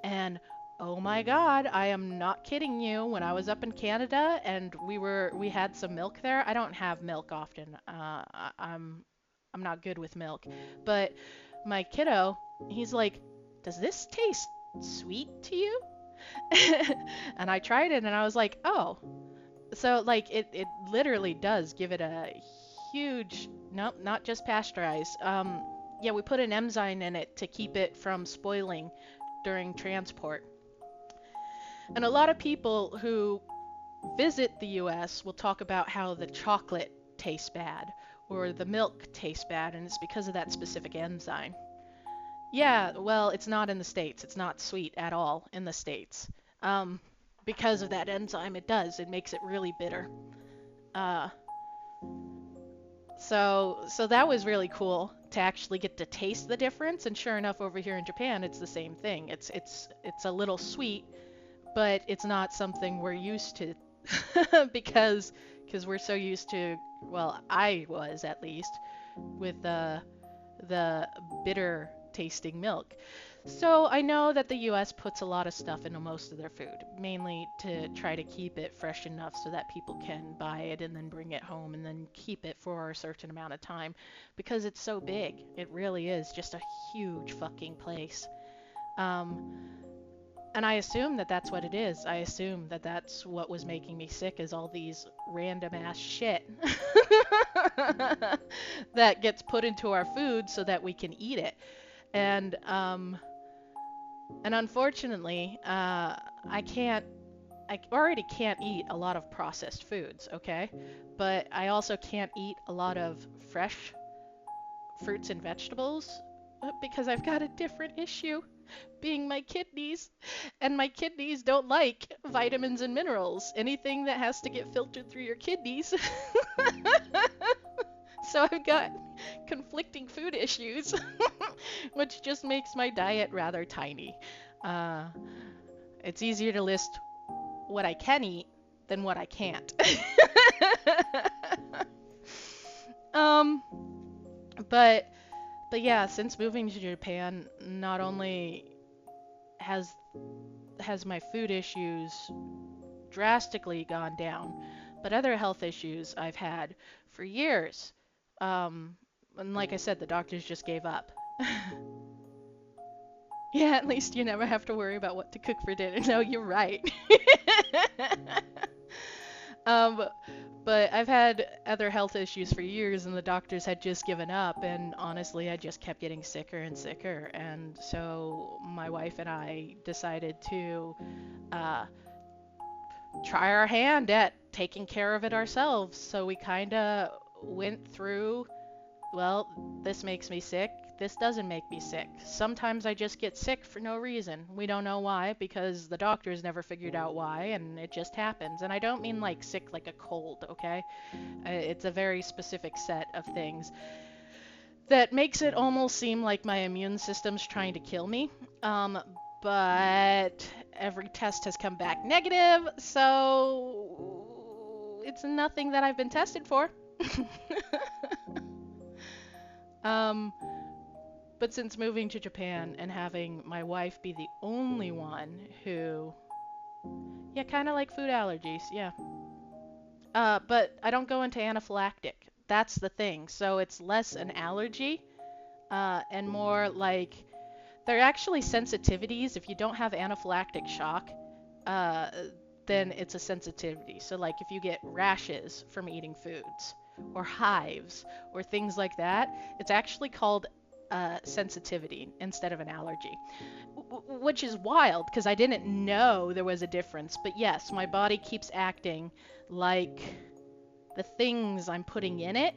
And oh my God, I am not kidding you. When I was up in Canada and we had some milk there. I don't have milk often. I'm not good with milk. But my kiddo, he's like, "Does this taste sweet to you?" And I tried it and I was like, "Oh." So like it literally does give it a huge, nope, not just pasteurized. Yeah, we put an enzyme in it to keep it from spoiling during transport. And a lot of people who visit the US will talk about how the chocolate tastes bad or the milk tastes bad, and it's because of that specific enzyme. Yeah, well, it's not in the States. It's not sweet at all in the States. um, because of that enzyme. It does. It makes it really bitter. Uh, so that was really cool to actually get to taste the difference. And sure enough, over here in Japan, it's the same thing. It's a little sweet, but it's not something we're used to because we're so used to, well, I was at least, with the bitter tasting milk. So I know that the US puts a lot of stuff into most of their food, mainly to try to keep it fresh enough so that people can buy it and then bring it home and then keep it for a certain amount of time because it's so big. It really is just a huge fucking place. Um, and I assume that that's what it is. I assume that that's what was making me sick is all these random ass shit that gets put into our food so that we can eat it. And unfortunately, I already can't eat a lot of processed foods, okay? But I also can't eat a lot of fresh fruits and vegetables because I've got a different issue, being my kidneys. And my kidneys don't like vitamins and minerals, anything that has to get filtered through your kidneys. So I've got conflicting food issues, which just makes my diet rather tiny. Uh, it's easier to list what I can eat than what I can't. um, but yeah, since moving to Japan, not only has my food issues drastically gone down, but other health issues I've had for years. Um, and like I said, the doctors just gave up. Yeah, at least you never have to worry about what to cook for dinner. No, you're right. um, but I've had other health issues for years, and the doctors had just given up. And honestly, I just kept getting sicker and sicker. And so my wife and I decided to uh, try our hand at taking care of it ourselves. So we kind of went through, well, this makes me sick. This doesn't make me sick. Sometimes I just get sick for no reason. We don't know why because the doctors never figured out why, and it just happens. And I don't mean like sick like a cold, okay? It's a very specific set of things that makes it almost seem like my immune system's trying to kill me. But every test has come back negative, so it's nothing that I've been tested for. um, but since moving to Japan and having my wife be the only one who, yeah, kind of like food allergies, yeah. But I don't go into anaphylactic. That's the thing. So it's less an allergy, and more like they're actually sensitivities. If you don't have anaphylactic shock, uh, then it's a sensitivity. So like if you get rashes from eating foods, or hives, or things like that, it's actually called sensitivity instead of an allergy, which is wild because I didn't know there was a difference. But yes, my body keeps acting like the things I'm putting in it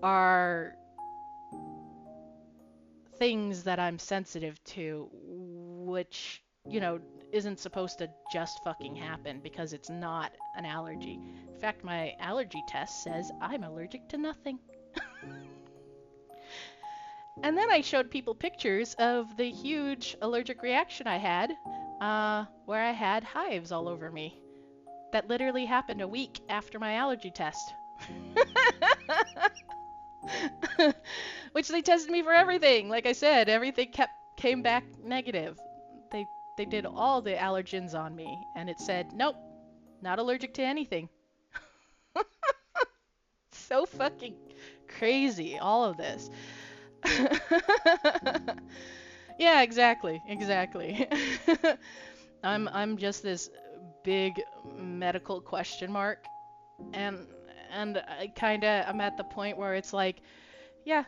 are things that I'm sensitive to, which, isn't supposed to just fucking happen because it's not an allergy. In fact, my allergy test says I'm allergic to nothing. And then I showed people pictures of the huge allergic reaction I had, where I had hives all over me. That literally happened a week after my allergy test. Which they tested me for everything. Like I said, everything came back negative. They they did all the allergens on me, and it said, nope, not allergic to anything. So fucking crazy, all of this. Yeah, exactly. I'm just this big medical question mark, and I'm at the point where it's like, yeah,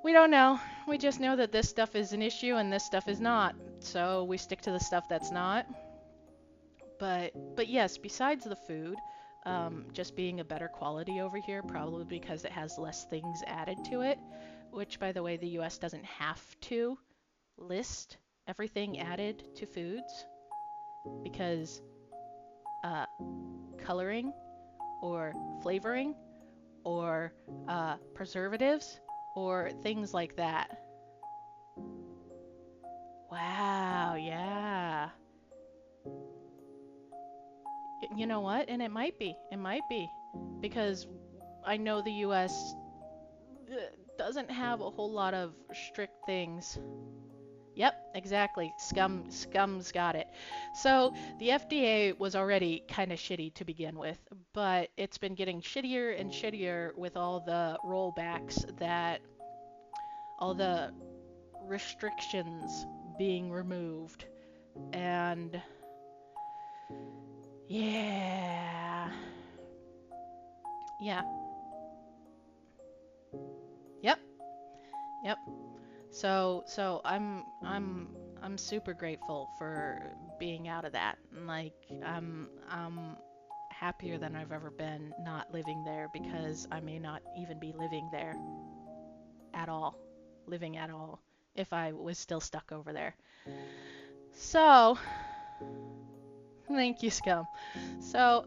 we don't know. We just know that this stuff is an issue and this stuff is not. So we stick to the stuff that's not. But yes, besides the food, just being a better quality over here, probably because it has less things added to it, which by the way, the US doesn't have to list everything added to foods because uh, coloring or flavoring or preservatives or things like that. Wow, yeah. You know what? And it might be. It might be. Because I know the US doesn't have a whole lot of strict things. Yep, exactly. Scum's got it. So the FDA was already kind of shitty to begin with, but it's been getting shittier and shittier with all the rollbacks that all the restrictions being removed. And yeah. Yeah. Yep. Yep. So I'm super grateful for being out of that. And like I'm happier than I've ever been not living there because I may not even be living there at all, living at all if I was still stuck over there. So, thank you, Scum. So,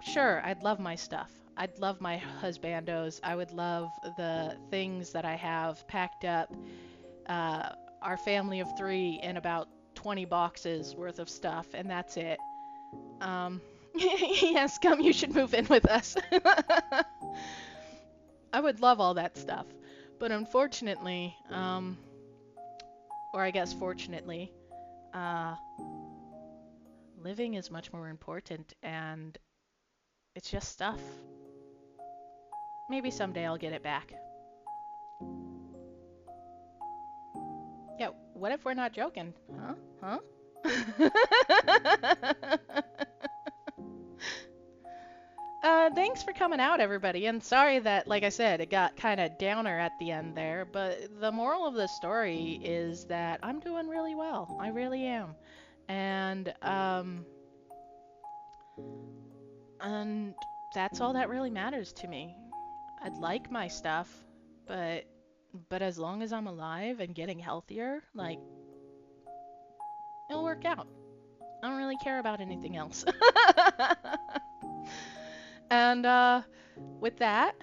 sure, I'd love my stuff. I'd love my husbandos. I would love the things that I have packed up. Our family of 3 in about 20 boxes worth of stuff, and that's it. Yes, Scum, you should move in with us. I would love all that stuff. But unfortunately, or I guess fortunately, uh, living is much more important and it's just stuff. Maybe someday I'll get it back. Yeah, what if we're not joking? Huh? Thanks for coming out, everybody. And sorry that, like I said, it got kind of downer at the end there. But the moral of the story is that I'm doing really well. I really am. And that's all that really matters to me. I'd like my stuff, but as long as I'm alive and getting healthier, like it'll work out. I don't really care about anything else. And with that,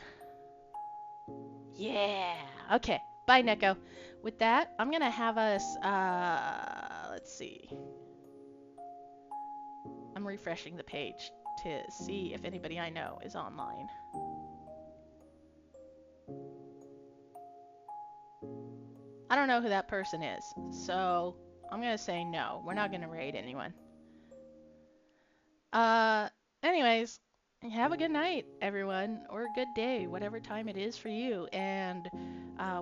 yeah. Okay. Bye, Neko. With that, I'm gonna have us let's see. I'm refreshing the page to see if anybody I know is online. I don't know who that person is, so I'm gonna say no. We're not gonna raid anyone. Anyways, have a good night, everyone, or a good day, whatever time it is for you. And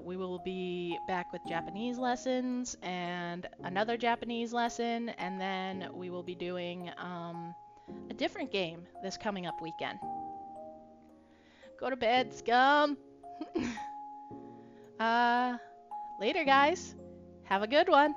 we will be back with Japanese lessons and another Japanese lesson, and then we will be doing a different game this coming up weekend. Go to bed, Scum. Later, guys. Have a good one.